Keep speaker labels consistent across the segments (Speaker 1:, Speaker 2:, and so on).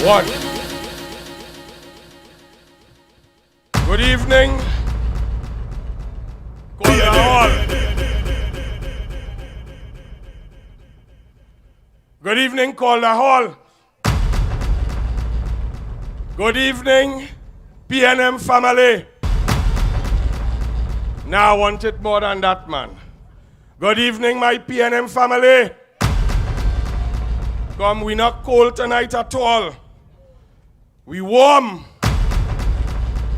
Speaker 1: One. Good evening. Call the hall. Good evening, call the hall. Good evening, PNM family. Now I want it more than that, man. Good evening, my PNM family. Come, we not cold tonight at all. We warm.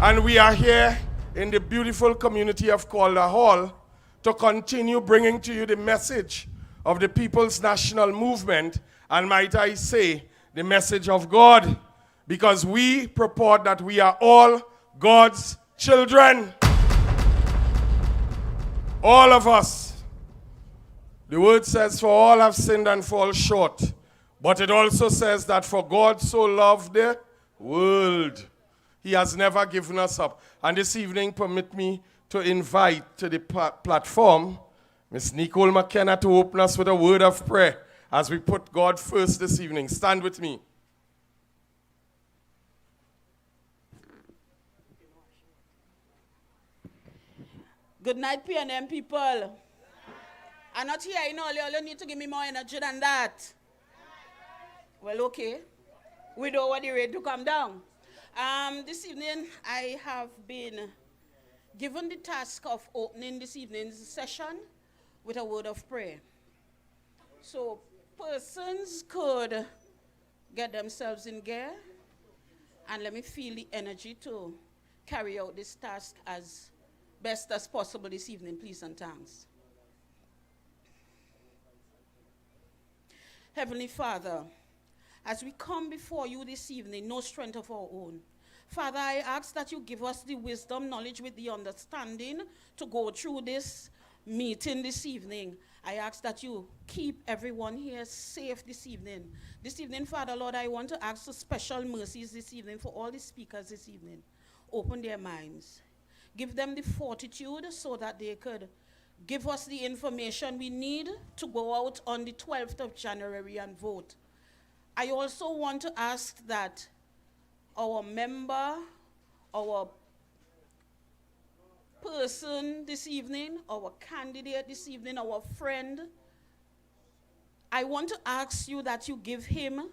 Speaker 1: And we are here in the beautiful community of Calder Hall to continue bringing to you the message of the People's National Movement, and might I say, the message of God, because we purport that we are all God's children. All of us. The word says, for all have sinned and fall short. But it also says that for God so loved the world, He has never given us up. And this evening, permit me to invite to the platform Miss Nicole McKenna to open us with a word of prayer as we put God first this evening. Stand with me.
Speaker 2: Good night, PNM people. I'm not here, you only need to give me more energy than that. Well, okay. We know what you're ready to come down. This evening, I have been given the task of opening this evening's session with a word of prayer. So persons could get themselves in gear and let me feel the energy to carry out this task as best as possible this evening, please and thanks. Heavenly Father, as we come before you this evening, no strength of our own, Father, I ask that you give us the wisdom, knowledge, with the understanding to go through this meeting this evening. I ask that you keep everyone here safe this evening. This evening, Father, Lord, I want to ask for special mercies this evening for all the speakers this evening. Open their minds. Give them the fortitude so that they could give us the information we need to go out on the 12th of January and vote. I also want to ask that our member, our person this evening, our candidate this evening, our friend, I want to ask you that you give him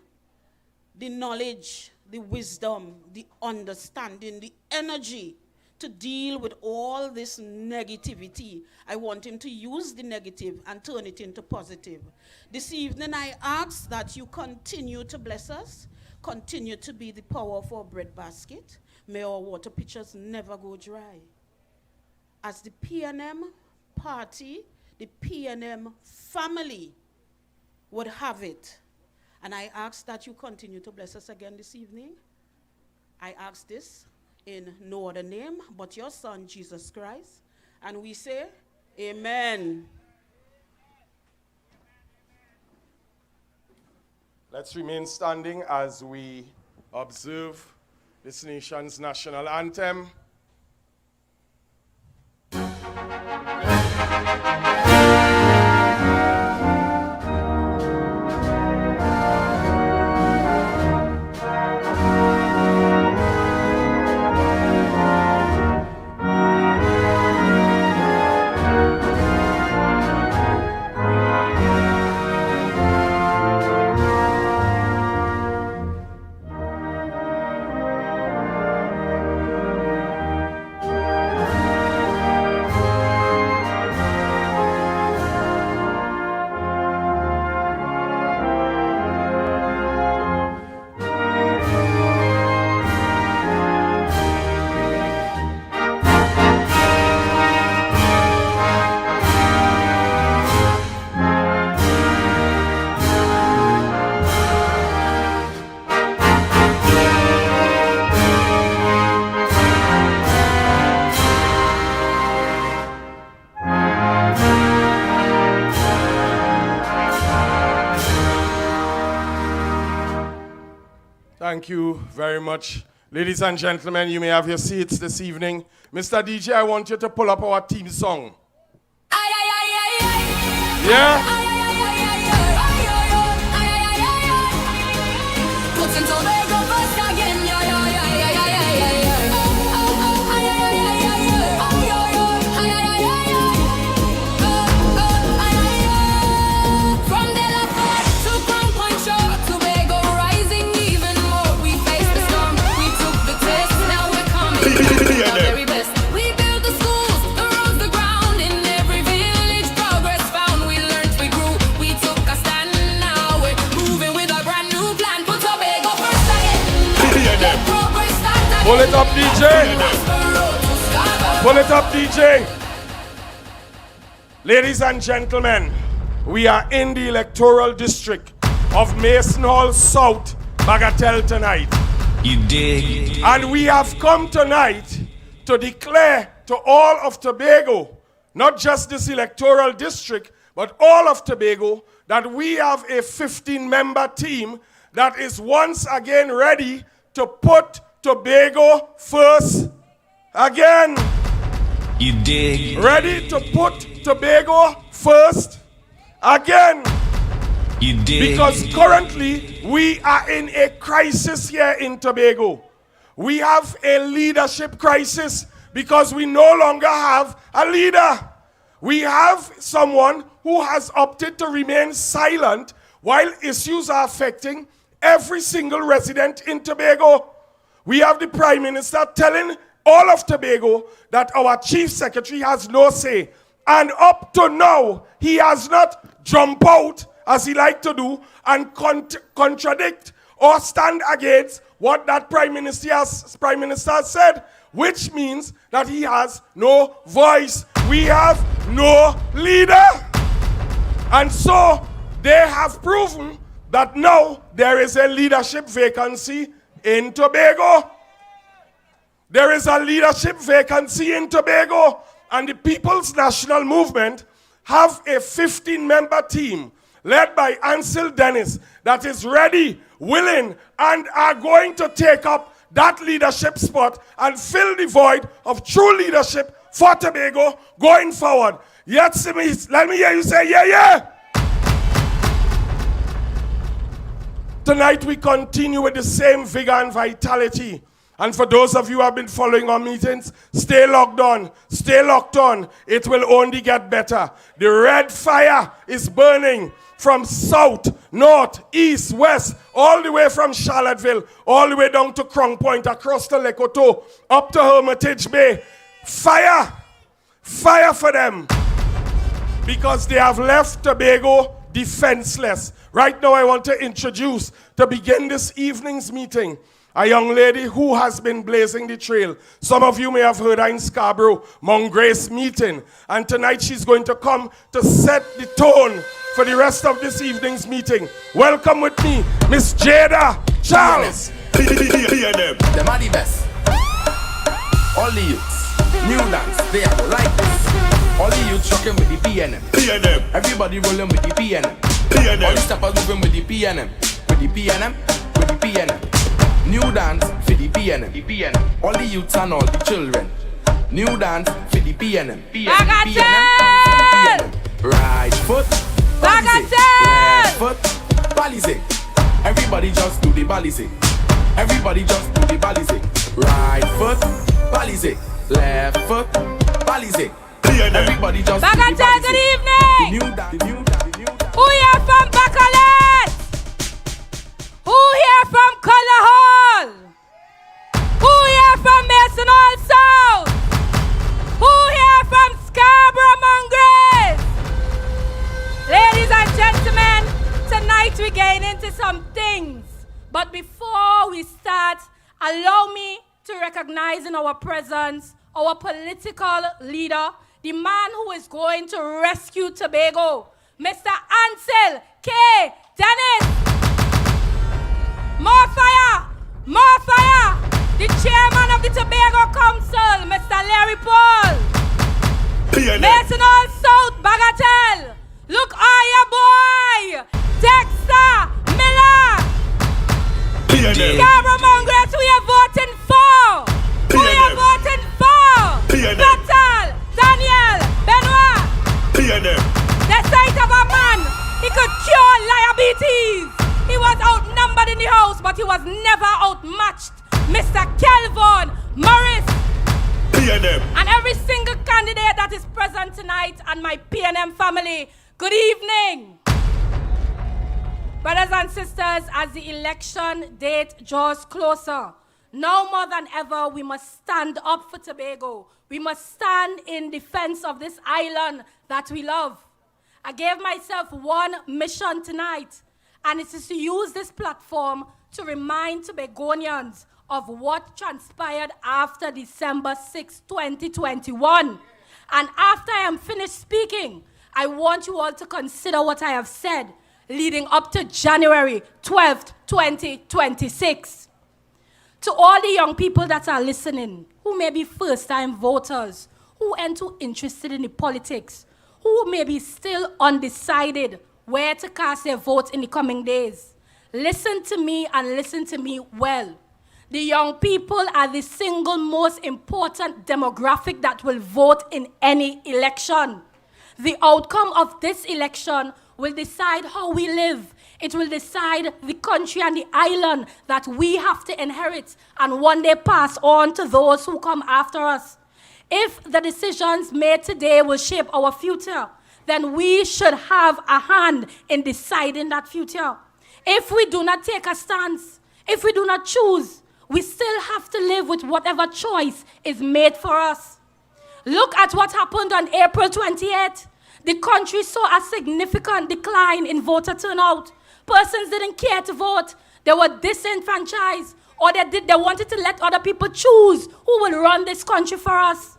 Speaker 2: the knowledge, the wisdom, the understanding, the energy to deal with all this negativity. I want him to use the negative and turn it into positive. This evening, I ask that you continue to bless us, continue to be the power of our bread basket. May our water pitchers never go dry. As the PNM party, the PNM family would have it. And I ask that you continue to bless us again this evening. I ask this in no other name but your Son, Jesus Christ. And we say, Amen.
Speaker 1: Let's remain standing as we observe this nation's national anthem. Thank you very much. Ladies and gentlemen, you may have your seats this evening. Mr. DJ, I want you to pull up our theme song. Yeah?
Speaker 3: Put
Speaker 1: Pull it up, DJ. Pull it up, DJ. Ladies and gentlemen, we are in the electoral district of Mason Hall South, Bagatelle tonight.
Speaker 3: You dig?
Speaker 1: And we have come tonight to declare to all of Tobago, not just this electoral district, but all of Tobago, that we have a 15-member team that is once again ready to put Tobago first again.
Speaker 3: You dig?
Speaker 1: Ready to put Tobago first again.
Speaker 3: You dig?
Speaker 1: Because currently we are in a crisis here in Tobago. We have a leadership crisis because we no longer have a leader. We have someone who has opted to remain silent while issues are affecting every single resident in Tobago. We have the Prime Minister telling all of Tobago that our Chief Secretary has no say. And up to now, he has not jumped out, as he liked to do, and contradict or stand against what that Prime Minister has said, which means that he has no voice. We have no leader. And so they have proven that now there is a leadership vacancy in Tobago. There is a leadership vacancy in Tobago, and the People's National Movement have a 15-member team led by Ansel Dennis that is ready, willing, and are going to take up that leadership spot and fill the void of true leadership for Tobago going forward. Yes, let me hear you say, yeah, yeah. Tonight we continue with the same vigor and vitality. And for those of you who have been following our meetings, stay locked on, stay locked on. It will only get better. The red fire is burning from south, north, east, west, all the way from Charlottesville, all the way down to Crown Point, across to Lekoto, up to Hermitage Bay. Fire! Fire for them. Because they have left Tobago defenseless. Right now I want to introduce, to begin this evening's meeting, a young lady who has been blazing the trail. Some of you may have heard her in Scarborough, Mount Grace meeting. And tonight she's going to come to set the tone for the rest of this evening's meeting. Welcome with me, Miss Jada Charles.
Speaker 4: Them are the best. All the youths, new dance, they are like this. All the youths shocking with the PNM. Everybody rolling with the PNM. All the steppers moving with the PNM. With the PNM, with the PNM. New dance for the PNM. All the youths and all the children. New dance for the PNM. PNM. Right foot, left foot, balizing. Everybody just do the balizing. Everybody just do the balizing. Right foot, balizing. Left foot, balizing. Everybody just
Speaker 5: Bagatelle, good evening.
Speaker 4: The new dance.
Speaker 5: Who here from Bacalet? Who here from Color Hall? Who here from Mason Hall South? Who here from Scarborough, Mount Grace? Ladies and gentlemen, tonight we're getting into some things. But before we start, allow me to recognize in our presence our political leader, the man who is going to rescue Tobago, Mr. Ansel K. Dennis. More fire! More fire! The chairman of the Tobago Council, Mr. Larry Paul. Mason Hall South, Bagatelle. Look, your boy, Dexter Miller. Scarborough, Mount Grace, who you voting for? Who you voting for? Betal, Daniel, Benoit. The sight of a man, he could cure liabilities. He was outnumbered in the house, but he was never outmatched. Mr. Kelvin Morris. And every single candidate that is present tonight and my PNM family, good evening. Brothers and sisters, as the election date draws closer, now more than ever, we must stand up for Tobago. We must stand in defense of this island that we love. I gave myself one mission tonight, and it is to use this platform to remind Tobagonians of what transpired after December 6, 2021. And after I am finished speaking, I want you all to consider what I have said leading up to January 12th, 2026. To all the young people that are listening, who may be first-time voters, who aren't too interested in the politics, who may be still undecided where to cast their vote in the coming days, listen to me and listen to me well. The young people are the single most important demographic that will vote in any election. The outcome of this election will decide how we live. It will decide the country and the island that we have to inherit and one day pass on to those who come after us. If the decisions made today will shape our future, then we should have a hand in deciding that future. If we do not take a stance, if we do not choose, we still have to live with whatever choice is made for us. Look at what happened on April 28th. The country saw a significant decline in voter turnout. Persons didn't care to vote. They were disenfranchised, or they wanted to let other people choose who will run this country for us.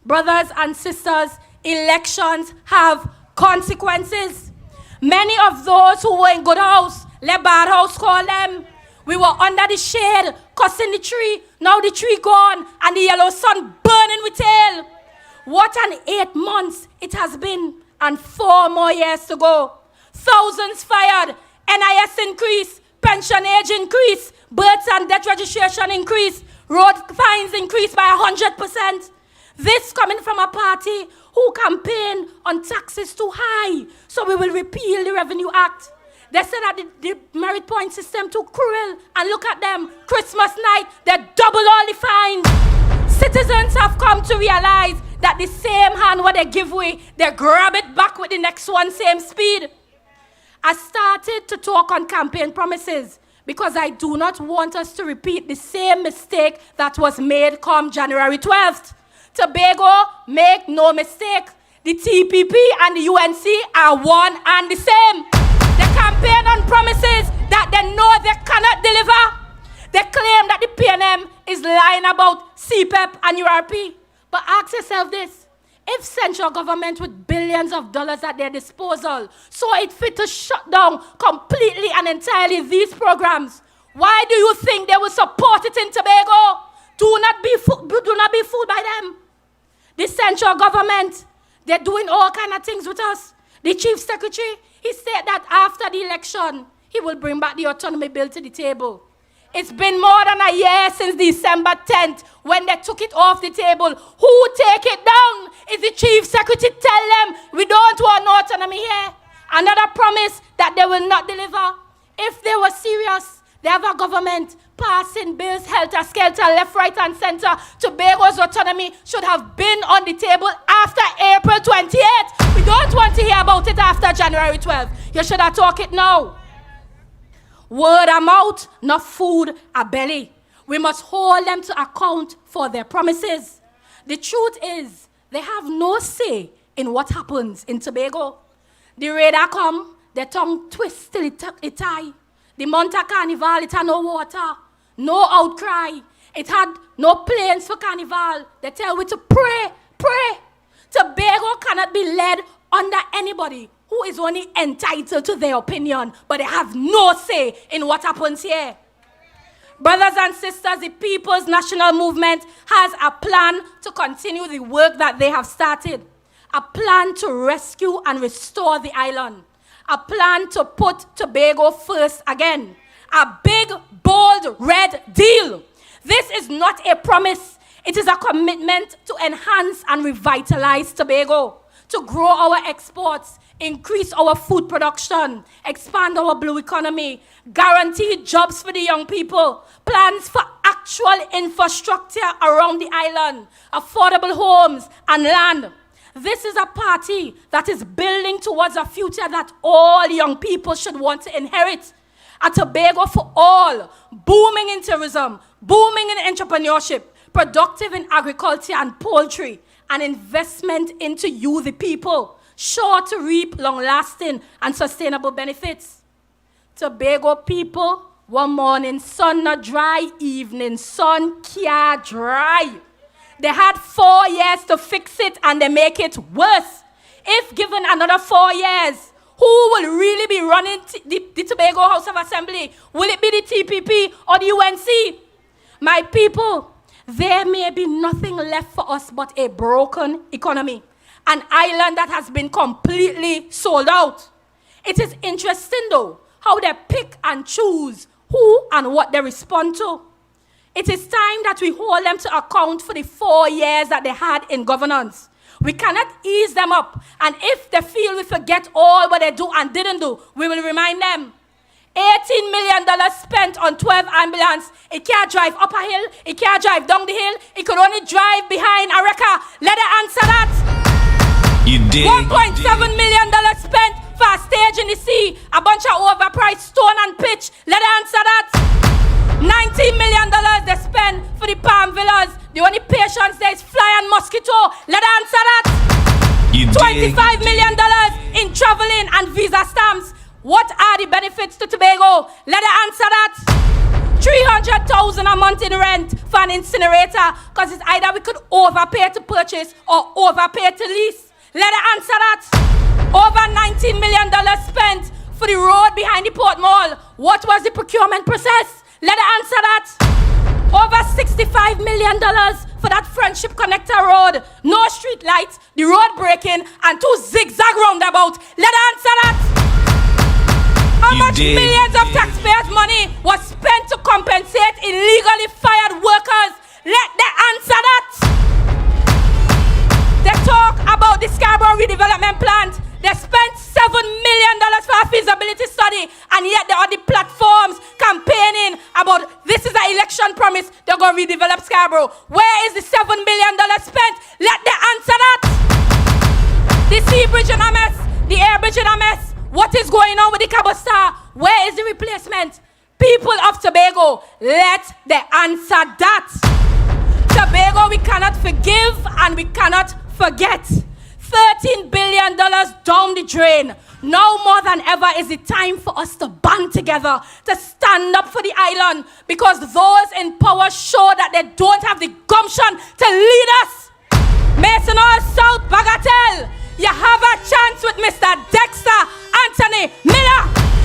Speaker 5: Brothers and sisters, elections have consequences. Many of those who were in good house, let bad house call them. We were under the shade, cussing the tree. Now the tree gone, and the yellow sun burning with tail. What an 8 months it has been, and 4 more years to go. Thousands fired, NIS increase, pension age increase, births and death registration increase, road fines increased by 100%. This coming from a party who campaign on taxes too high, so we will repeal the Revenue Act. They said that the merit point system too cruel, and look at them, Christmas night, they double all the fines. Citizens have come to realize that the same hand what they give away, they grab it back with the next one, same speed. I started to talk on campaign promises because I do not want us to repeat the same mistake that was made come January 12th. Tobago, make no mistake, the TPP and the UNC are one and the same. They campaign on promises that they know they cannot deliver. They claim that the PNM is lying about CPEP and URP. But ask yourself this, if central government with billions of dollars at their disposal saw it fit to shut down completely and entirely these programs, why do you think they will support it in Tobago? Do not be fooled by them. The central government, they're doing all kind of things with us. The chief secretary, he said that after the election, he will bring back the autonomy bill to the table. It's been more than a year since December 10th when they took it off the table. Who take it down? Is the chief secretary tell them we don't want no autonomy here? Another promise that they will not deliver. If they were serious, they have a government passing bills helter-skelter, left, right, and center. Tobago's autonomy should have been on the table after April 28th. We don't want to hear about it after January 12th. You should have talked it now. Word of mouth, not food a belly. We must hold them to account for their promises. The truth is, they have no say in what happens in Tobago. The radar come, their tongue twist till it tie. The Monta Carnival, it had no water, no outcry. It had no planes for Carnival. They tell we to pray, pray. Tobago cannot be led under anybody who is only entitled to their opinion, but they have no say in what happens here. Brothers and sisters, the People's National Movement has a plan to continue the work that they have started. A plan to rescue and restore the island. A plan to put Tobago first again. A big, bold, red deal. This is not a promise. It is a commitment to enhance and revitalize Tobago, to grow our exports, increase our food production, expand our blue economy, guarantee jobs for the young people, plans for actual infrastructure around the island, affordable homes and land. This is a party that is building towards a future that all young people should want to inherit. A Tobago for all, booming in tourism, booming in entrepreneurship, productive in agriculture and poultry, and investment into you, the people, sure to reap long-lasting and sustainable benefits. Tobago people One morning, sun not dry, evening, sun can't dry. They had 4 years to fix it and they make it worse. If given another 4 years, who will really be running the Tobago House of Assembly? Will it be the TPP or the UNC? My people, there may be nothing left for us but a broken economy. An island that has been completely sold out. It is interesting though, how they pick and choose who and what they respond to. It is time that we hold them to account for the 4 years that they had in governance. We cannot ease them up, and if they feel we forget all what they do and didn't do, we will remind them. $18 million spent on 12 ambulances. It can't drive up a hill, it can't drive down the hill, it could only drive behind a wrecker. Let her answer that.
Speaker 3: You did.
Speaker 5: $1.7 million spent for a stage in the sea, a bunch of overpriced stone and pitch. Let her answer that. $19 million they spend for the Palm Villas. The only patients there is fly and mosquito. Let her answer that.
Speaker 3: You
Speaker 5: $25 million in traveling and visa stamps. What are the benefits to Tobago? Let her answer that. $300,000 a month in rent for an incinerator, because it's either we could overpay to purchase or overpay to lease. Let her answer that. Over $19 million spent for the road behind the Port Mall. What was the procurement process? Let her answer that. Over $65 million for that Friendship Connector Road. No street lights, the road breaking, and 2 zigzag roundabouts. Let her answer that. How much millions of taxpayers' money was spent to compensate illegally fired workers? Let them answer that. They talk about the Scarborough redevelopment plant. They spent $7 million for a feasibility study, and yet they're on the platforms campaigning about this is an election promise, they're going to redevelop Scarborough. Where is the $7 million spent? Let them answer that. The sea bridge in a mess, the air bridge in a mess. What is going on with the Cabo Star? Where is the replacement? People of Tobago, let them answer that. Tobago, we cannot forgive and we cannot forget. $13 billion down the drain. Now more than ever is it time for us to band together, to stand up for the island, because those in power show that they don't have the gumption to lead us. Mason Hall South Bagatelle, you have a chance with Mr. Dexter Anthony Miller.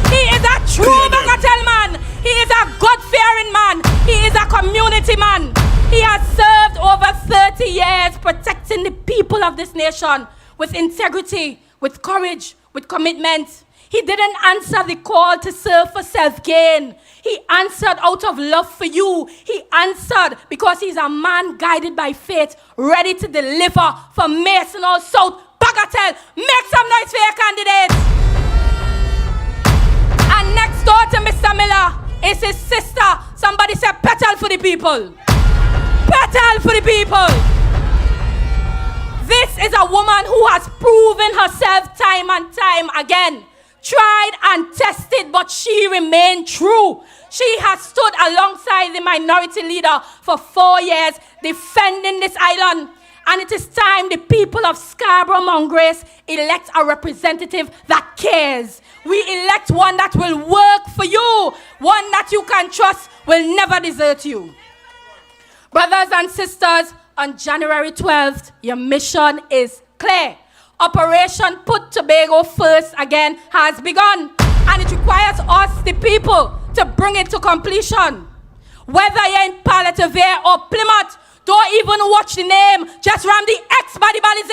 Speaker 5: He is a true Bagatelle man. He is a God-fearing man. He is a community man. He has served over 30 years protecting the people of this nation with integrity, with courage, with commitment. He didn't answer the call to serve for self-gain. He answered out of love for you. He answered because he's a man guided by faith, ready to deliver for Mason Hall South Bagatelle. Make some noise for your candidate. And next door to Mr. Miller is his sister. Somebody said petal for the people. Petal for the people. This is a woman who has proven herself time and time again. Tried and tested, but she remained true. She has stood alongside the minority leader for 4 years, defending this island. And it is time the people of Scarborough Mount Grace elect a representative that cares. We elect one that will work for you, one that you can trust will never desert you. Brothers and sisters, on January 12th, your mission is clear. Operation Put Tobago First again has begun, and it requires us, the people, to bring it to completion. Whether you're in Palatavere or Plymouth, don't even watch the name, just ram the X by the Balize.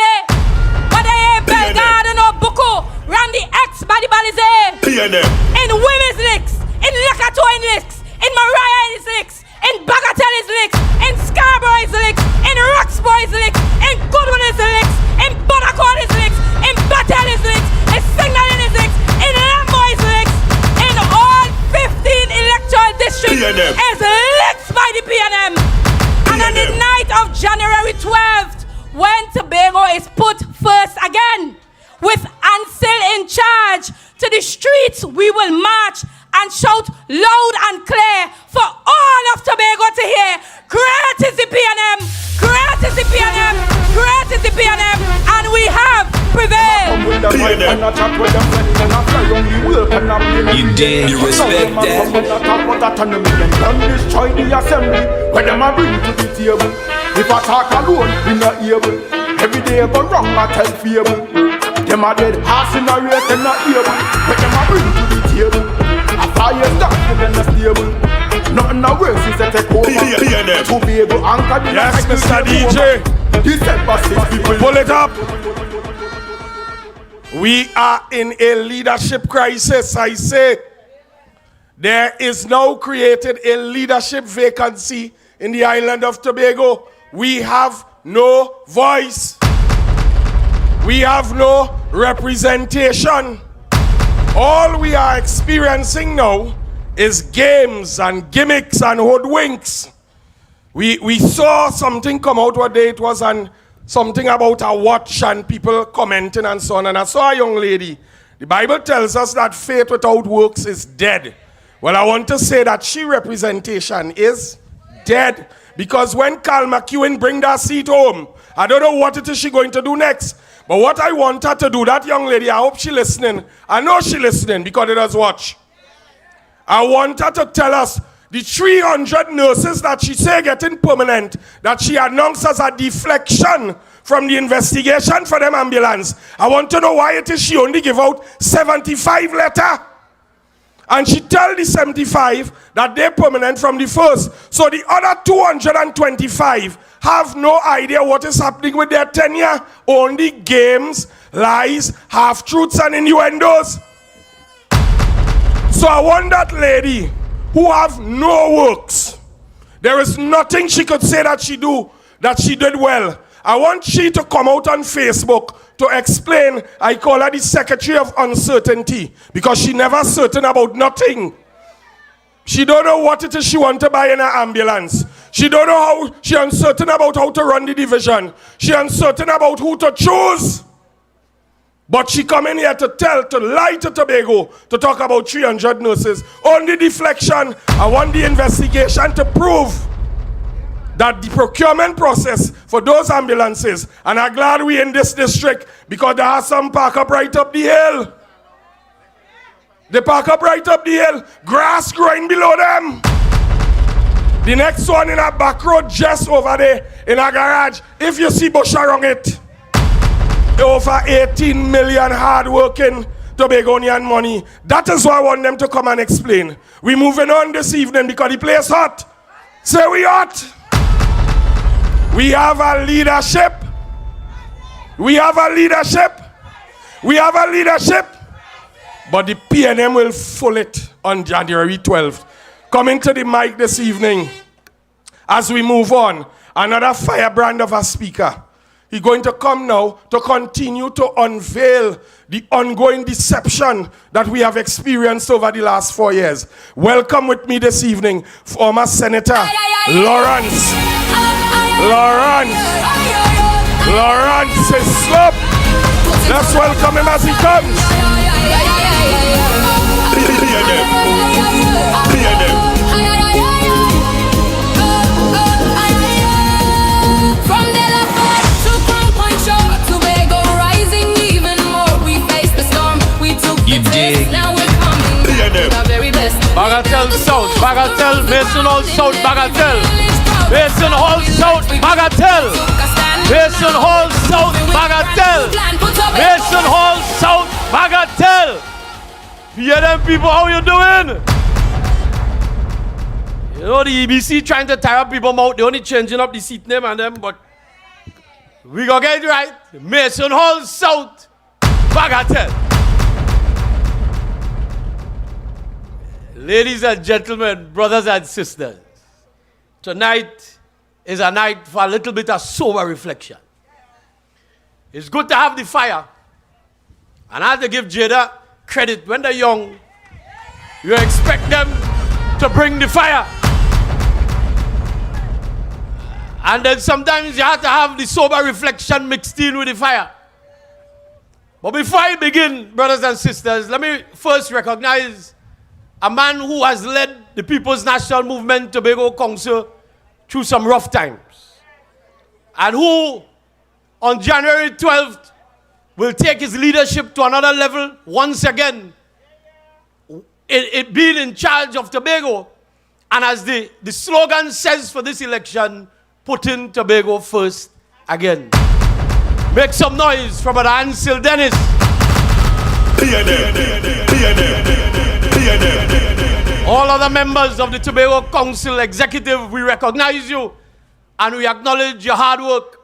Speaker 5: Whether you're in Belgarden or Buko, ram the X by the Balize. In Women's Licks, in Lakato in Licks, in Mariah in Licks, in Bagatelle is Licks, in Scarborough is Licks, in Roxborough is Licks, in Goodwin is Licks, in Bonaccord is Licks, in Battelle is Licks, in Signalin is Licks, in Lambo is Licks, in all 15 electoral districts is Licks by the PNM. And on the night of January 12th, when Tobago is put first again, with Ansel in charge, to the streets we will march and shout loud and clear for all of Tobago to hear. Great is the PNM, great is the PNM, great is the PNM, and we have prevailed.
Speaker 3: You dare you respect that?
Speaker 6: Destroy the assembly when them a bring to the table. If I talk alone, we not able. Every day go wrong, I tell fable. Them a dead horse in a race, them not able. When them a bring to the table, a fire start, them not stable. Nothing a worse is that take over. To be able to anchor the
Speaker 1: Yes, Mr. DJ.
Speaker 6: December 6 people.
Speaker 1: Pull it up. We are in a leadership crisis, I say. There is now created a leadership vacancy in the island of Tobago. We have no voice. We have no representation. All we are experiencing now is games and gimmicks and hoodwinks. We saw something come out one day. It was something about a watch and people commenting and so on. And I saw a young lady. The Bible tells us that faith without works is dead. Well, I want to say that she representation is dead. Because when 𝐂𝐤𝐿 McEwen bring that seat home, I don't know what it is she going to do next. But what I want her to do, that young lady, I hope she listening. I know she listening because it does watch. I want her to tell us the 300 nurses that she say getting permanent, that she announced as a deflection from the investigation for them ambulance. I want to know why it is she only give out 75 letter. And she tell the 75 that they're permanent from the first. So the other 225 have no idea what is happening with their tenure. Only games, lies, half-truths and innuendos. So I want that lady who have no works. There is nothing she could say that she did well. I want she to come out on Facebook to explain. I call her the Secretary of Uncertainty because she never certain about nothing. She don't know what it is she want to buy in her ambulance. She don't know how, she uncertain about how to run the division. She uncertain about who to choose. But she come in here to lie to Tobago, to talk about 300 nurses. Only deflection. I want the investigation to prove that the procurement process for those ambulances, and I'm glad we in this district because there are some park up right up the hill. They park up right up the hill, grass growing below them. The next one in a back road just over there in a garage. If you see bush around it, over 18 million hard-working Tobagonian money. That is why I want them to come and explain. We're moving on this evening because the place hot. Say we hot. We have a leadership. We have a leadership. We have a leadership. But the PNM will full it on January 12th. Coming to the mic this evening, as we move on, another firebrand of a speaker. He's going to come now to continue to unveil the ongoing deception that we have experienced over the last 4 years. Welcome with me this evening, former Senator Lawrence Hislop. Let's welcome him as he comes.
Speaker 3: You dig?
Speaker 7: Now we're coming with our very best.
Speaker 8: Bagatelle South, Bagatelle, Mason Hall South, Bagatelle. Mason Hall South, Bagatelle. Mason Hall South, Bagatelle. Mason Hall South, Bagatelle. Hear them people, how you doing? You know the EBC trying to tire people mouth, they only changing up the seat name and them, but we gonna get it right. Mason Hall South, Bagatelle. Ladies and gentlemen, brothers and sisters, tonight is a night for a little bit of sober reflection. It's good to have the fire. And I have to give Jada credit. When they're young, you expect them to bring the fire. And then sometimes you have to have the sober reflection mixed in with the fire. But before I begin, brothers and sisters, let me first recognize a man who has led the People's National Movement Tobago Council through some rough times. And who, on January 12th, will take his leadership to another level once again it being in charge of Tobago. And as the slogan says for this election, putting Tobago first again. Make some noise from Brother Ansel Dennis. All other members of the Tobago Council Executive, we recognize you and we acknowledge your hard work.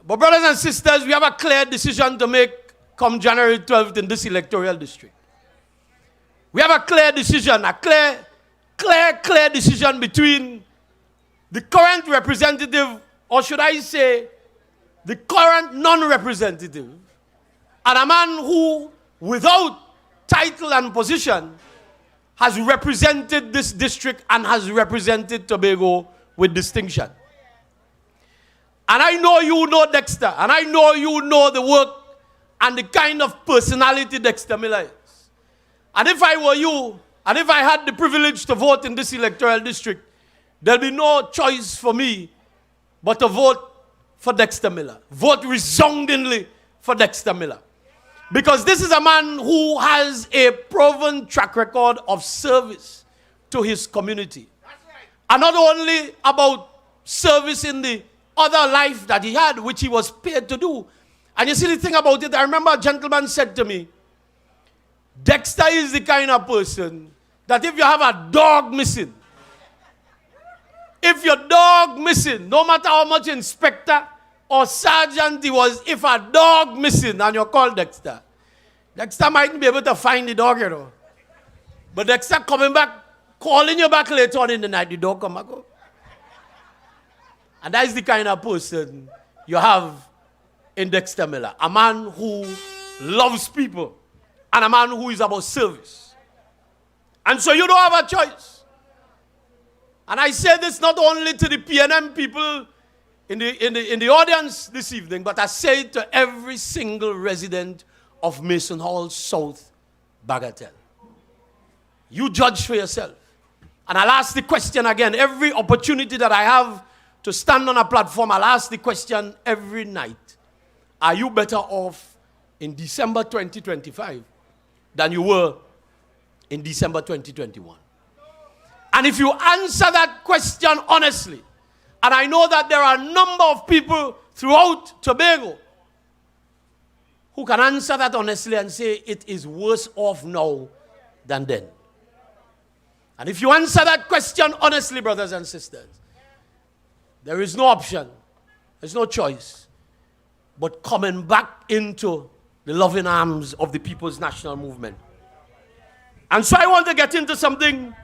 Speaker 8: But brothers and sisters, we have a clear decision to make come January 12th in this electoral district. We have a clear decision, a clear decision between the current representative, or should I say, the current non-representative, and a man who, without title and position, has represented this district and has represented Tobago with distinction. And I know you know Dexter, and I know you know the work and the kind of personality Dexter Miller is. And if I were you, and if I had the privilege to vote in this electoral district, there'll be no choice for me but to vote for Dexter Miller. Vote resoundingly for Dexter Miller. Because this is a man who has a proven track record of service to his community. That's right. And not only about service in the other life that he had, which he was paid to do. And you see the thing about it, I remember a gentleman said to me, Dexter is the kind of person that if you have a dog missing, if your dog missing, no matter how much inspector or sergeant he was, if a dog missing and you call Dexter, Dexter mightn't be able to find the dog, you know. But Dexter coming back, calling you back later on in the night, the dog come back up. And that is the kind of person you have in Dexter Miller. A man who loves people and a man who is about service. And so you don't have a choice. And I say this not only to the PNM people in the audience this evening, but I say it to every single resident of Mason Hall South, Bagatelle. You judge for yourself. And I'll ask the question again. Every opportunity that I have to stand on a platform, I'll ask the question every night. Are you better off in December 2025 than you were in December 2021? And if you answer that question honestly, and I know that there are a number of people throughout Tobago who can answer that honestly and say it is worse off now than then. And if you answer that question honestly, brothers and sisters, there is no option, there's no choice, but coming back into the loving arms of the People's National Movement. And so I want to get into something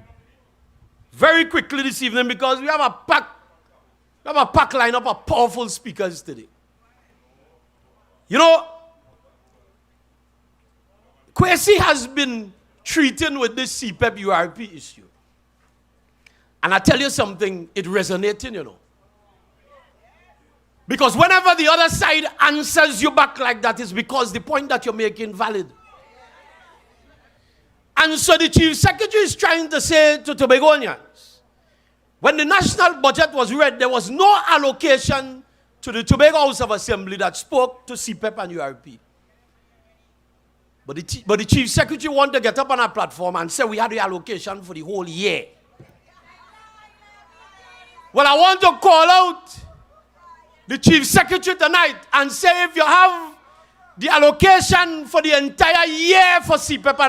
Speaker 8: very quickly this evening because we have a packed lineup of powerful speakers today. You know, Kwesi has been treating with this CPEP URP issue. And I tell you something, it resonating, you know. Because whenever the other side answers you back like that, is because the point that you're making valid. And so the Chief Secretary is trying to say to Tobagonians, when the national budget was read, there was no allocation to the Tobago House of Assembly that spoke to CPEP and URP. But the Chief Secretary wanted to get up on a platform and say we had the allocation for the whole year. Well, I want to call out the Chief Secretary tonight and say if you have the allocation for the entire year for CPEP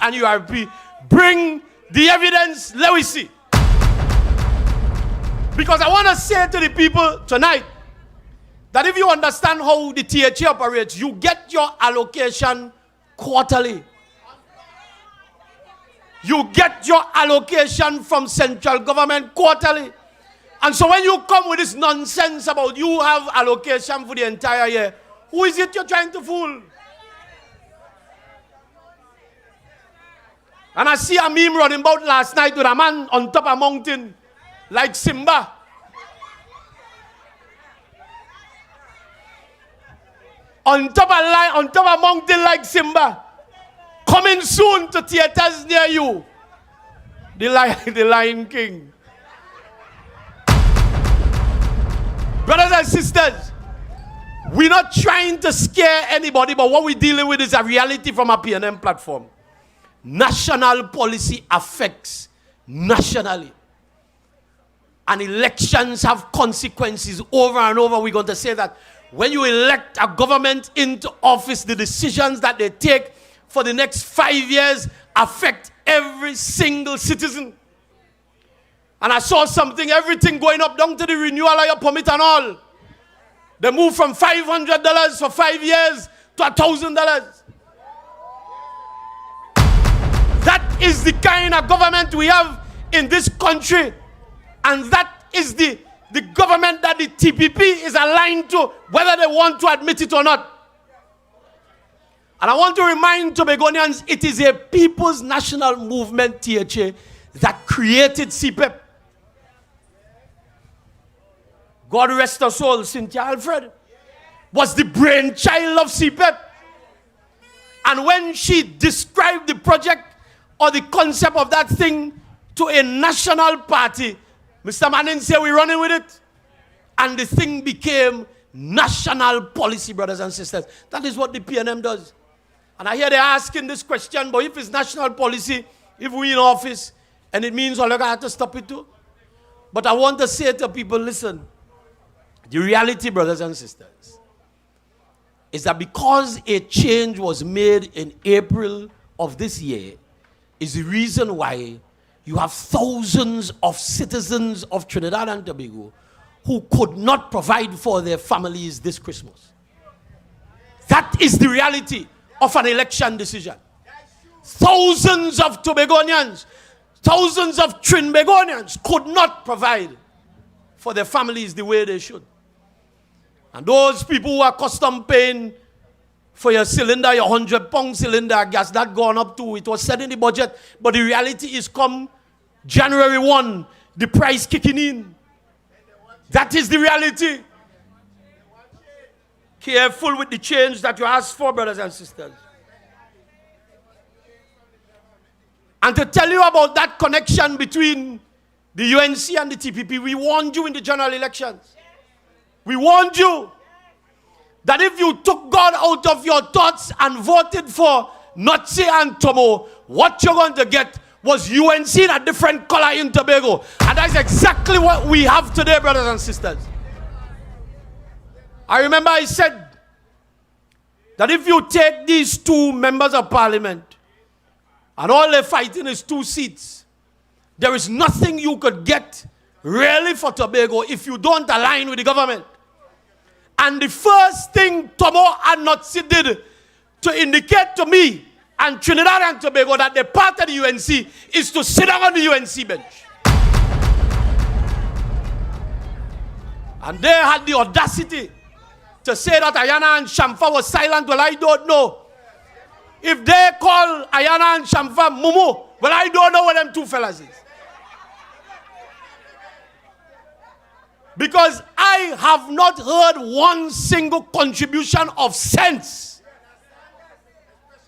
Speaker 8: and URP, bring the evidence, let me see. Because I want to say to the people tonight that if you understand how the THA operates, you get your allocation quarterly. You get your allocation from central government quarterly. And so when you come with this nonsense about you have allocation for the entire year, who is it you're trying to fool? And I see a meme running about last night with a man on top of a mountain like Simba. On top of a mountain like Simba. Coming soon to theaters near you. The Lion King. Brothers and sisters, we're not trying to scare anybody, but what we're dealing with is a reality from a PNM platform. national policy affects nationally. And elections have consequences over and over. We're going to say that when you elect a government into office, the decisions that they take for the next 5 years affect every single citizen. And I saw something, everything going up down to the renewal of your permit and all. They moved from $500 for 5 years to $1,000. That is the kind of government we have in this country. And that is the government that the TPP is aligned to, whether they want to admit it or not. And I want to remind Tobagonians, it is a People's National Movement, THA, that created CPEP. God rest her soul, Cynthia Alfred was the brainchild of CPEP. And when she described the project or the concept of that thing to a national party, Mr. Manning said, we're running with it. And the thing became national policy, brothers and sisters. That is what the PNM does. And I hear they're asking this question, but if it's national policy, if we're in office, and it means all I have to stop it too. But I want to say to people, listen, the reality, brothers and sisters, is that because a change was made in April of this year, is the reason why you have thousands of citizens of Trinidad and Tobago who could not provide for their families this Christmas. That is the reality of an election decision. Thousands of Tobagonians, thousands of Trinbagonians could not provide for their families the way they should. And those people who are custom paying for your cylinder, your 100-pound cylinder gas, that gone up too. It was set in the budget, but the reality is come January 1, the price kicking in. That is the reality. Careful with the change that you ask for, brothers and sisters. And to tell you about that connection between the UNC and the TPP, we warned you in the general elections. We warned you that if you took God out of your thoughts and voted for Notsi and Tomo, what you're going to get was UNC in a different color in Tobago. And that's exactly what we have today, brothers and sisters. I remember I said that if you take these two members of parliament and all they're fighting is 2 seats, there is nothing you could get really for Tobago if you don't align with the government. And the first thing Tomo and Notsi did to indicate to me and Trinidad and Tobago that they're part of the UNC is to sit down on the UNC bench. And they had the audacity to say that Ayana and Shamfa was silent. Well, I don't know. If they call Ayana and Shamfa Mumu, well, I don't know what them two fellas is. Because I have not heard one single contribution of sense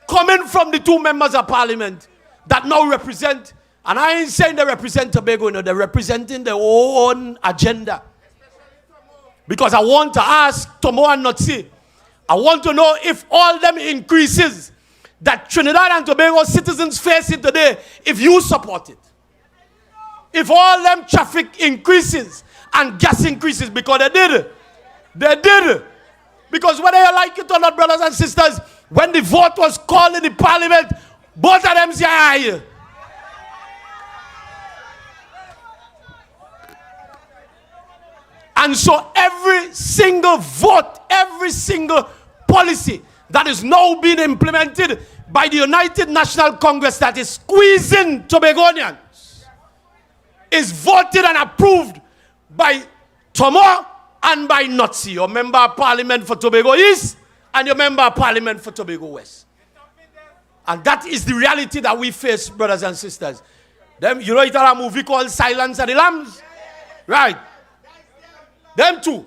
Speaker 8: coming from the 2 members of parliament that now represent, and I ain't saying they represent Tobago, you know, they're representing their own agenda. Because I want to ask Tomo and Notsi, I want to know if all them increases that Trinidad and Tobago citizens facing today, if you support it. If all them traffic increases and gas increases, because they did. Because whether you like it or not, brothers and sisters, when the vote was called in the parliament, both of them say aye. And so every single vote, every single policy that is now being implemented by the United National Congress that is squeezing Tobagonians is voted and approved by Tomo and by Notsi, your member of parliament for Tobago East and your member of parliament for Tobago West. And that is the reality that we face, brothers and sisters. Them, you know, it's a movie called Silence of the Lambs? Right. Them two.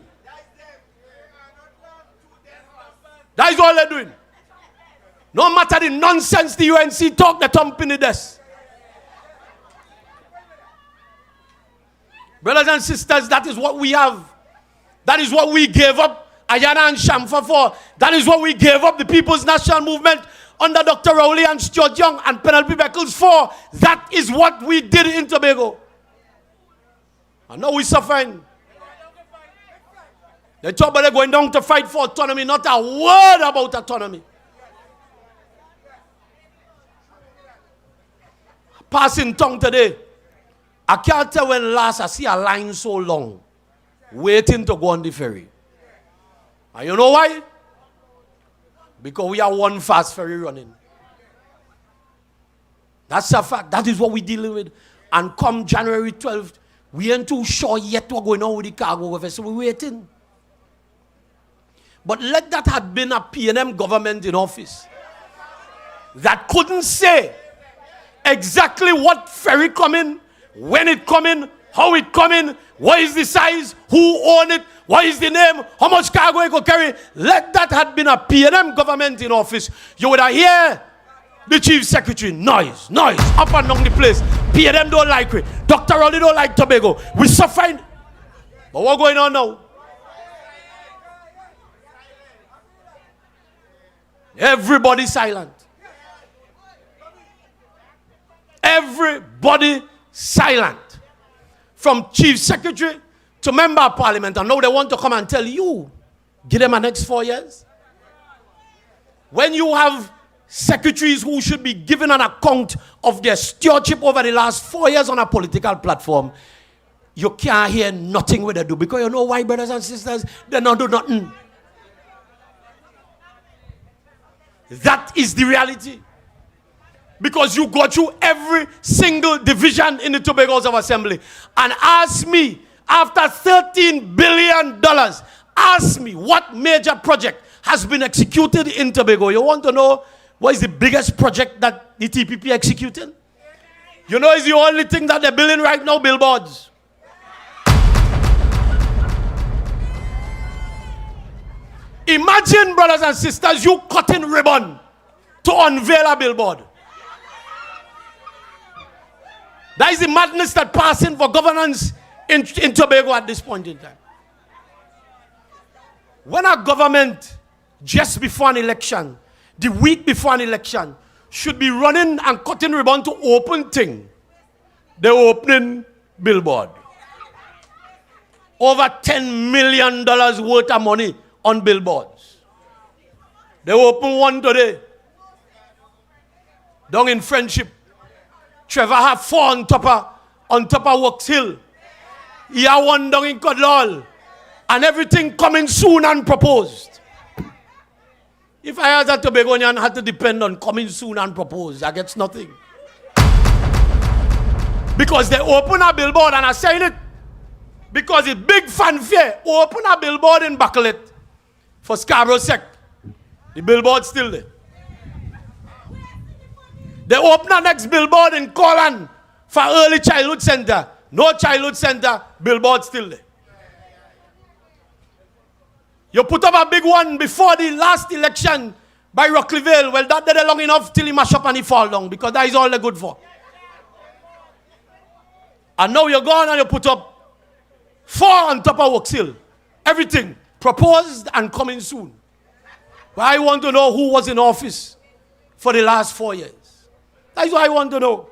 Speaker 8: That is all they're doing. No matter the nonsense the UNC talk, they thump in the desk. Brothers and sisters, that is what we have. That is what we gave up Ayana and Shamfa for. That is what we gave up the People's National Movement under Dr. Rowley and Stuart Young and Penelope Beckles 4. That is what we did in Tobago. And now we're suffering. They talk about they're going down to fight for autonomy, not a word about autonomy. Passing tongue today. I can't tell when last I see a line so long waiting to go on the ferry. And you know why? Because we are one fast ferry running. That's a fact. That is what we're dealing with. And come January 12th, we ain't too sure yet what's going on with the cargo vessel. We're waiting. But let that have been a PNM government in office that couldn't say exactly what ferry coming, when it coming, how it coming, what is the size, who own it, what is the name, how much cargo it could carry. Let that have been a PNM government in office. You would have hear the chief secretary, noise, up and down the place. PNM don't like it. Dr. Rowley don't like Tobago. We suffering. But what's going on now? Everybody silent. Everybody silent. From chief secretary to member of parliament. And now they want to come and tell you, give them an next 4 years. When you have secretaries who should be given an account of their stewardship over the last 4 years on a political platform, you can't hear nothing what they do. Because you know why, brothers and sisters? They don't do nothing. That is the reality. Because you go through every single division in the Tobago House of Assembly and ask me, after $13 billion, ask me what major project has been executed in Tobago. You want to know what is the biggest project that the TPP executing? You know it's the only thing that they're building right now, billboards. Imagine, brothers and sisters, you cutting ribbon to unveil a billboard. That is the madness that passing for governance in Tobago at this point in time. When a government, just before an election, the week before an election, should be running and cutting ribbon to open thing, they're opening billboard. Over $10 million worth of money on billboards. They open one today. Down in Friendship. Trevor have 4 on top of Works Hill. He have 1 down in Codlall. And everything coming soon and proposed. If I as a Tobagonian had to depend on coming soon and proposed, I get nothing. Because they open a billboard, and I say it because it's big fanfare. Open a billboard in Bacalet for Scarborough Sec. The billboard still there. They open a next billboard in Colan for early childhood center. No childhood center, billboard still there. You put up a big one before the last election by Rockleyville. Well, that did it long enough till he mash up and he fall down, because that is all they're good for. And now you're gone and you put up 4 on top of Works Hill. Everything proposed and coming soon. But I want to know who was in office for the last 4 years. That's what I want to know.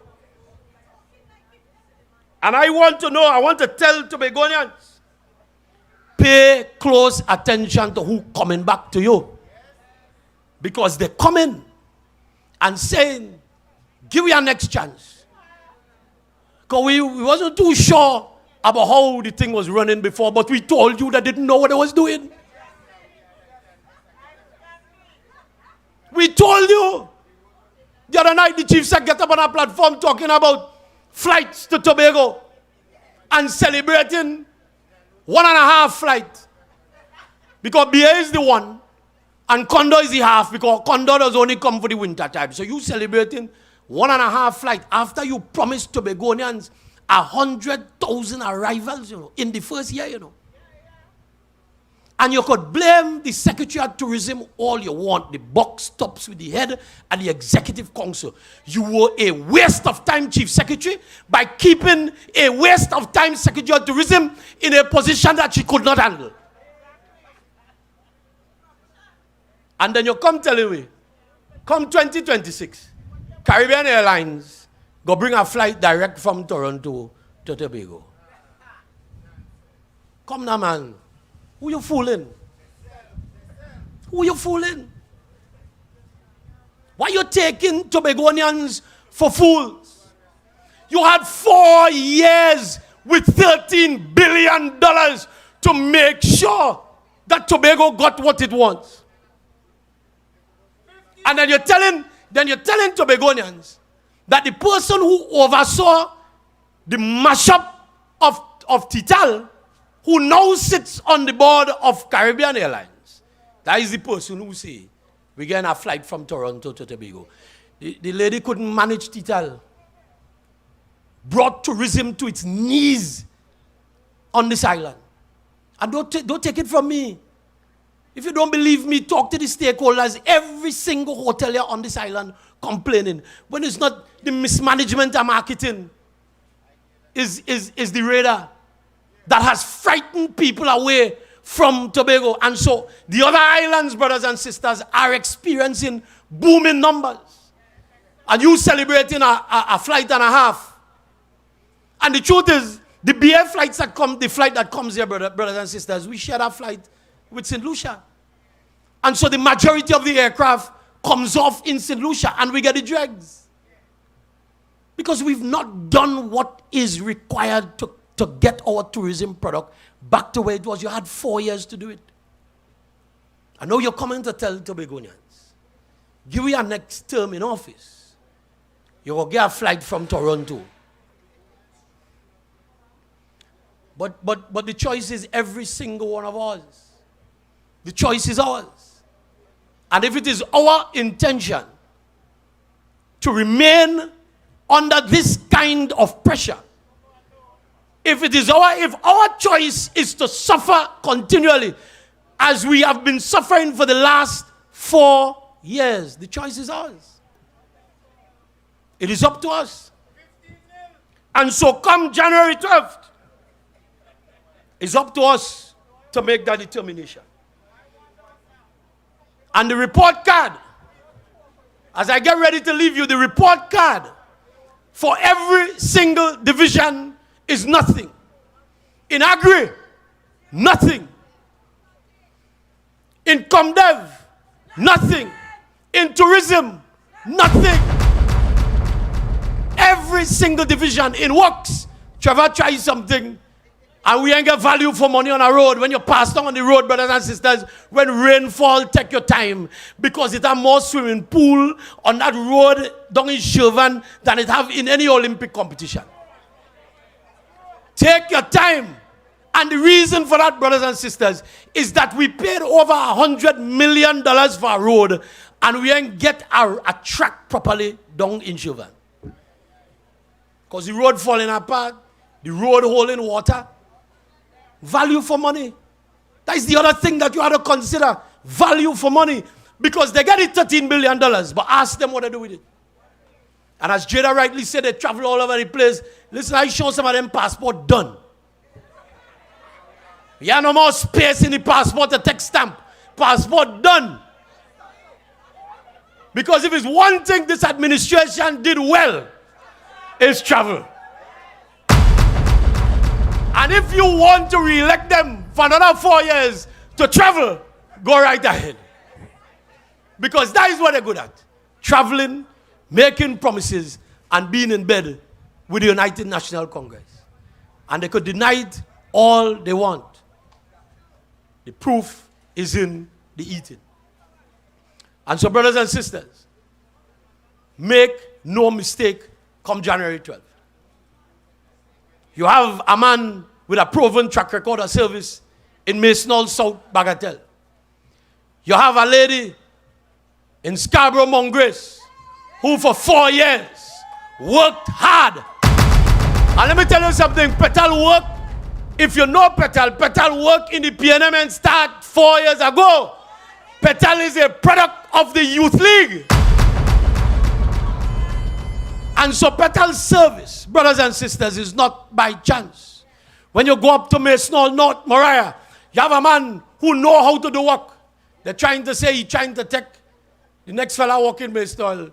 Speaker 8: And I want to tell Tobagonians, pay close attention to who coming back to you. Because they're coming and saying, give you a next chance. Because we wasn't too sure about how the thing was running before, but we told you they didn't know what they was doing. We told you. The other night, the chief said, get up on a platform talking about flights to Tobago and celebrating 1.5 flight. Because BA is the 1 and Condor is the half, because Condor does only come for the winter time. So you celebrating 1.5 flight after you promised Tobagonians 100,000 arrivals, in the first year, And you could blame the Secretary of Tourism all you want. The buck stops with the head and the Executive Council. You were a waste of time, Chief Secretary, by keeping a waste of time Secretary of Tourism in a position that she could not handle. And then you come telling me Come 2026, Caribbean Airlines go bring a flight direct from Toronto to Tobago. Come now, man. Who you fooling? Who you fooling? Why you taking Tobagonians for fools? You had 4 years with $13 billion to make sure that Tobago got what it wants. And then you're telling Tobagonians that the person who oversaw the mashup of Tital, who now sits on the board of Caribbean Airlines, that is the person who say, we're getting a flight from Toronto to Tobago. The lady couldn't manage Tital. Brought tourism to its knees on this island. And don't take it from me. If you don't believe me, talk to the stakeholders. Every single hotelier on this island complaining. When it's not the mismanagement and marketing, is the radar that has frightened people away from Tobago. And so the other islands, brothers and sisters, are experiencing booming numbers. And you celebrating a flight and a half. And the truth is, the BA flights that come, the flight that comes here, brothers and sisters, we share that flight with St. Lucia. And so the majority of the aircraft comes off in St. Lucia and we get the dregs. Because we've not done what is required to get our tourism product back to where it was. You had 4 years to do it. I know you're coming to tell Tobagonians, give you your next term in office, you will get a flight from Toronto. But the choice is every single one of us. The choice is ours. And if it is our intention to remain under this kind of pressure, if our choice is to suffer continually as we have been suffering for the last 4 years, the choice is ours. It is up to us. And so come January 12th, it's up to us to make that determination. And the report card, as I get ready to leave you, the report card for every single division is nothing. In Agri, nothing. In Comdev, nothing. In tourism, nothing. Every single division. In works, Trevor tries something, and we ain't get value for money on a road. When you pass down on the road, brothers and sisters, when rainfall, take your time. Because it have more swimming pool on that road down in Chauvin than it have in any Olympic competition. Take your time. And the reason for that, brothers and sisters, is that we paid over $100 million for a road and we ain't get a track properly down in Chauvin. Because the road falling apart, the road holding water. Value for money. That is the other thing that you have to consider. Value for money. Because they get it $13 billion, but ask them what they do with it. And as Jada rightly said, they travel all over the place. Listen, I show some of them passport done. You have no more space in the passport to take stamp. Passport done. Because if it's one thing this administration did well, it's travel. And if you want to re-elect them for another 4 years to travel, go right ahead. Because that is what they're good at. Traveling, making promises, and being in bed with the United National Congress. And they could deny it all they want. The proof is in the eating. And so, brothers and sisters, make no mistake come January 12th. You have a man with a proven track record of service in Mason South Bagatelle. You have a lady in Scarborough Mount Grace who for 4 years worked hard. And let me tell you something, Petal work, if you know Petal work in the PNM and start 4 years ago. Petal is a product of the Youth League. And so Petal's service, brothers and sisters, is not by chance. When you go up to Mason North Moriah, you have a man who knows how to do work. They're trying to say he's trying to take The next fella walk in Maystall,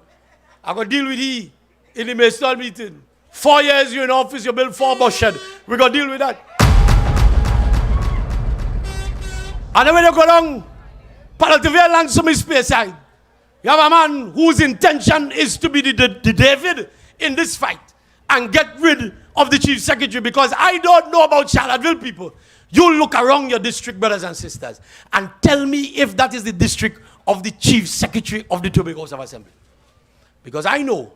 Speaker 8: I go deal with he in the Maystall meeting. 4 years you in office, you build 4 bus shed. We go deal with that. And then when you go down, Palatavia land some space side. You have a man whose intention is to be the David in this fight and get rid of the chief secretary, because I don't know about Charlottesville people. You look around your district, brothers and sisters, and tell me if that is the district of the chief secretary of the Tobago House of Assembly. Because I know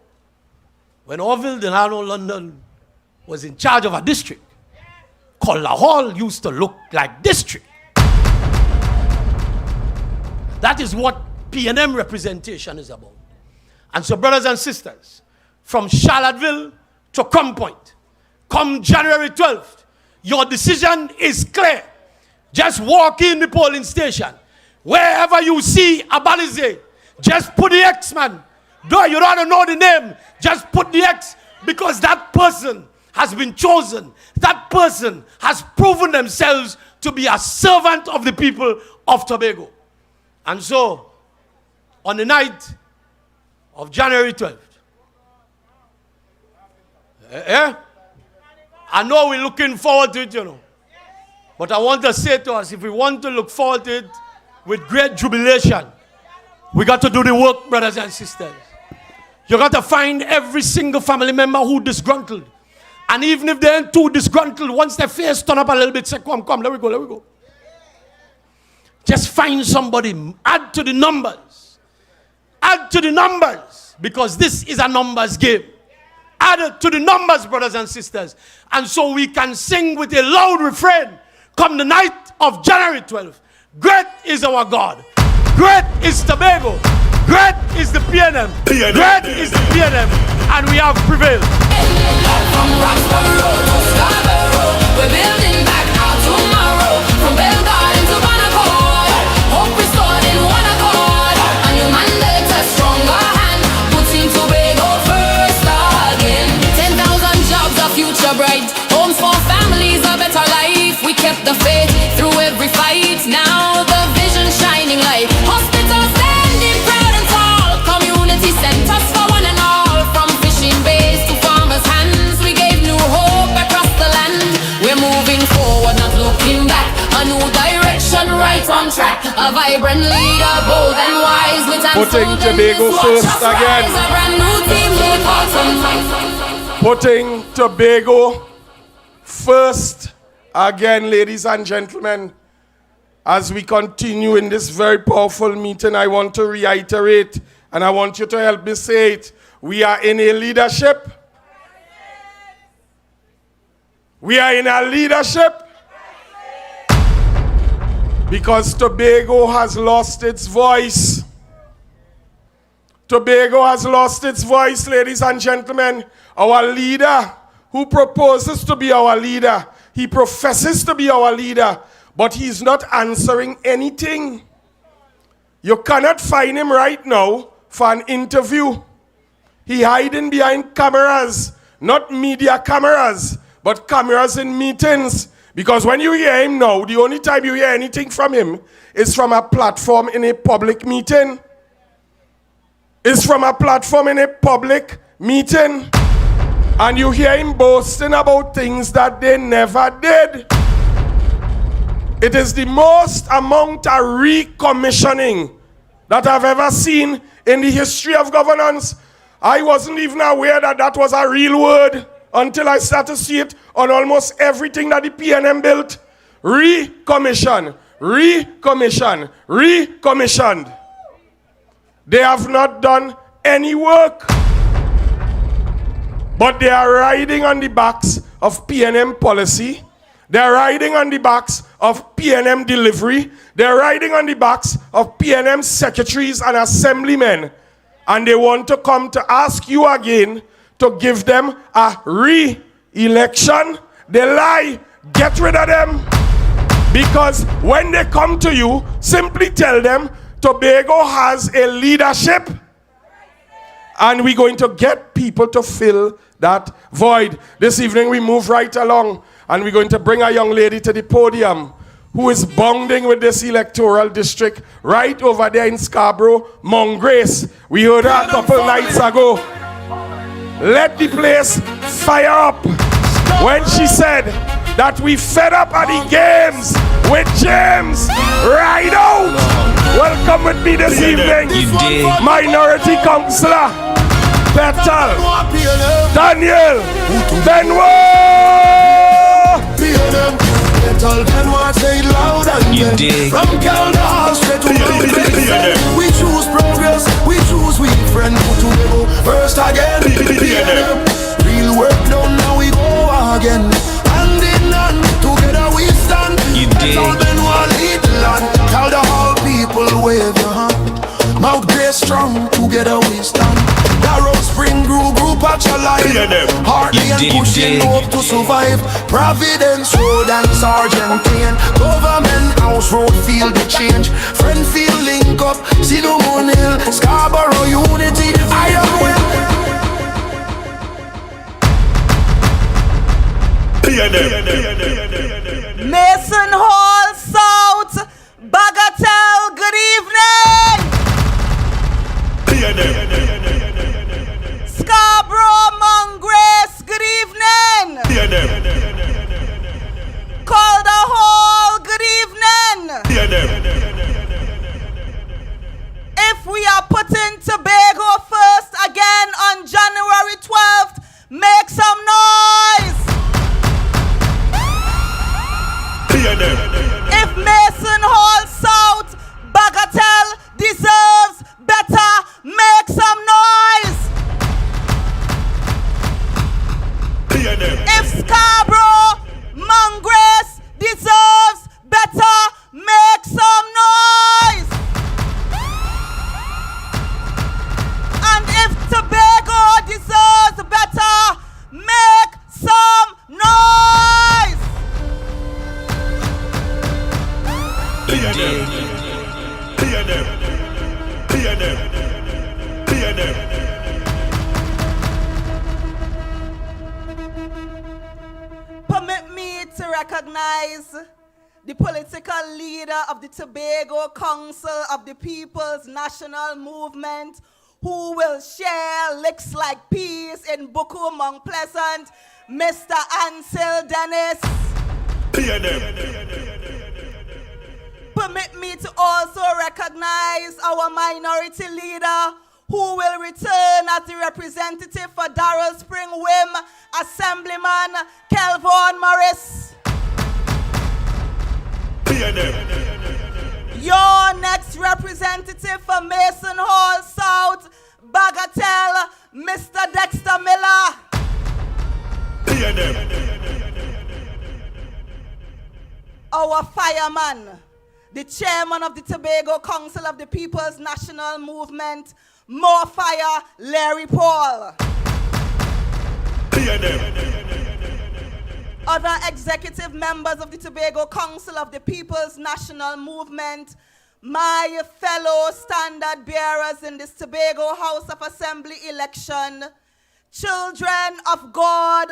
Speaker 8: when Orville Delano London was in charge of a district, Collar Hall used to look like district. That is what P&M representation is about. And so, brothers and sisters, from Charlottesville to Crump Point, come January 12th, your decision is clear. Just walk in the polling station. Wherever you see a Balize, just put the X, man. Though you don't know the name, just put the X, because that person has been chosen. That person has proven themselves to be a servant of the people of Tobago. And so, on the night of January 12th, I know we're looking forward to it, you know. But I want to say to us, if we want to look forward to it with great jubilation, we got to do the work, brothers and sisters. You got to find every single family member who disgruntled. And even if they ain't too disgruntled, once their face turn up a little bit, say, come, let me go. Just find somebody, add to the numbers. Add to the numbers, because this is a numbers game. Add it to the numbers, brothers and sisters. And so we can sing with a loud refrain, come the night of January 12th. Great is our God. Great is Tobago. Great is the P&M. Great is the P&M. And we have prevailed.
Speaker 7: From Roxborough to Scarborough, we're building back our tomorrow. From Belgarden to Banaccord, hope restored in one accord. A new mandate, a stronger hand, putting Tobago first again. 10,000 jobs, a future bright. Homes for families, a better life. We kept the faith through every fight. Now the vision shining light. Hospitals standing proud and tall. Community centers for one and all. From fishing bays to farmers' hands, we gave new hope across the land. We're moving forward, not looking back. A new direction, right on track. A vibrant leader, bold and wise. With
Speaker 1: Putting Tobago first again.
Speaker 7: A brand new team,
Speaker 1: Putting Tobago first again, ladies and gentlemen. As we continue in this very powerful meeting, I want to reiterate, and I want you to help me say it. We are in a leadership. We are in a leadership. Because Tobago has lost its voice. Tobago has lost its voice, ladies and gentlemen. Our leader, who proposes to be our leader, he professes to be our leader, but he's not answering anything. You cannot find him right now for an interview. He hiding behind cameras, not media cameras, but cameras in meetings. Because when you hear him now, the only time you hear anything from him is from a platform in a public meeting. It's from a platform in a public meeting. And you hear him boasting about things that they never did. It is the most amount of recommissioning that I've ever seen in the history of governance. I wasn't even aware that that was a real word until I started to see it on almost everything that the P&M built. Recommission, recommission, recommissioned. They have not done any work. But they are riding on the backs of P&M policy. They are riding on the backs of P&M delivery. They are riding on the backs of P&M secretaries and assemblymen. And they want to come to ask you again to give them a re-election. They lie. Get rid of them. Because when they come to you, simply tell them Tobago has a leadership. And we're going to get people to fill that void. This evening we move right along, and we're going to bring a young lady to the podium who is bounding with this electoral district right over there in Scarborough, Mount Grace. We heard her a couple nights ago. Let the place fire up when she said that we fed up at the games with James. Right out. Welcome with me this evening, Minority Councillor Petal Daniel Benoit.
Speaker 3: You dig?
Speaker 9: From Caldas straight to we choose progress, we choose we friend who to go first again. Real work done, now we go again. Hand in hand, together we stand.
Speaker 3: You dig?
Speaker 9: Lead the land. Tell the whole people wave your hand. Mount Grace strong, together we stand. Darrow Spring group actualize. Hardly and pushing hope to survive. Providence Road and Sergeant Kane. Government House Road feel the change. Friend feel link up. Cinnamon Hill, Scarborough Unity. I am well.
Speaker 2: Mason Hall South, Bagatelle, good evening. Scarborough, Mount Grace, good evening. Calder Hall, good evening. If we are putting Tobago first again on January 12th, make some noise. If Mason Hall South, Bagatelle deserves better, make some noise. If Scarborough, Mount Grace deserves better, make some noise. And if Tobago deserves better, make some noise. Permit me to recognize the political leader of the Tobago Council of the People's National Movement, who will share licks like peas in Buku, Mount Pleasant, Mr. Ansel Dennis. Permit me to also recognize our minority leader, who will return as the representative for Darrell Spring Wim, Assemblyman Kelvon Morris. Your next representative for Mason Hall South, Bagatelle, Mr. Dexter Miller. Our fireman, the chairman of the Tobago Council of the People's National Movement, More Fire, Larry Paul. Other executive members of the Tobago Council of the People's National Movement, my fellow standard bearers in this Tobago House of Assembly election, children of God,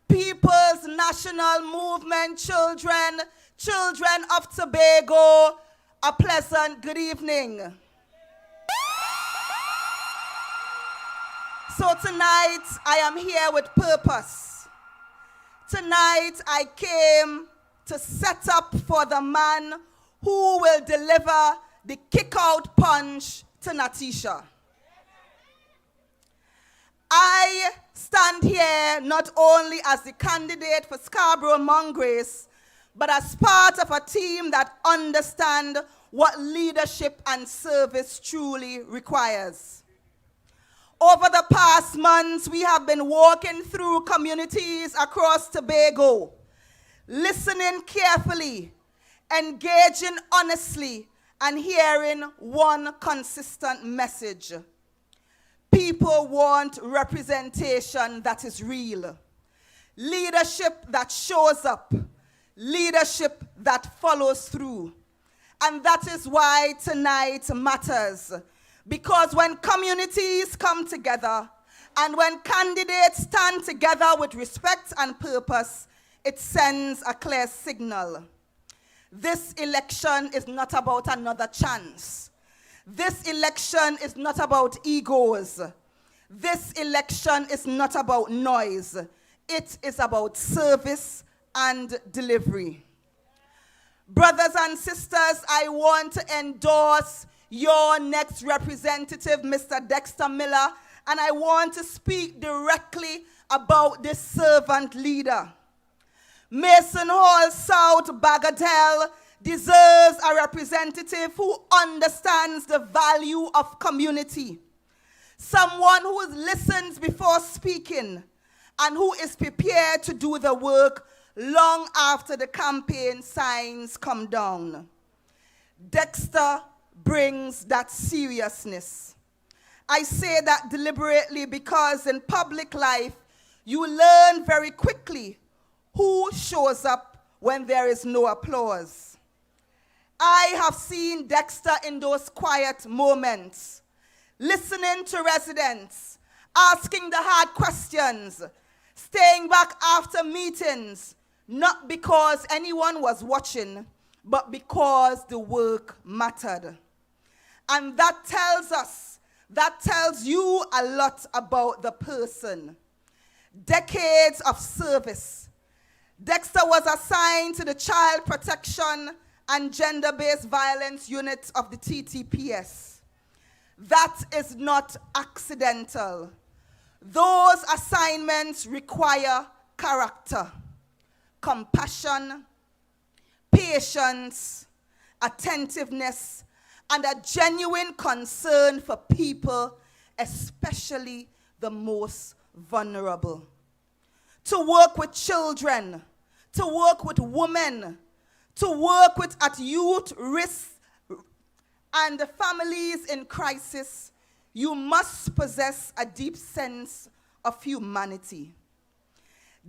Speaker 2: People's National Movement children, children of Tobago, a pleasant good evening. So tonight, I am here with purpose. Tonight, I came to set up for the man who will deliver the kick-out punch to Natisha. I stand here not only as the candidate for Scarborough Mount Grace, but as part of a team that understands what leadership and service truly requires. Over the past months, we have been walking through communities across Tobago, listening carefully, engaging honestly, and hearing one consistent message. People want representation that is real, leadership that shows up, leadership that follows through. And that is why tonight matters. Because when communities come together and when candidates stand together with respect and purpose, it sends a clear signal.
Speaker 10: this election is not about another chance. This election is not about egos. This election is not about noise. It is about service and delivery. Brothers and sisters, I want to endorse your next representative, Mr. Dexter Miller, and I want to speak directly about this servant leader. Mason Hall South Bagatelle deserves a representative who understands the value of community. Someone who listens before speaking and who is prepared to do the work long after the campaign signs come down. Dexter brings that seriousness. I say that deliberately because in public life, you learn very quickly who shows up when there is no applause. I have seen Dexter in those quiet moments, listening to residents, asking the hard questions, staying back after meetings, not because anyone was watching, but because the work mattered. And that tells you a lot about the person. Decades of service. Dexter was assigned to the Child Protection and Gender-Based Violence Unit of the TTPS. That is not accidental. Those assignments require character, compassion, patience, attentiveness, and a genuine concern for people, especially the most vulnerable. To work with children, to work with women, to work with at youth risk and the families in crisis, you must possess a deep sense of humanity.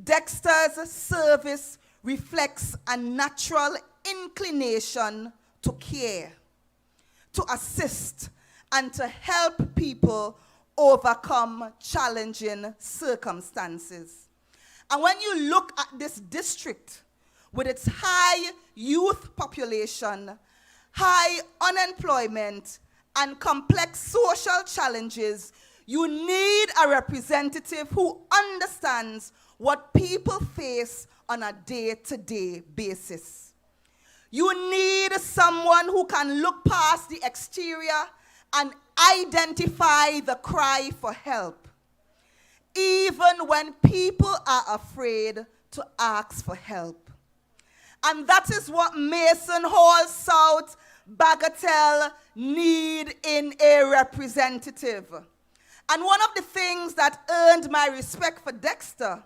Speaker 10: Dexter's service reflects a natural inclination to care, to assist, and to help people overcome challenging circumstances. And when you look at this district with its high youth population, high unemployment, and complex social challenges, you need a representative who understands what people face on a day-to-day basis. You need someone who can look past the exterior and identify the cry for help, even when people are afraid to ask for help. And that is what Mason Hall South Bagatelle need in a representative. And one of the things that earned my respect for Dexter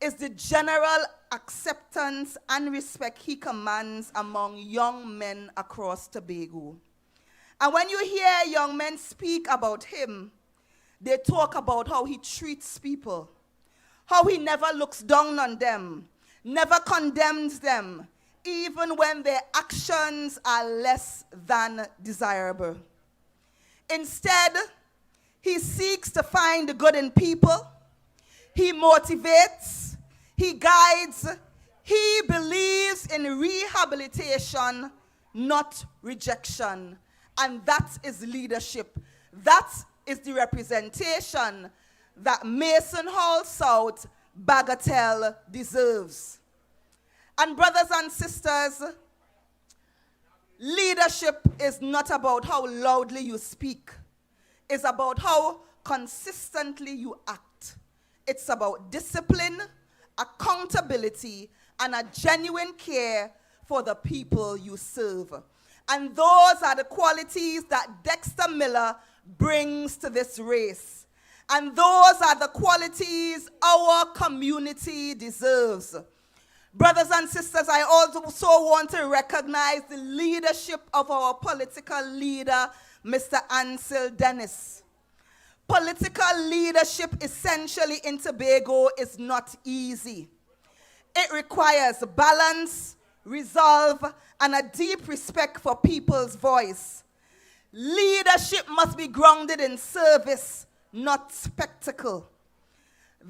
Speaker 10: is the general acceptance and respect he commands among young men across Tobago. And when you hear young men speak about him, they talk about how he treats people, how he never looks down on them, never condemns them, even when their actions are less than desirable. Instead, he seeks to find the good in people. He motivates, he guides, he believes in rehabilitation, not rejection. And that is leadership. That is the representation that Mason Hall South Bagatelle deserves. And brothers and sisters, leadership is not about how loudly you speak. It's about how consistently you act. It's about discipline, accountability, and a genuine care for the people you serve. And those are the qualities that Dexter Miller brings to this race. And those are the qualities our community deserves. Brothers and sisters, I also want to recognize the leadership of our political leader, Mr. Ansel Dennis. Political leadership essentially in Tobago is not easy. It requires balance, resolve, and a deep respect for people's voice. Leadership must be grounded in service, not spectacle.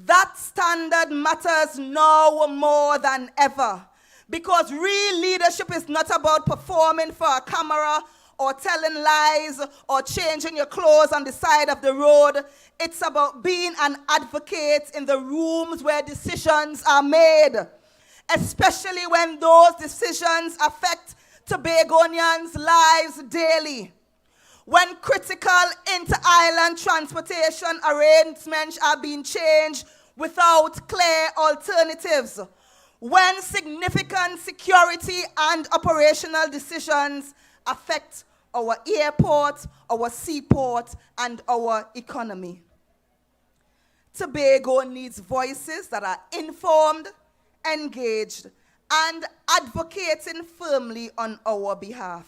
Speaker 10: That standard matters now more than ever Because real leadership is not about performing for a camera or telling lies or changing your clothes on the side of the road. It's about being an advocate in the rooms where decisions are made, especially when those decisions affect Tobagonians' lives daily. When critical inter-island transportation arrangements are being changed without clear alternatives. When significant security and operational decisions affect our airport, our seaport, and our economy. Tobago needs voices that are informed, engaged, and advocating firmly on our behalf.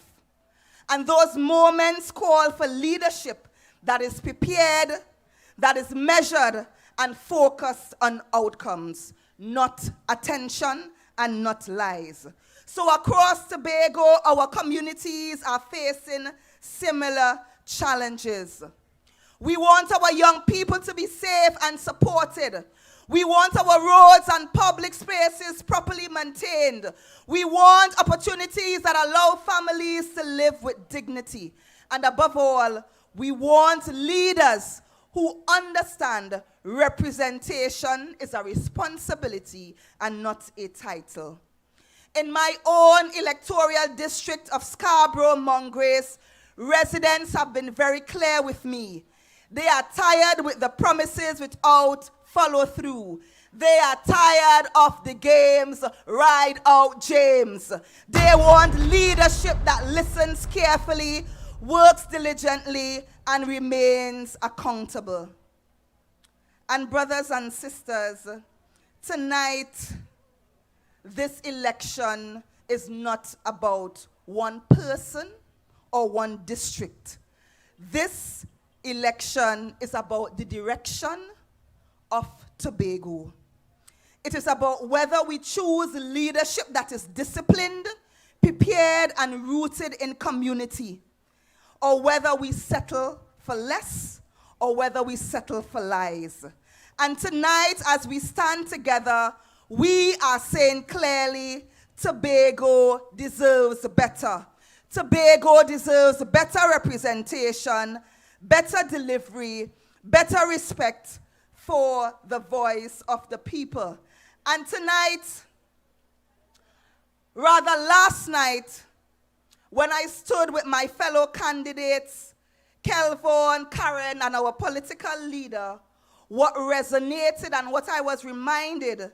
Speaker 10: And those moments call for leadership that is prepared, that is measured, and focused on outcomes, not attention and not lies. So across Tobago, our communities are facing similar challenges. We want our young people to be safe and supported. We want our roads and public spaces properly maintained. We want opportunities that allow families to live with dignity. And above all, we want leaders who understand representation is a responsibility and not a title. In my own electoral district of Scarborough-Mongrace, residents have been very clear with me. They are tired with the promises without follow-through. They are tired of the games, ride out James. They want leadership that listens carefully, works diligently, and remains accountable. And brothers and sisters, tonight, this election is not about one person or one district. This election is about the direction of Tobago. It is about whether we choose leadership that is disciplined, prepared, and rooted in community, or whether we settle for less, or whether we settle for lies. And tonight, as we stand together, we are saying clearly, Tobago deserves better. Tobago deserves better representation, better delivery, better respect for the voice of the people. And tonight, rather last night, when I stood with my fellow candidates, Kelvin, Karen, and our political leader, what resonated and what I was reminded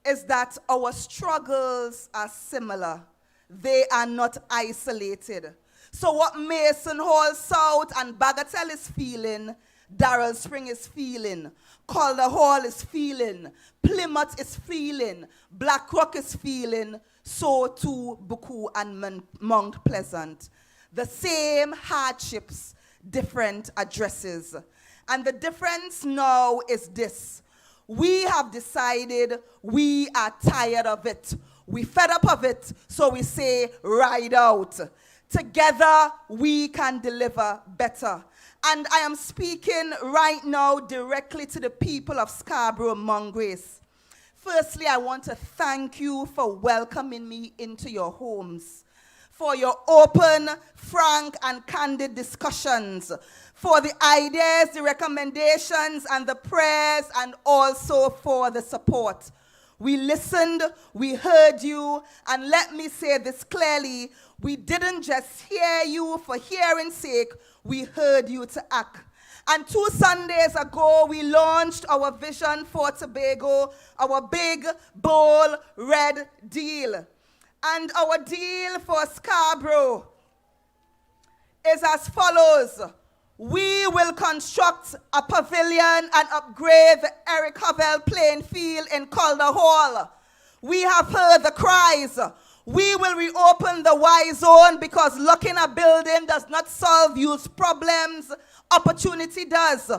Speaker 10: is that our struggles are similar. They are not isolated. So what Mason Hall South and Bagatelle is feeling, Darrell Spring is feeling, Calder Hall is feeling, Plymouth is feeling, Blackrock is feeling, so too Buku and Mount Pleasant. The same hardships, different addresses. And the difference now is this. We have decided we are tired of it. We fed up of it, so we say, ride out. Together, we can deliver better. And I am speaking right now directly to the people of Scarborough-Mongrace. Firstly, I want to thank you for welcoming me into your homes, for your open, frank, and candid discussions, for the ideas, the recommendations, and the prayers, and also for the support. We listened, we heard you, and let me say this clearly, we didn't just hear you for hearing's sake, we heard you to act. And 2 Sundays ago, we launched our vision for Tobago, our big, bold, red deal. And our deal for Scarborough is as follows. We will construct a pavilion and upgrade the Eric Havel playing field in Calder Hall. We have heard the cries. We will reopen the Y zone because locking a building does not solve youth problems. Opportunity does.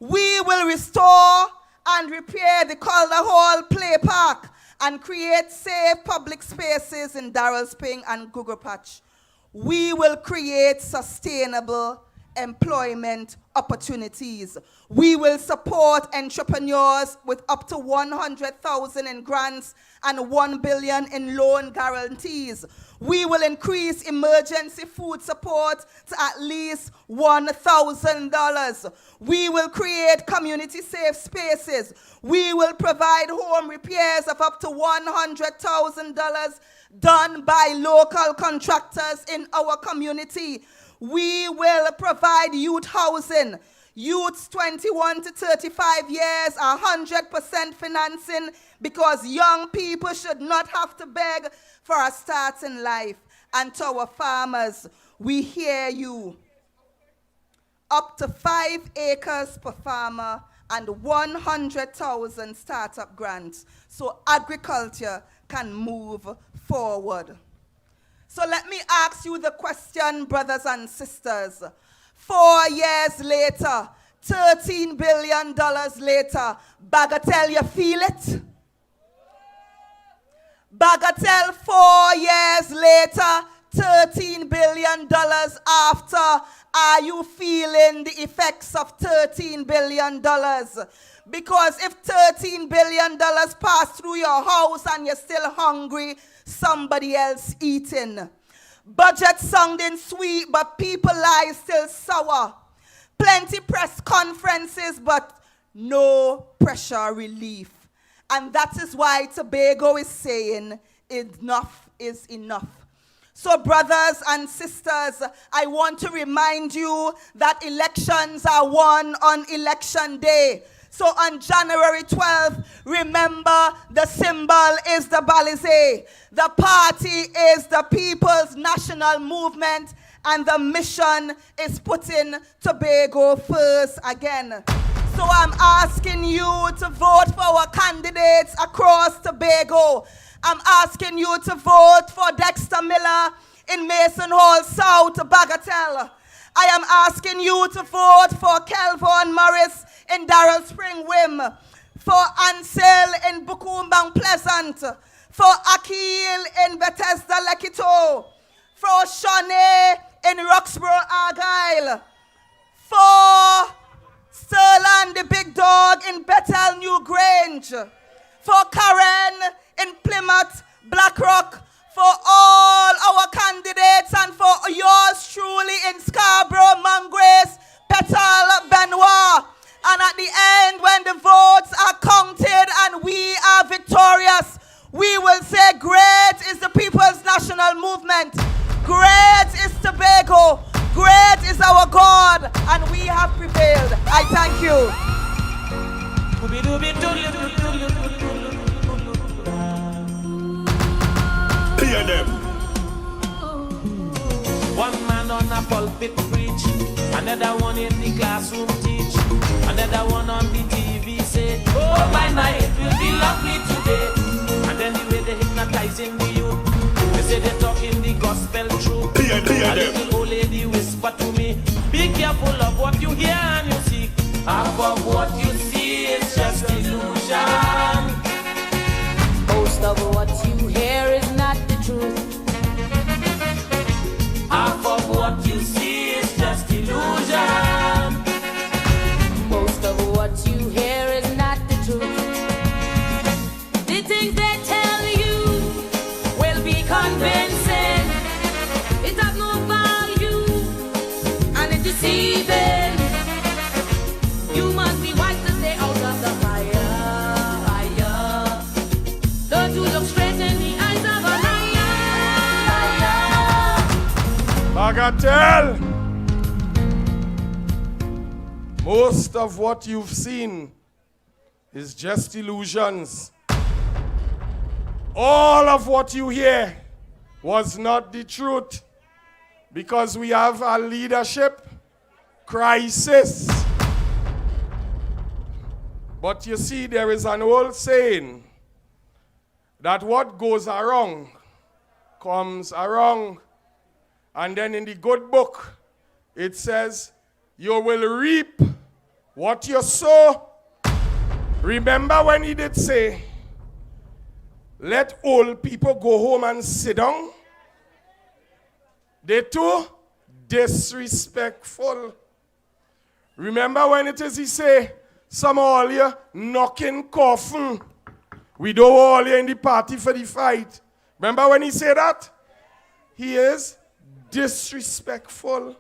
Speaker 10: We will restore and repair the Calder Hall play park and create safe public spaces in Darrell Spring and Google Patch. We will create sustainable employment opportunities. We will support entrepreneurs with up to 100,000 in grants and 1 billion in loan guarantees. We will increase emergency food support to at least $1,000. We will create community safe spaces. We will provide home repairs of up to $100,000 done by local contractors in our community. We will provide youth housing. Youths 21 to 35 years, 100% financing, because young people should not have to beg for a start in life. And to our farmers, we hear you. Up to 5 acres per farmer and 100,000 startup grants, so agriculture can move forward. So let me ask you the question, brothers and sisters. 4 years later, $13 billion later, Bagatelle, you feel it? Bagatelle, 4 years later, $13 billion after, are you feeling the effects of $13 billion? Because if $13 billion pass through your house and you're still hungry, somebody else eating. Budget sounding sweet, but people lives still sour. Plenty press conferences, but no pressure relief. And that is why Tobago is saying enough is enough. So brothers and sisters, I want to remind you that elections are won on election day. So on January 12th, remember the symbol is the Balizé. The party is the People's National Movement, and the mission is putting Tobago first again. So I'm asking you to vote for our candidates across Tobago. I'm asking you to vote for Dexter Miller in Mason Hall South, Bagatelle. I am asking you to vote for Kelvin Morris in Darrell Spring Wim, for Ansel in Bukumbang Pleasant, for Akil in Bethesda Lekito, for Shane in Roxborough Argyle, for Sterland the Big Dog in Bethel New Grange, for Karen in Plymouth Blackrock, for all our candidates, and for yours truly in Scarborough, Mangrace, Petal, Benoit. And at the end, when the votes are counted and we are victorious, we will say, great is the People's National Movement. Great is Tobago. Great is our God. And we have prevailed. I thank you.
Speaker 1: Hear them.
Speaker 11: One man on a pulpit preach, another one in the classroom teach, another one on the TV say, oh my night, it will be lovely today. And then the way they hypnotizing the youth, they say they're talking the gospel true. A little old lady whisper to me, be careful of what you hear and you see. Half of what you see is just illusion.
Speaker 7: Most of what you hear is not the truth.
Speaker 11: Half of what you see is just illusion.
Speaker 7: Most of what you hear is not the truth. The things they tell you will be convincing. It has no value and it's deceiving. You must be wise to stay out of the fire. Don't you look straight in the eyes of a liar.
Speaker 1: Bagatelle. Most of what you've seen is just illusions. All of what you hear was not the truth, because we have a leadership crisis. But you see, there is an old saying that what goes around comes around. And then in the good book, it says, you will reap what you sow. Remember when he did say, let old people go home and sit down? They too disrespectful. Remember when it is he say, some of all you knocking coffin. We don't all you in the party for the fight. Remember when he said that? He is disrespectful.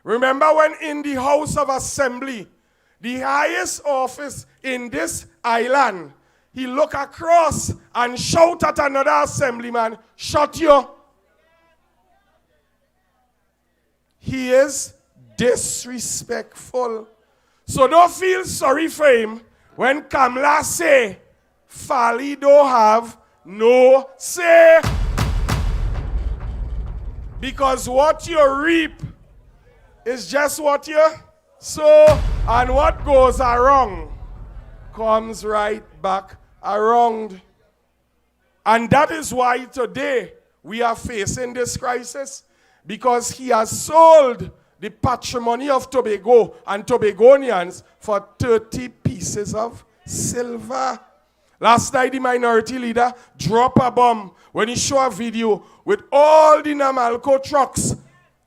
Speaker 1: Remember when in the House of Assembly, the highest office in this island, he look across and shout at another assemblyman, shut you. He is disrespectful. So don't feel sorry for him when Kamala say, Fali don't have no say. Because what you reap is just what you sow, and what goes wrong comes right back around. And that is why today we are facing this crisis, because he has sold the patrimony of Tobago and Tobagonians for 30 pieces of silver. Last night, the minority leader dropped a bomb when he showed a video with all the Namalco trucks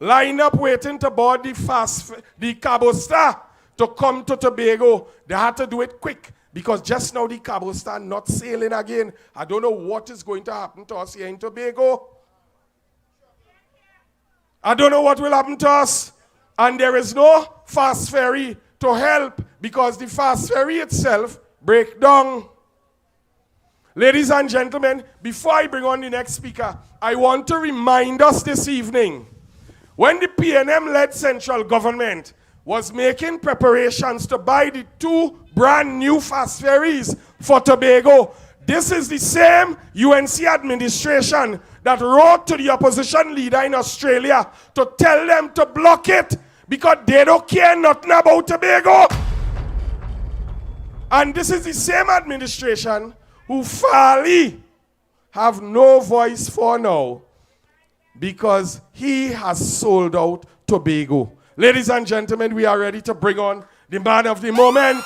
Speaker 1: lined up waiting to board the Cabo Star to come to Tobago. They had to do it quick because just now the Cabo Star not sailing again. I don't know what is going to happen to us here in Tobago. I don't know what will happen to us. And there is no fast ferry to help because the fast ferry itself break down. Ladies and gentlemen, before I bring on the next speaker, I want to remind us this evening, when the PNM-led central government was making preparations to buy the 2 brand new fast ferries for Tobago, this is the same UNC administration that wrote to the opposition leader in Australia to tell them to block it because they don't care nothing about Tobago. And this is the same administration who Fali have no voice for now because he has sold out Tobago. Ladies and gentlemen, we are ready to bring on the man of the moment.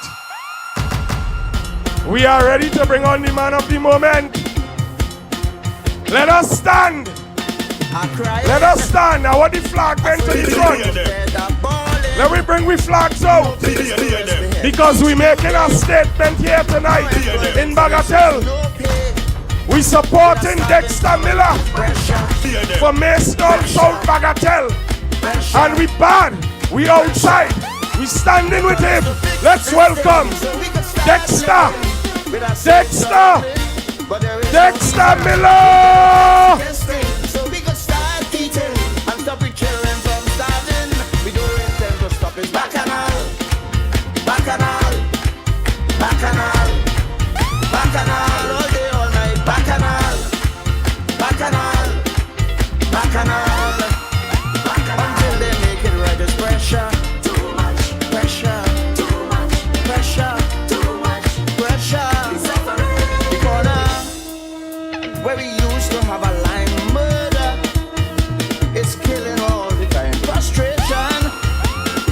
Speaker 1: We are ready to bring on the man of the moment. Let us stand. Let us stand. I want the flag bent to the front. Let me bring we flags out. Because we're making a statement here tonight in Bagatelle. We supporting Dexter Miller for Mayston South Bagatelle. And we bad. We outside. We standing with him. Let's welcome Dexter. Dexter. Dexter Miller.
Speaker 9: So we could start eating and stop the children from starving. We don't intend to stop it. Bacchanal, bacchanal, bacchanal, bacchanal, all day, all night. Bacchanal, bacchanal, bacchanal, until they make it right. There's pressure, too much pressure, too much pressure, too much pressure. The corner where we used to have a line murder, it's killing all the time. Frustration,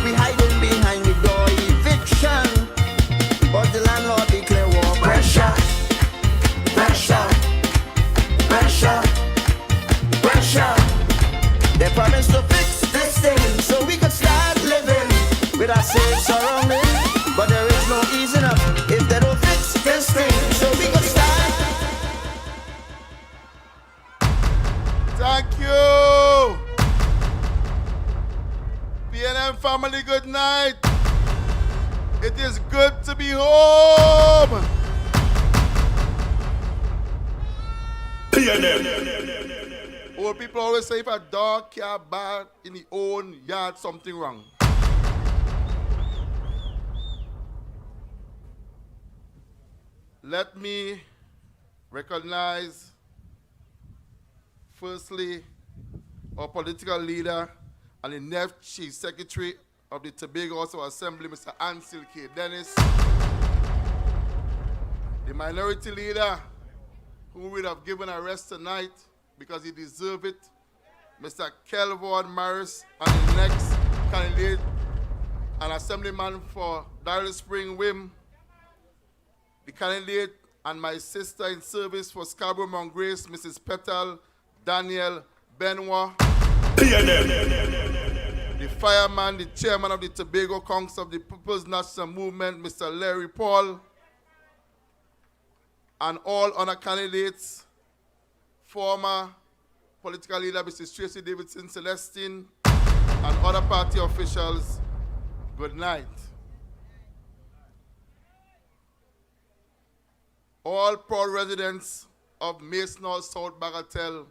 Speaker 9: we hiding behind the door eviction, but the landlord declare war. Pressure, pressure, pressure, pressure. They promised to fix this thing so we could start living with our safe surrounding, but there is no easing up if they don't fix this thing so we could start.
Speaker 12: Thank you. PNM family, good night. It is good to be home. PNM. Old people always say if a dog can't bark in his own yard, something wrong. Let me recognize firstly, our political leader and the next Chief Secretary of the Tobago House of Assembly, Mr. Ansel K. Dennis, the minority leader who would have given a rest tonight because he deserved it, Mr. Kelvin Maris, and the next candidate, an assemblyman for Darrell Spring Wim, the candidate and my sister in service for Scarborough Mount Grace, Mrs. Petal Daniel Benoit. the fireman, the chairman of the Tobago Council of the People's National Movement, Mr. Larry Paul, and all other candidates, former political leader Mrs. Tracy Davidson Celestine, and other party officials, good night. All proud residents of Mason Hall, South Bagatelle,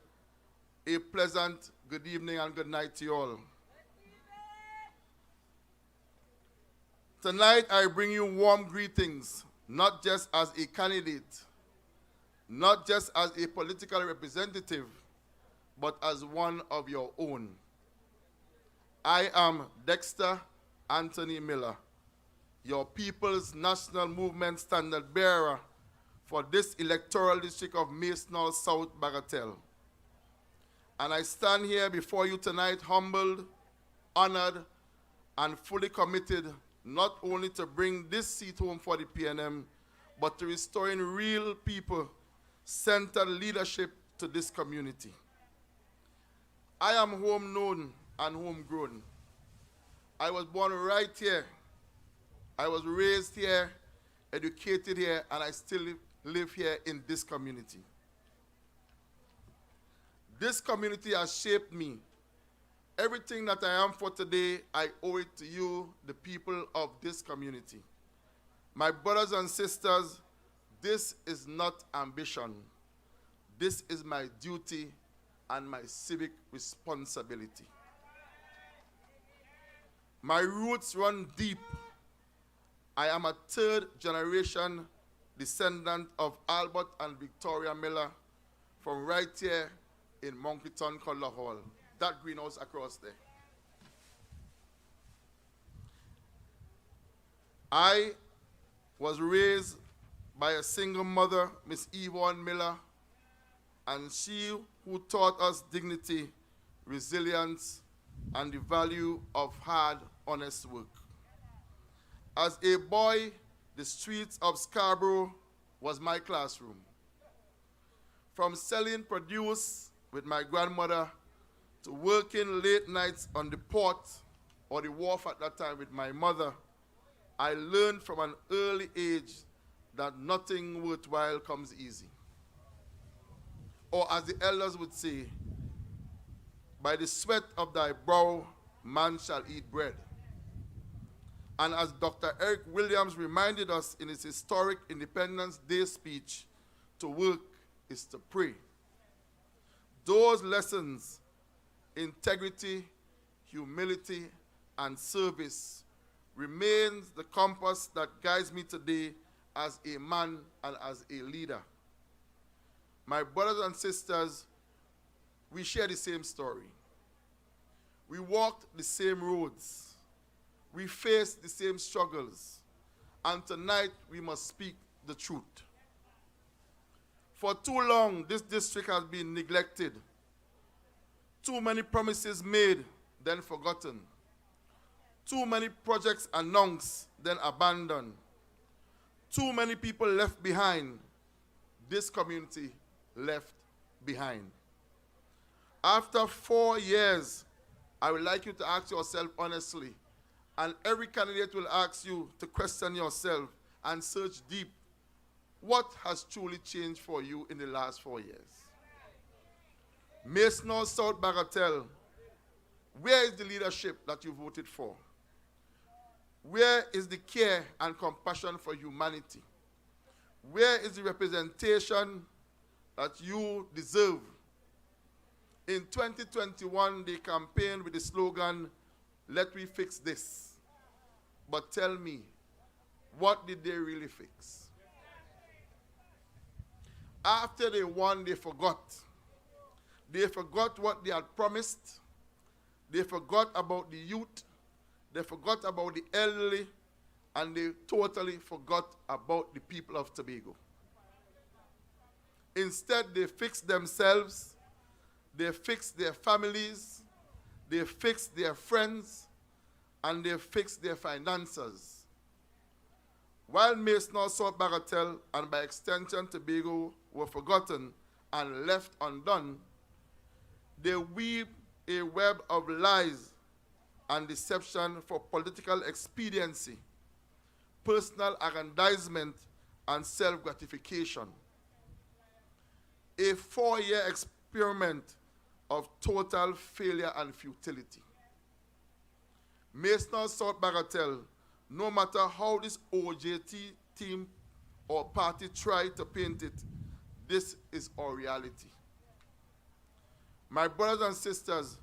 Speaker 12: a pleasant good evening and good night to you all. Tonight I bring you warm greetings, not just as a candidate, not just as a political representative, but as one of your own. I am Dexter Anthony Miller, your People's National Movement standard bearer for this electoral district of Mason Hall, South Bagatelle. And I stand here before you tonight humbled, honored, and fully committed not only to bring this seat home for the PNM, but to restoring real people-centered leadership to this community. I am home known and homegrown. I was born right here. I was raised here, educated here, and I still live here in this community. This community has shaped me. Everything that I am for today, I owe it to you, the people of this community. My brothers and sisters, this is not ambition. This is my duty and my civic responsibility. My roots run deep. I am a third-generation descendant of Albert and Victoria Miller from right here in Monkeytown, Collier Hall, that greenhouse across there. I was raised by a single mother, Miss Yvonne Miller, and she who taught us dignity, resilience, and the value of hard, honest work. As a boy, the streets of Scarborough was my classroom. From selling produce with my grandmother to working late nights on the port or the wharf at that time with my mother, I learned from an early age that nothing worthwhile comes easy. Or as the elders would say, by the sweat of thy brow, man shall eat bread. And as Dr. Eric Williams reminded us in his historic Independence Day speech, to work is to pray. Those lessons, integrity, humility, and service, remains the compass that guides me today as a man and as a leader. My brothers and sisters, we share the same story. We walked the same roads. We faced the same struggles. And tonight we must speak the truth. For too long, this district has been neglected. Too many promises made, then forgotten. Too many projects announced, then abandoned. Too many people left behind. This community left behind. After 4 years, I would like you to ask yourself honestly, and every candidate will ask you to question yourself and search deep. What has truly changed for you in the last 4 years? Mason Hall, South Bagatelle, where is the leadership that you voted for? Where is the care and compassion for humanity? Where is the representation that you deserve? In 2021, they campaigned with the slogan, "Let me fix this." But tell me, what did they really fix? After they won, they forgot. They forgot what they had promised. They forgot about the youth. They forgot about the elderly. And they totally forgot about the people of Tobago. Instead, they fixed themselves. They fixed their families. They fixed their friends. And they fixed their finances. While Mason Hall, South Bagatelle, and by extension Tobago, were forgotten and left undone, they weave a web of lies and deception for political expediency, personal aggrandizement, and self-gratification. A 4-year experiment of total failure and futility. Mason South Bagatelle, no matter how this OJT team or party try to paint it, this is our reality. My brothers and sisters,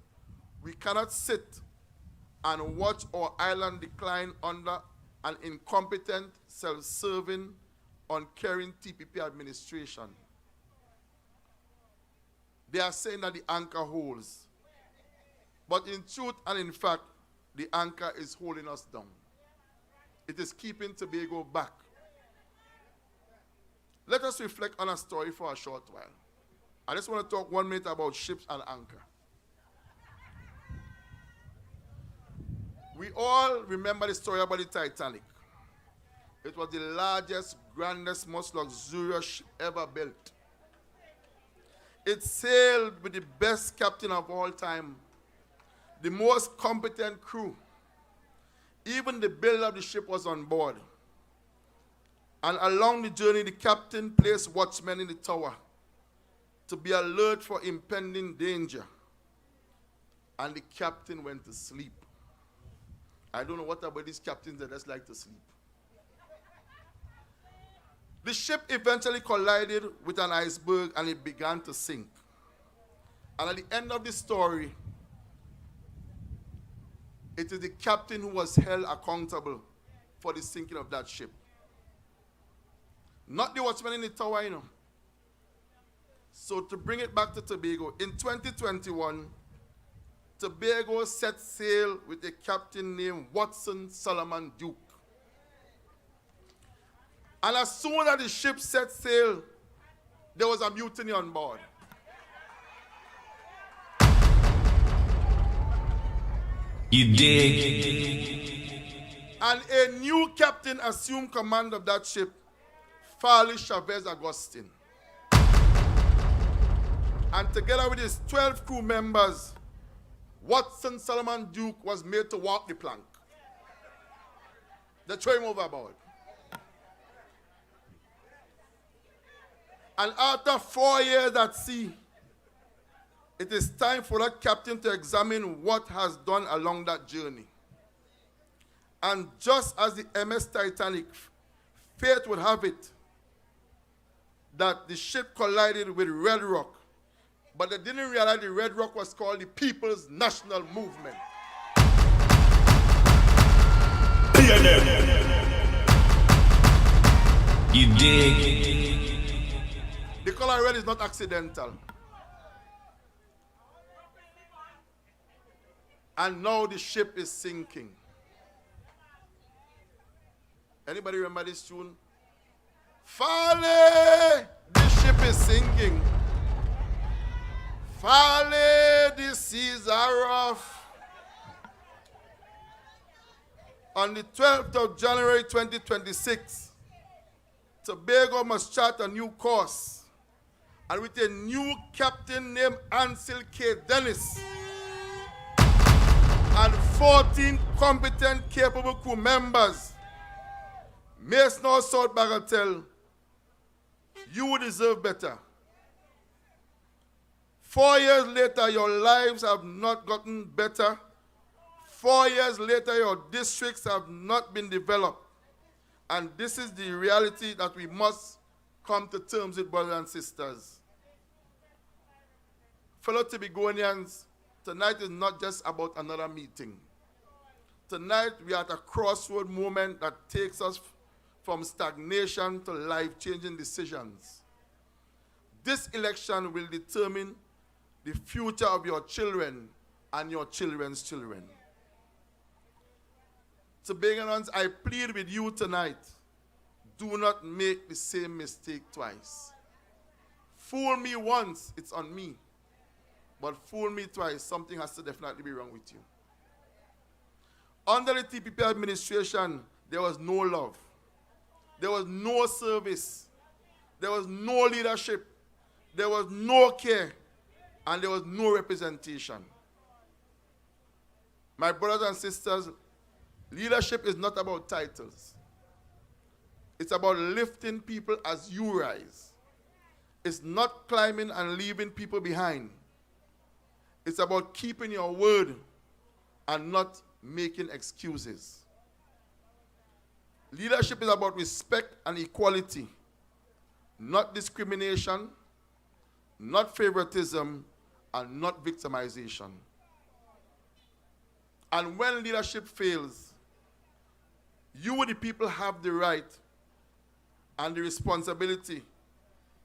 Speaker 12: we cannot sit and watch our island decline under an incompetent, self-serving, uncaring TPP administration. They are saying that the anchor holds. But in truth and in fact, the anchor is holding us down. It is keeping Tobago back. Let us reflect on a story for a short while. I just want to talk 1 minute about ships and anchor. We all remember the story about the Titanic. It was the largest, grandest, most luxurious ship ever built. It sailed with the best captain of all time, the most competent crew. Even the builder of the ship was on board. And along the journey, the captain placed watchmen in the tower to be alert for impending danger. And the captain went to sleep. I don't know what about these captains that just like to sleep. The ship eventually collided with an iceberg and it began to sink. And at the end of the story, it is the captain who was held accountable for the sinking of that ship. Not the watchman in the tower, you know. So to bring it back to Tobago, in 2021, Tobago set sail with a captain named Watson Solomon Duke. And as soon as the ship set sail, there was a mutiny on board.
Speaker 3: You dig?
Speaker 12: And a new captain assumed command of that ship, Farley Chavez Agustin. And together with his 12 crew members, Watson Solomon Duke was made to walk the plank. They threw him overboard. And after 4 years at sea, it is time for that captain to examine what has done along that journey. And just as the MS Titanic, fate would have it that the ship collided with Red Rock, but they didn't realize the Red Rock was called the People's National Movement.
Speaker 3: You dig?
Speaker 12: The color red is not accidental. And now the ship is sinking. Anybody remember this tune? Farley, the ship is sinking. Farley, the seas are rough. On the 12th of January 2026, Tobago must chart a new course. And with a new captain named Ansel K. Dennis and 14 competent, capable crew members, Mason South Bagatelle, you deserve better. 4 years later, your lives have not gotten better. 4 years later, your districts have not been developed. And this is the reality that we must come to terms with, brothers and sisters. Fellow Tobagonians, tonight is not just about another meeting. Tonight, we are at a crossroad moment that takes us from stagnation to life-changing decisions. This election will determine the future of your children and your children's children. Tobagonians, I plead with you tonight, do not make the same mistake twice. Fool me once, it's on me. But fool me twice, something has to definitely be wrong with you. Under the TPP administration, there was no love. There was no service. There was no leadership. There was no care. And there was no representation. My brothers and sisters, leadership is not about titles. It's about lifting people as you rise. It's not climbing and leaving people behind. It's about keeping your word and not making excuses. Leadership is about respect and equality, not discrimination, not favoritism, and not victimization. And when leadership fails, you, the people, have the right and the responsibility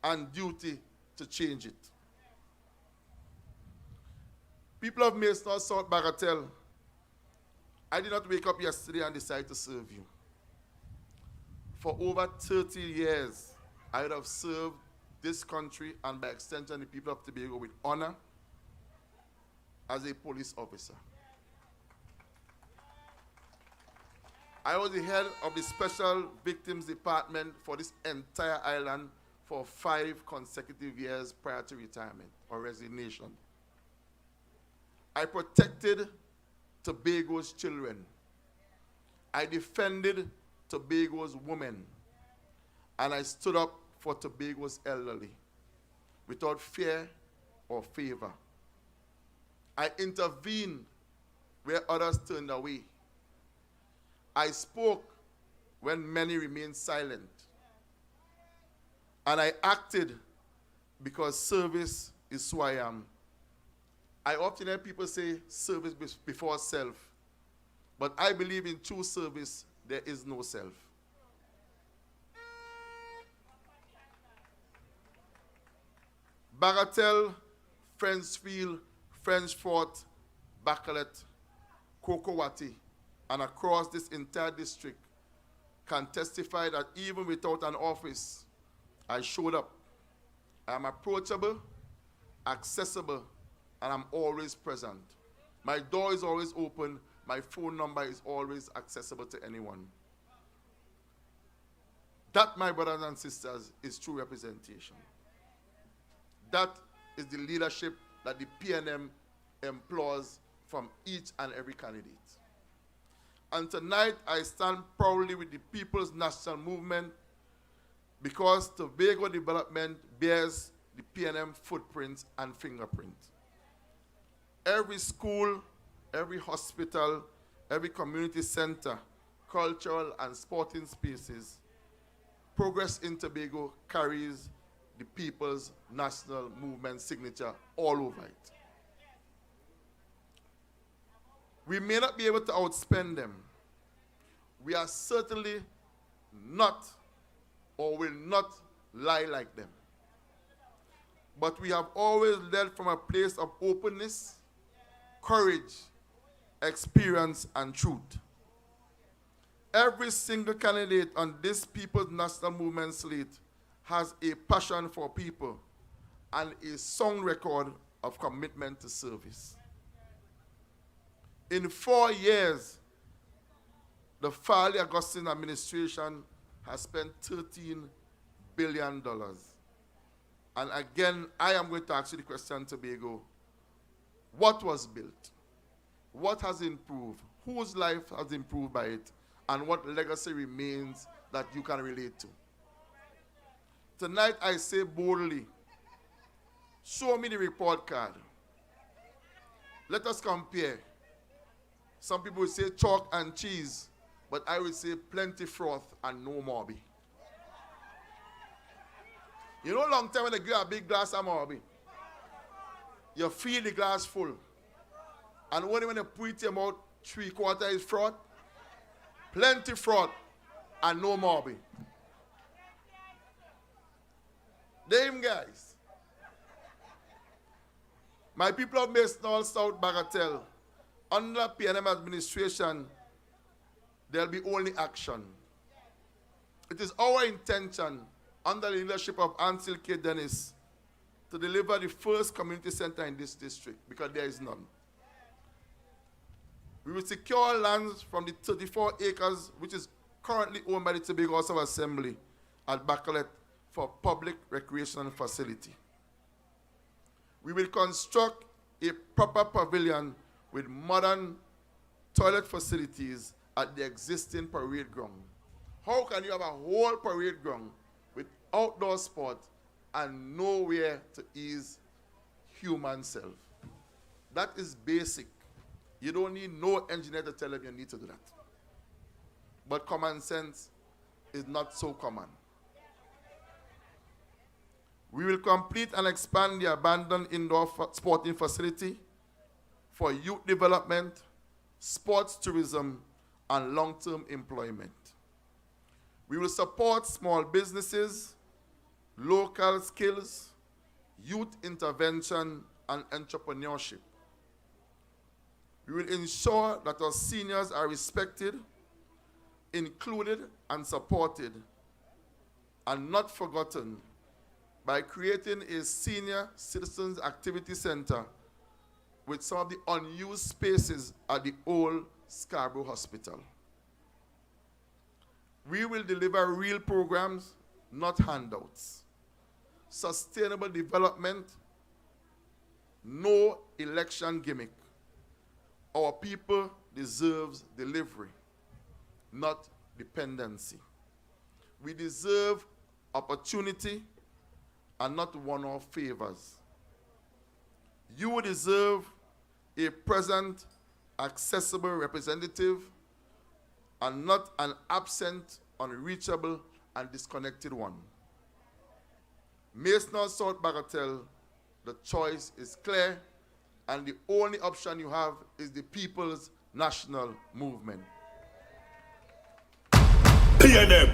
Speaker 12: and duty to change it. People of Mason South Bagatelle, I did not wake up yesterday and decide to serve you. For over 30 years, I would have served this country and by extension the people of Tobago with honor as a police officer. I was the head of the Special Victims Department for this entire island for 5 consecutive years prior to retirement or resignation. I protected Tobago's children. I defended Tobago's women. And I stood up for Tobago's elderly without fear or favor. I intervened where others turned away. I spoke when many remained silent. And I acted because service is who I am. I often hear people say service before self. But I believe in true service, there is no self. Bagatelle, Frenchfield, French Fort, Bacalet, Kokowati, and across this entire district can testify that even without an office, I showed up. I'm approachable, accessible, and I'm always present. My door is always open. My phone number is always accessible to anyone. That, my brothers and sisters, is true representation. That is the leadership that the PNM employs from each and every candidate. And tonight, I stand proudly with the People's National Movement because Tobago development bears the PNM footprint and fingerprint. Every school, every hospital, every community center, cultural and sporting spaces, Progress in Tobago carries the People's National Movement signature all over it. We may not be able to outspend them. We are certainly not or will not lie like them. But we have always led from a place of openness, courage, experience, and truth. Every single candidate on this People's National Movement slate has a passion for people and a strong record of commitment to service. In 4 years, the Farley Augustine administration has spent $13 billion. And again, I am going to ask you the question, Tobago. What was built? What has improved? Whose life has improved by it? And what legacy remains that you can relate to? Tonight, I say boldly, show me the report card. Let us compare. Some people will say chalk and cheese, but I will say plenty froth and no morbi. You know, long time when they give a big glass of morbi, you feel the glass full. And only when you put it in your mouth, 3/4 is froth, plenty froth, and no morbi. Damn, guys. My people of Mason South Bagatelle, under PNM administration, there'll be only action. It is our intention, under the leadership of Ansel K. Dennis, to deliver the first community center in this district, because there is none. We will secure lands from the 34 acres, which is currently owned by the Tobago House of Assembly at Bacalet for public recreational facility. We will construct a proper pavilion with modern toilet facilities at the existing parade ground. How can you have a whole parade ground with outdoor sport and nowhere to ease human self? That is basic. You don't need no engineer to tell them you need to do that. But common sense is not so common. We will complete and expand the abandoned indoor sporting facility for youth development, sports tourism, and long-term employment. We will support small businesses, local skills, youth intervention, and entrepreneurship. We will ensure that our seniors are respected, included, and supported, and not forgotten by creating a senior citizens activity center with some of the unused spaces at the old Scarborough Hospital. We will deliver real programs, not handouts. Sustainable development, no election gimmick. Our people deserves delivery, not dependency. We deserve opportunity and not one-off favors. You deserve a present, accessible representative and not an absent, unreachable, and disconnected one. Mace North South Bagatelle, the choice is clear, and the only option you have is the People's National Movement.
Speaker 6: Hear them.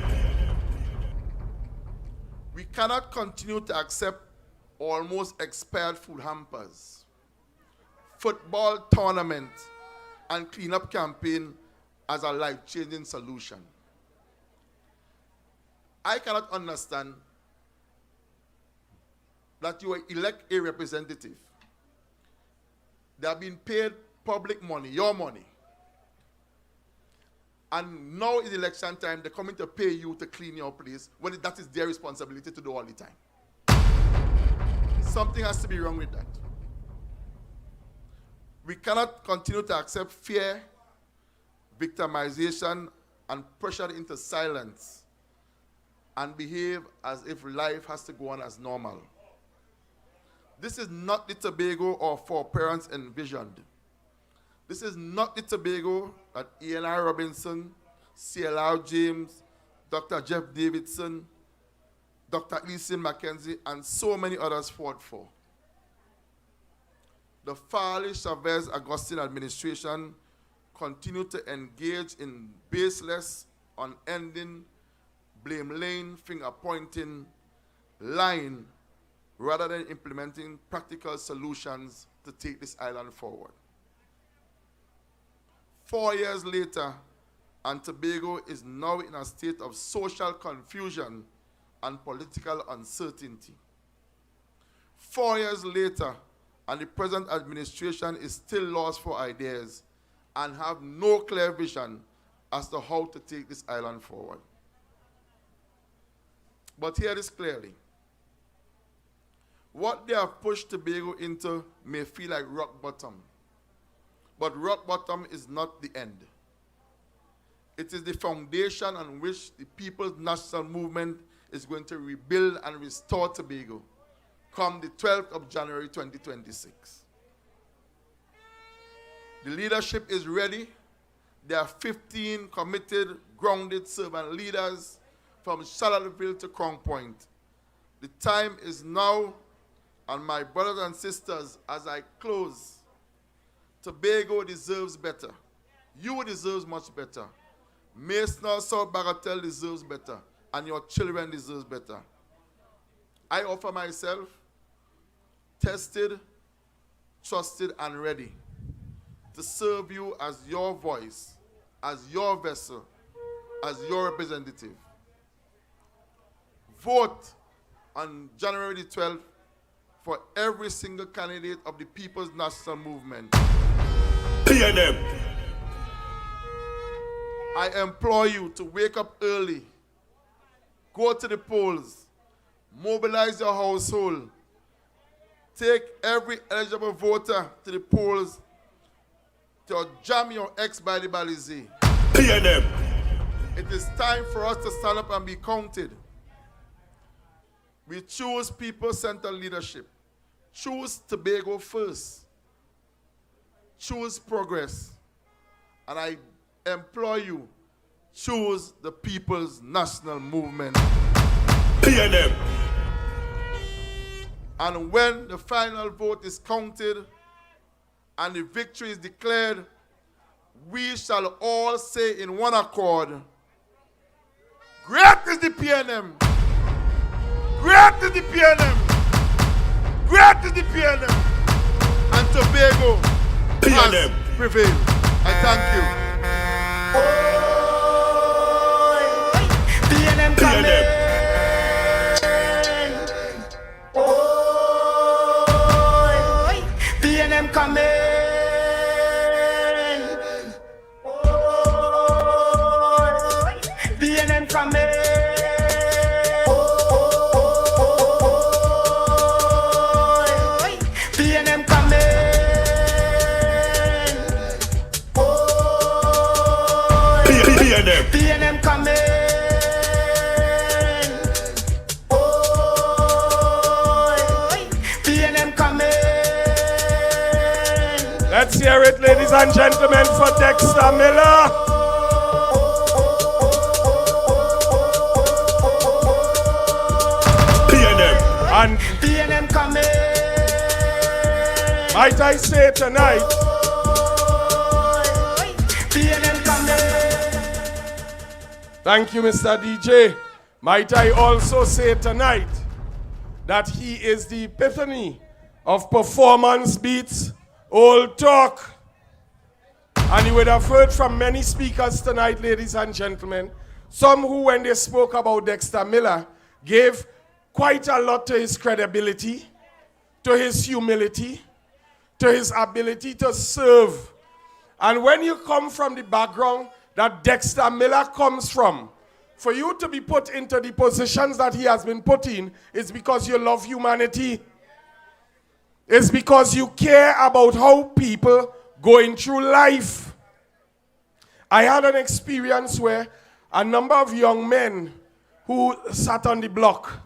Speaker 12: We cannot continue to accept almost expired food hampers, football tournament, and cleanup campaign as a life-changing solution. I cannot understand that you elect a representative. They have been paid public money, your money. And now is election time, they're coming to pay you to clean your place when that is their responsibility to do all the time. Something has to be wrong with that. We cannot continue to accept fear, victimization, and pressure into silence and behave as if life has to go on as normal. This is not the Tobago our foreparents envisioned. This is not the Tobago that E.N.I. Robinson, C.L.R. James, Dr. Jeff Davidson, Dr. Elyson Mackenzie, and so many others fought for. The Farley Chavez Augustine administration continued to engage in baseless, unending, blame-laying, finger-pointing, lying, rather than implementing practical solutions to take this island forward. 4 years later, and Tobago is now in a state of social confusion and political uncertainty. 4 years later, and the present administration is still lost for ideas and have no clear vision as to how to take this island forward. But hear this clearly. What they have pushed Tobago into may feel like rock bottom, but rock bottom is not the end. It is the foundation on which the People's National Movement is going to rebuild and restore Tobago come the 12th of January 2026. The leadership is ready. There are 15 committed, grounded servant leaders from Charlottesville to Crown Point. The time is now, and my brothers and sisters, as I close, Tobago deserves better. You deserve much better. Mace North South Bagatelle deserves better, and your children deserve better. I offer myself tested, trusted, and ready to serve you as your voice, as your vessel, as your representative. Vote on January the 12th for every single candidate of the People's National Movement.
Speaker 6: Hear them.
Speaker 12: I implore you to wake up early, go to the polls, mobilize your household, take every eligible voter to the polls to jam your ex by the balizy.
Speaker 3: PNM.
Speaker 12: It is time for us to stand up and be counted. We choose people-centered leadership. Choose Tobago first. Choose progress. And I implore you, choose the People's National Movement.
Speaker 3: PNM.
Speaker 12: And when the final vote is counted and the victory is declared, we shall all say in one accord, great is the PNM. Great is the PNM. Great is the PNM. And Tobago has prevailed. I thank you.
Speaker 9: PNM coming. PNM coming. PNM coming. PNM coming. PNM coming. PNM coming.
Speaker 1: Let's hear it, ladies and gentlemen, for Dexter Miller.
Speaker 3: PNM.
Speaker 1: And
Speaker 9: PNM coming.
Speaker 1: might I say tonight,
Speaker 9: PNM coming.
Speaker 1: thank you, Mr. DJ. Might I also say tonight that he is the epiphany of performance beats, old talk. And you would have heard from many speakers tonight, ladies and gentlemen, some who, when they spoke about Dexter Miller, gave quite a lot to his credibility, to his humility, to his ability to serve. And when you come from the background that Dexter Miller comes from, for you to be put into the positions that he has been put in is because you love humanity. It's because you care about how people going through life. I had an experience where a number of young men who sat on the block,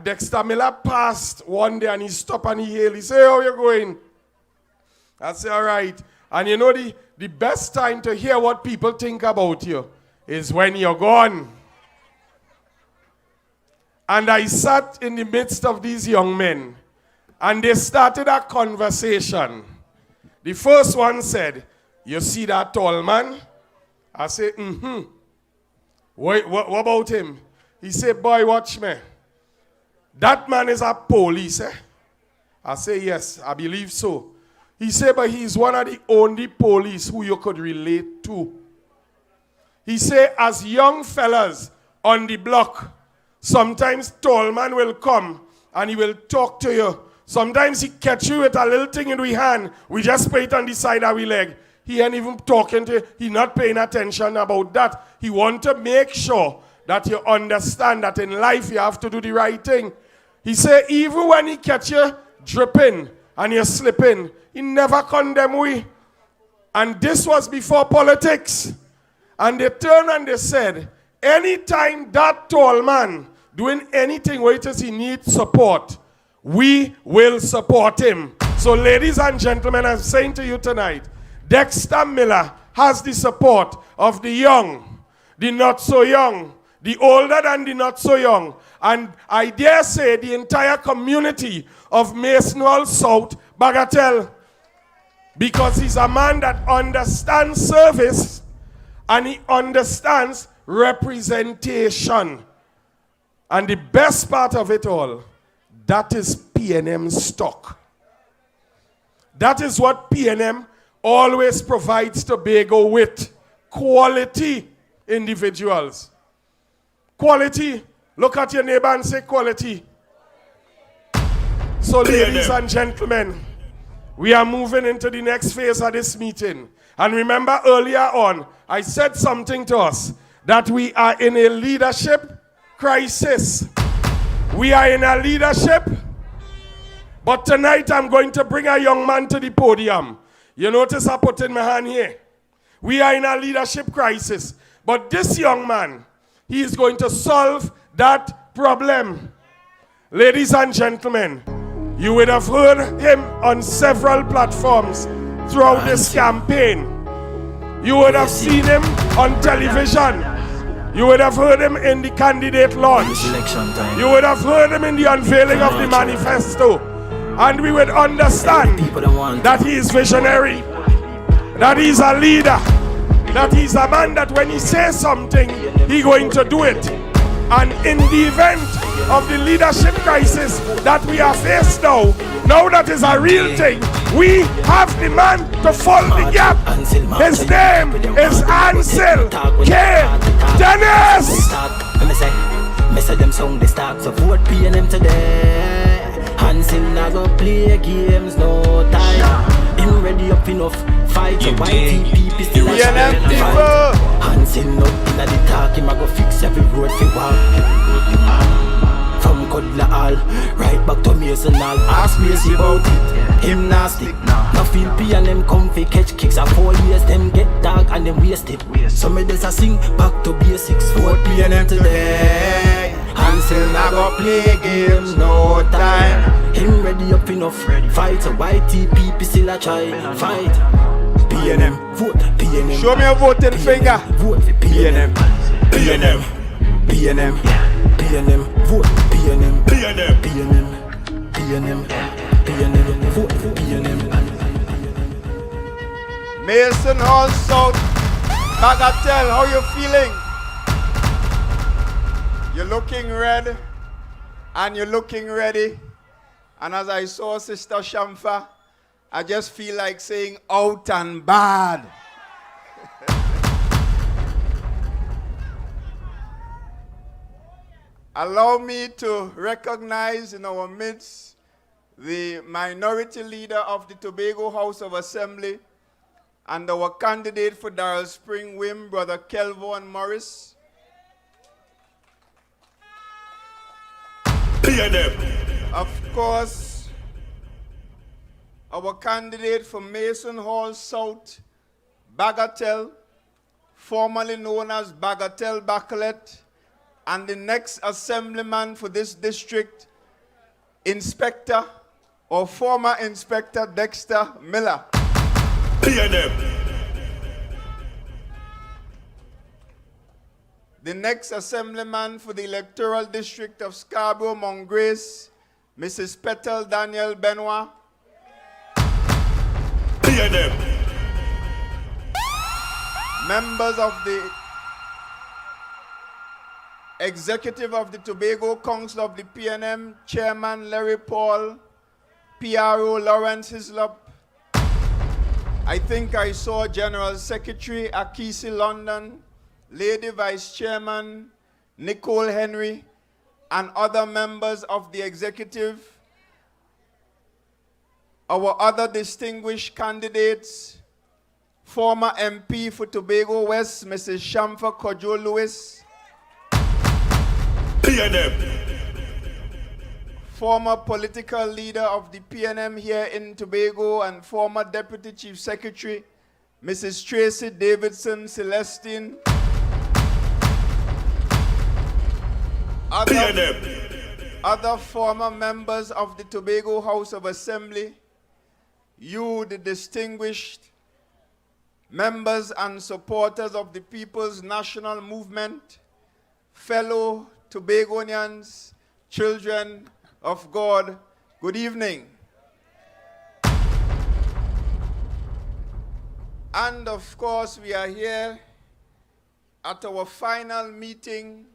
Speaker 1: Dexter Miller passed one day and he stopped and he hailed. He said, how you going? I said, all right. And you know the best time to hear what people think about you is when you're gone. And I sat in the midst of these young men and they started a conversation. The first one said, you see that tall man? I said, What about him? He said, boy, watch me. That man is a police, eh? I say, yes, I believe so. He said, but he's one of the only police who you could relate to. He said, as young fellas on the block, sometimes tall man will come and he will talk to you. Sometimes he catch you with a little thing in his hand. We just put it on the side of his leg. He ain't even talking to you. He not paying attention about that. He want to make sure that you understand that in life you have to do the right thing. He said, even when he catch you dripping and you're slipping, he never condemn we. And this was before politics. And they turned and they said, anytime that tall man doing anything where it is he needs support, we will support him. So ladies and gentlemen, I'm saying to you tonight, Dexter Miller has the support of the young, the not so young, the older than the not so young, and I dare say the entire community of Mason Hall South, Bagatelle, because he's a man that understands service and he understands representation. And the best part of it all, that is PNM stock. That is what PNM always provides Tobago with. Quality individuals. Quality. Look at your neighbor and say quality. So ladies and gentlemen, we are moving into the next phase of this meeting. And remember earlier on, I said something to us, that we are in a leadership crisis. We are in a leadership. But tonight I'm going to bring a young man to the podium. You notice I put in my hand here. We are in a leadership crisis. But this young man, he is going to solve that problem. Ladies and gentlemen, you would have heard him on several platforms throughout this campaign. You would have seen him on television. You would have heard him in the candidate launch. You would have heard him in the unveiling of the manifesto. And we would understand that he is visionary, that he's a leader, that he's a man that when he says something, he's going to do it. And in the event of the leadership crisis that we are faced now that is a real thing, we have the man to fill the gap. His name is Ansel K. Dennis.
Speaker 13: Me say them song they start, so vote PNM today. Hansel now go play games, no time. Him ready up enough, fight your whitey people still a try to fight. Hansel up inna the talk, him a go fix every road fi walk. From Cudla Hall, right back to Mason Hall. Ask me about it, him nasty. No feel PNM come fi catch kicks. A 4 years them get dark and them waste it. So me just a sing back to basics. Vote PNM today. Hansel now go play games, no time. Him ready up enough, fight a whitey people still a try fight. PNM, vote PNM.
Speaker 6: Show me a voting finger.
Speaker 13: Vote for PNM.
Speaker 3: PNM.
Speaker 13: PNM. PNM. Vote PNM.
Speaker 3: PNM.
Speaker 13: PNM. PNM. PNM. Vote for PNM.
Speaker 6: Mason Hall South, Bagatelle, how you feeling? You're looking red and you're looking ready. And as I saw Sister Shamfa, I just feel like saying out and bad. Allow me to recognize in our midst the minority leader of the Tobago House of Assembly and our candidate for Darrell Spring Wim, Brother Kelvon Morris.
Speaker 3: PNM.
Speaker 6: Of course, our candidate for Mason Hall South, Bagatelle, formerly known as Bagatelle Bachelet, and the next assemblyman for this district, Inspector or former Inspector Dexter Miller.
Speaker 3: PNM.
Speaker 6: The next assemblyman for the electoral district of Scarborough, Mount Grace, Mrs. Petal Daniel Benoit.
Speaker 3: PNM.
Speaker 6: Members of the executive of the Tobago Council of the PNM, Chairman Larry Paul, PRO Lawrence Hislop. I think I saw General Secretary Akisi London, Lady Vice Chairman Nicole Henry, and other members of the executive. Our other distinguished candidates, former MP for Tobago West, Mrs. Shamfa Kojo Lewis.
Speaker 3: PNM.
Speaker 6: Former political leader of the PNM here in Tobago and former Deputy Chief Secretary, Mrs. Tracy Davidson Celestine. Other former members of the Tobago House of Assembly, you, the distinguished members and supporters of the People's National Movement, fellow Tobagonians, children of God, good evening. And of course, we are here at our final meeting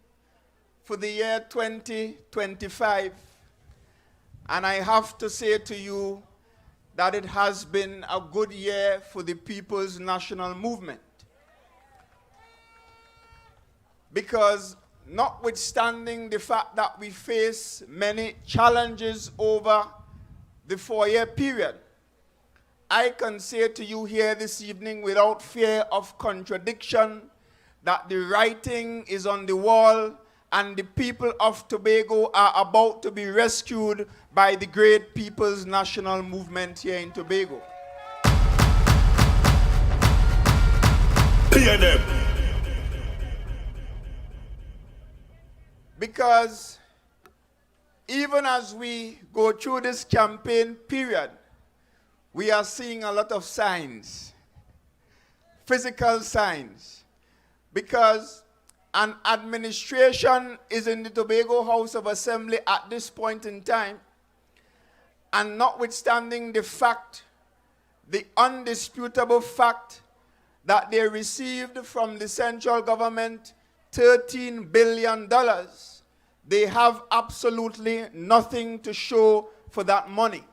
Speaker 6: for the year 2025. And I have to say to you that it has been a good year for the People's National Movement. Because notwithstanding the fact that we face many challenges over the 4-year period, I can say to you here this evening without fear of contradiction that the writing is on the wall and the people of Tobago are about to be rescued by the great People's National Movement here in Tobago.
Speaker 3: Pay them.
Speaker 6: Because even as we go through this campaign period, we are seeing a lot of signs, physical signs, because an administration is in the Tobago House of Assembly at this point in time, and notwithstanding the fact, the undisputable fact, that they received from the central government $13 billion, they have absolutely nothing to show for that money.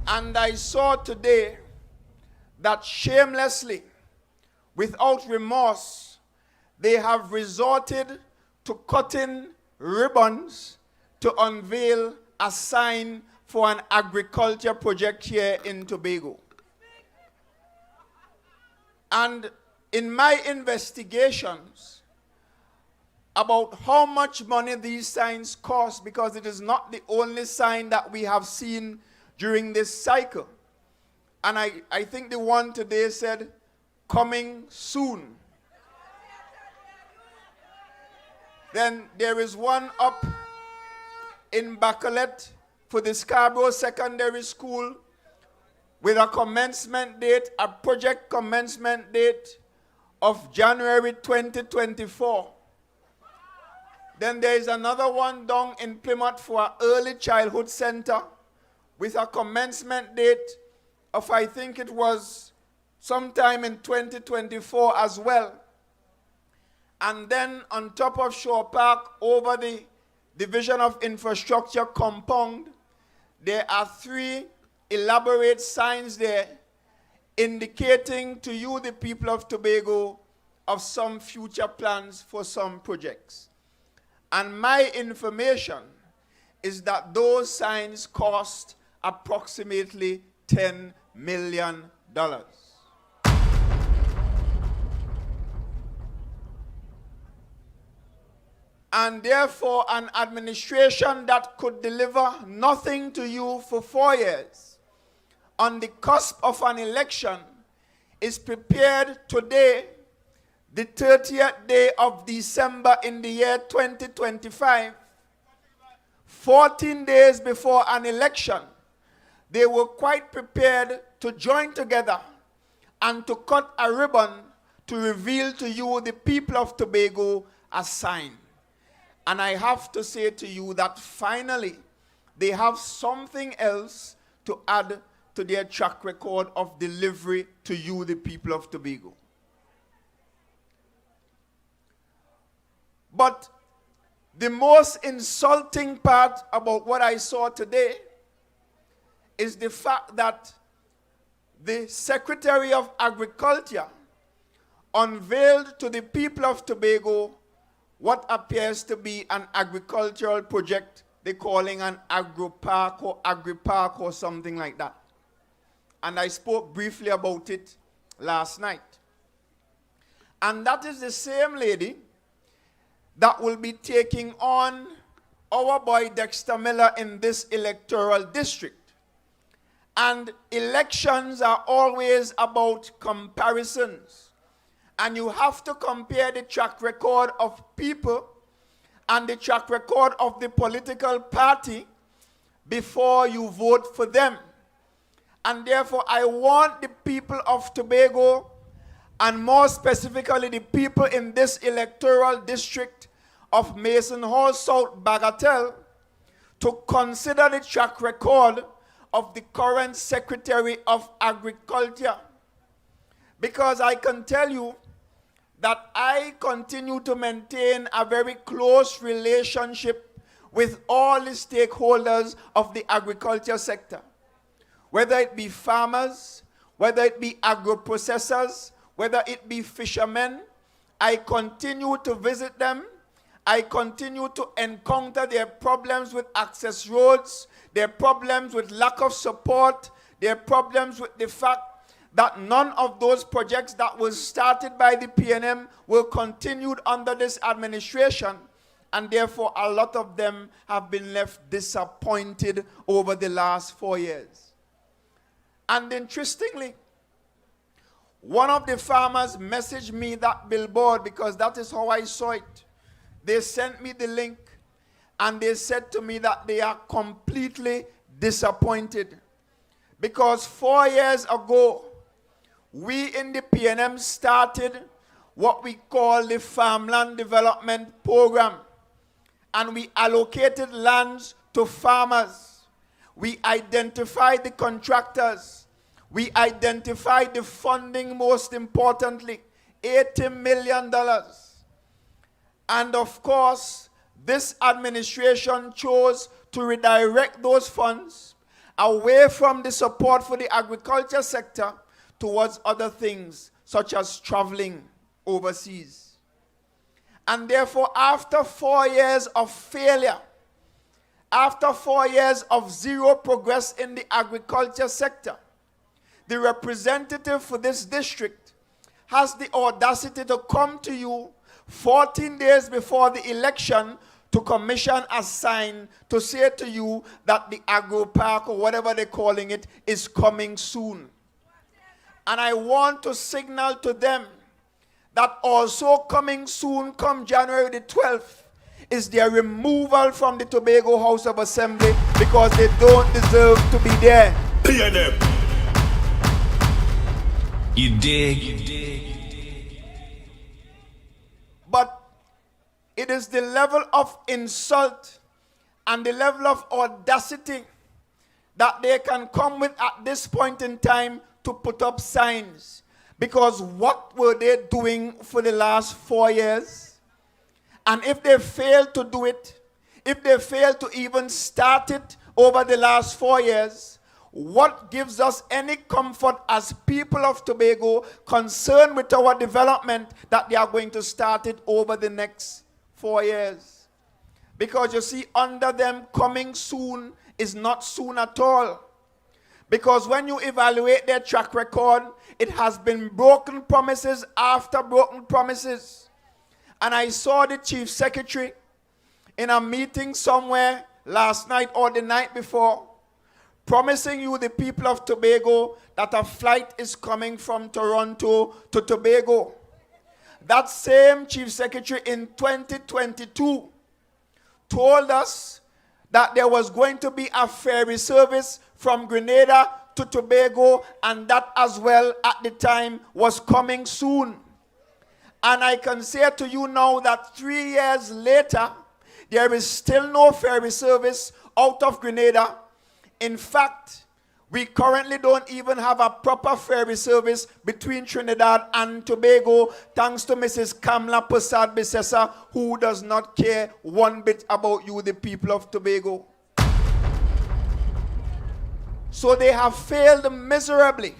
Speaker 6: And I saw today that shamelessly, without remorse, they have resorted to cutting ribbons to unveil a sign for an agriculture project here in Tobago. And in my investigations about how much money these signs cost, because it is not the only sign that we have seen during this cycle. And I think the one today said, coming soon. Then there is one up in Bacalet for the Scarborough Secondary School with a commencement date, a project commencement date of January 2024. Then there is another one down in Plymouth for an early childhood center with a commencement date of, I think it was sometime in 2024 as well. And then on top of Shore Park, over the Division of Infrastructure compound, there are 3 elaborate signs there indicating to you, the people of Tobago, of some future plans for some projects. And my information is that those signs cost approximately $10 million. And therefore, an administration that could deliver nothing to you for 4 years, on the cusp of an election, is prepared today, the 30th day of December in the year 2025, 14 days before an election. They were quite prepared to join together and to cut a ribbon to reveal to you, the people of Tobago, a sign. And I have to say to you that finally, they have something else to add to their track record of delivery to you, the people of Tobago. But the most insulting part about what I saw today is the fact that the Secretary of Agriculture unveiled to the people of Tobago what appears to be an agricultural project they're calling an agro-park or agri-park or something like that. And I spoke briefly about it last night. And that is the same lady that will be taking on our boy Dexter Miller in this electoral district. And elections are always about comparisons. And you have to compare the track record of people and the track record of the political party before you vote for them. And therefore, I want the people of Tobago, and more specifically the people in this electoral district of Mason Hall South Bagatelle, to consider the track record of the current Secretary of Agriculture. Because I can tell you that I continue to maintain a very close relationship with all the stakeholders of the agriculture sector. Whether it be farmers, whether it be agro-processors, whether it be fishermen, I continue to visit them. I continue to encounter their problems with access roads, their problems with lack of support, their problems with the fact that none of those projects that was started by the PNM were continued under this administration, and therefore a lot of them have been left disappointed over the last 4 years. And interestingly, One of the farmers messaged me that billboard because that is how I saw it. They sent me the link and they said to me that they are completely disappointed because 4 years ago, we in the PNM started what we call the Farmland Development Program, and we allocated lands to farmers. We identified the contractors. We identified the funding, most importantly, $80 million. And of course, this administration chose to redirect those funds away from the support for the agriculture sector towards other things, such as traveling overseas. And therefore, after 4 years of failure, after 4 years of zero progress in the agriculture sector, the representative for this district has the audacity to come to you 14 days before the election to commission a sign to say to you that the agro park, or whatever they're calling it, is coming soon. And I want to signal to them that also coming soon, come January the 12th, is their removal from the Tobago House of Assembly because they don't deserve to be there.
Speaker 3: PNM.
Speaker 14: You dig?
Speaker 6: But it is the level of insult and the level of audacity that they can come with at this point in time to put up signs. Because what were they doing for the last 4 years? And if they fail to do it, if they fail to even start it over the last 4 years, what gives us any comfort as people of Tobago concerned with our development that they are going to start it over the next 4 years? Because you see, under them, coming soon is not soon at all. Because when you evaluate their track record, it has been broken promises after broken promises. And I saw the chief secretary in a meeting somewhere last night or the night before, promising you, the people of Tobago, that a flight is coming from Toronto to Tobago. That same chief secretary in 2022 told us that there was going to be a ferry service from Grenada to Tobago, and that as well at the time was coming soon. And I can say to you now that 3 years later, there is still no ferry service out of Grenada. In fact, we currently don't even have a proper ferry service between Trinidad and Tobago, thanks to Mrs. Kamla Persad Bisesa, who does not care one bit about you, the people of Tobago. So they have failed miserably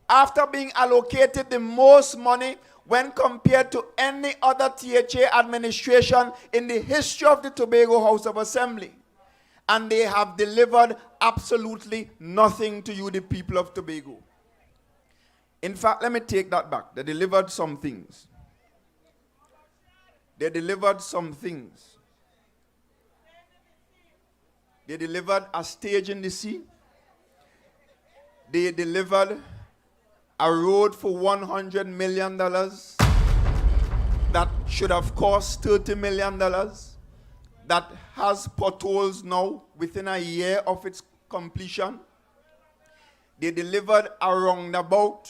Speaker 6: after being allocated the most money when compared to any other THA administration in the history of the Tobago House of Assembly. And they have delivered absolutely nothing to you, the people of Tobago. In fact, let me take that back. They delivered some things. They delivered some things. They delivered a stage in the sea. They delivered a road for $100 million that should have cost $30 million, that has potholes now within a year of its completion. They delivered a roundabout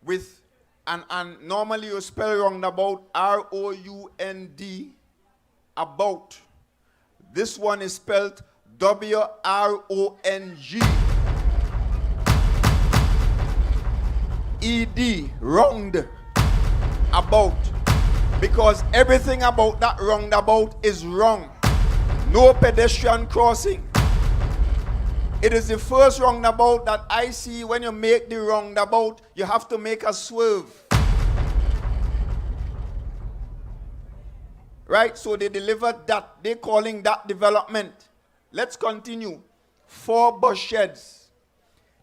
Speaker 6: with, and normally you spell roundabout R-O-U-N-D, about. This one is spelled W-R-O-N-G. E-D, round, about. Because everything about that roundabout is wrong. No pedestrian crossing. It is the first roundabout that I see. When you make the roundabout, you have to make a swerve. Right? So they delivered that. They're calling that development. Let's continue. 4 bus sheds.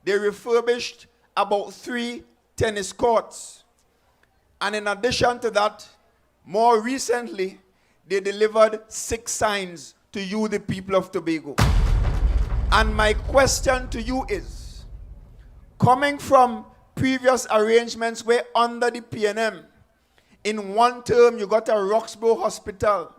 Speaker 6: They refurbished about 3 tennis courts. And in addition to that, more recently, they delivered 6 signs to you, the people of Tobago. And my question to you is, coming from previous arrangements were under the PNM. In one term, you got a Roxborough Hospital.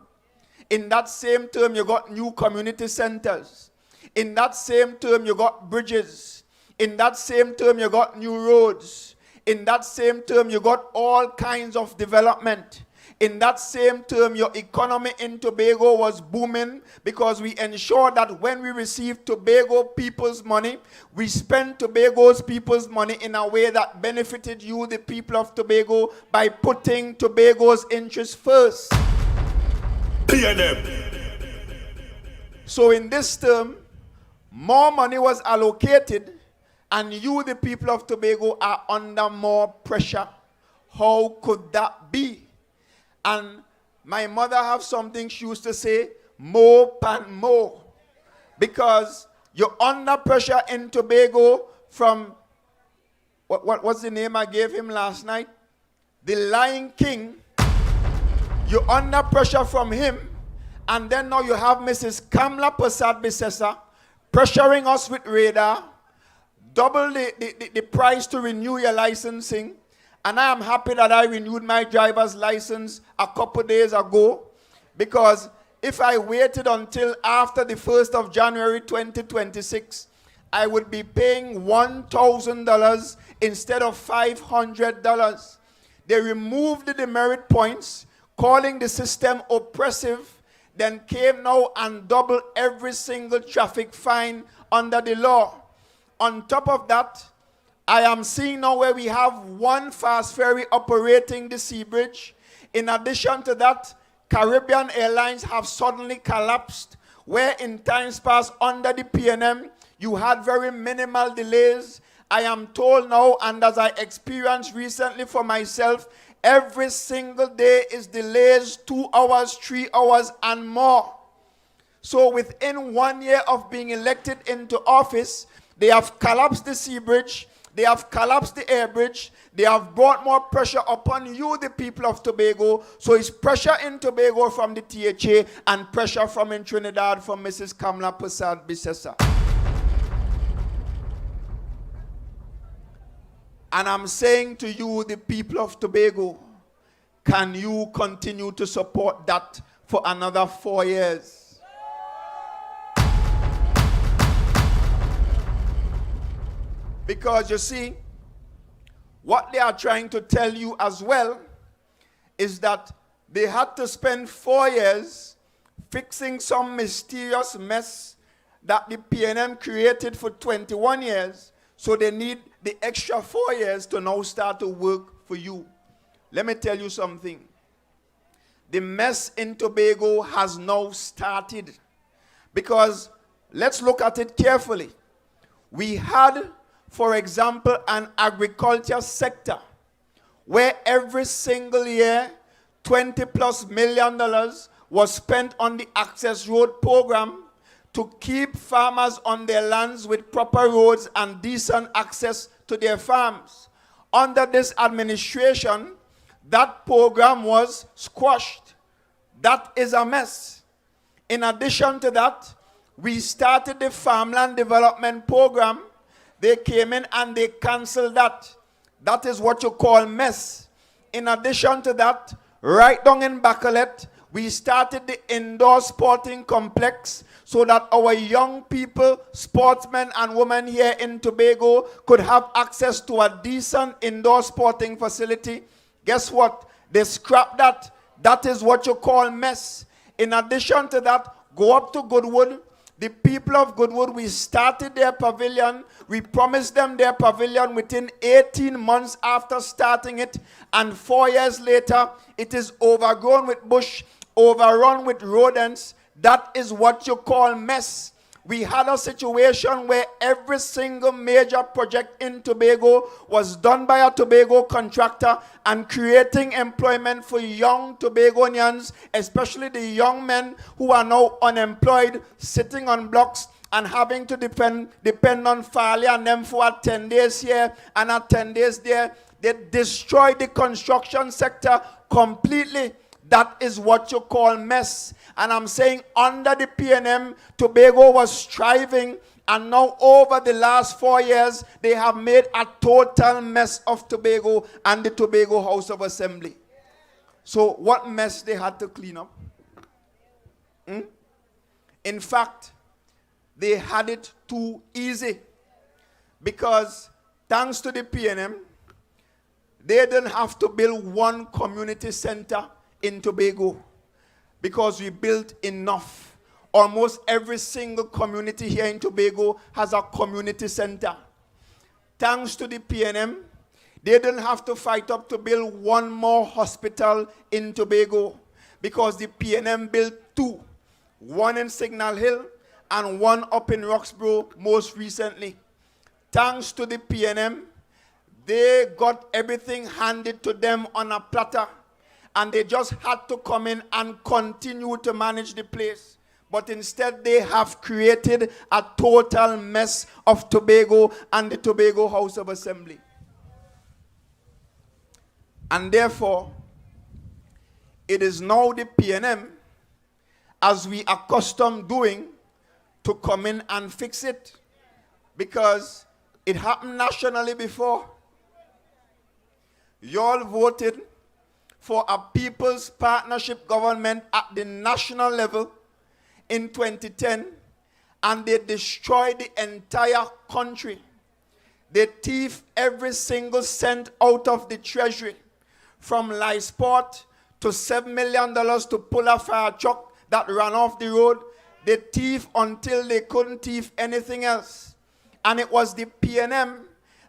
Speaker 6: In that same term, you got new community centers. In that same term, you got bridges. In that same term, you got new roads. In that same term, you got all kinds of development. In that same term, your economy in Tobago was booming because we ensured that when we received Tobago people's money, we spent Tobago's people's money in a way that benefited you, the people of Tobago, by putting Tobago's interests first.
Speaker 3: PNM.
Speaker 6: So in this term, more money was allocated and you, the people of Tobago, are under more pressure. How could that be? And my mother have something she used to say, more and more. Because you're under pressure in Tobago from, what's the name I gave him last night? The Lion King. You're under pressure from him. And then now you have Mrs. Kamla Prasad Bisesa pressuring us with radar, double the price to renew your licensing. And I am happy that I renewed my driver's license a couple days ago, because if I waited until after the 1st of January 2026, I would be paying $1,000 instead of $500. They removed the demerit points, calling the system oppressive, then came now and doubled every single traffic fine under the law. On top of that, I am seeing now where we have one fast ferry operating the sea bridge. In addition to that, Caribbean Airlines have suddenly collapsed, where in times past under the PNM, you had very minimal delays. I am told now, and as I experienced recently for myself, every single day is delays 2 hours, 3 hours, and more. So within 1 year of being elected into office, they have collapsed the sea bridge, they have collapsed the air bridge, they have brought more pressure upon you, the people of Tobago. So it's pressure in Tobago from the THA and pressure from in Trinidad from Mrs. Kamla Prasad Bisesa. And I'm saying to you, the people of Tobago, can you continue to support that for another 4 years? Because you see, what they are trying to tell you as well is that they had to spend 4 years fixing some mysterious mess that the PNM created for 21 years. So they need the extra 4 years to now start to work for you. Let me tell you something. The mess in Tobago has now started. Because let's look at it carefully. We had, for example, an agriculture sector where every single year $20+ million was spent on the Access Road program to keep farmers on their lands with proper roads and decent access to their farms. Under this administration, that program was squashed. That is a mess. In addition to that, we started the farmland development program. They came in and they canceled that. That is what you call mess. In addition to that, right down in Bacalet, we started the indoor sporting complex so that our young people, sportsmen and women here in Tobago could have access to a decent indoor sporting facility. Guess what? They scrapped that. That is what you call mess. In addition to that, go up to Goodwood. The people of Goodwood, we started their pavilion. We promised them their pavilion within 18 months after starting it. And 4 years later, it is overgrown with bush, overrun with rodents. That is what you call mess. We had a situation where every single major project in Tobago was done by a Tobago contractor and creating employment for young Tobagonians, especially the young men who are now unemployed, sitting on blocks and having to depend on Farley and them for 10 days here and 10 days there. They destroyed the construction sector completely. That is what you call mess. And I'm saying under the PNM, Tobago was striving And now over the last 4 years, they have made a total mess of Tobago and the Tobago House of Assembly. So what mess they had to clean up? In fact, they had it too easy. Because thanks to the PNM, they didn't have to build one community center in Tobago. Because we built enough. Almost every single community here in Tobago has a community center. Thanks to the PNM, they didn't have to fight up to build one more hospital in Tobago because the PNM built 2, one in Signal Hill and one up in Roxborough most recently. Thanks to the PNM, they got everything handed to them on a platter and they just had to come in and continue to manage the place. But instead, they have created a total mess of Tobago and the Tobago House of Assembly. And therefore, it is now the PNM, as we accustomed doing, to come in and fix it. Because it happened nationally before. You all voted for a people's partnership government at the national level in 2010, and they destroyed the entire country. They thieved every single cent out of the treasury, from Lysport to $7 million to pull a fire truck that ran off the road. They thieved until they couldn't thieve anything else. And it was the PNM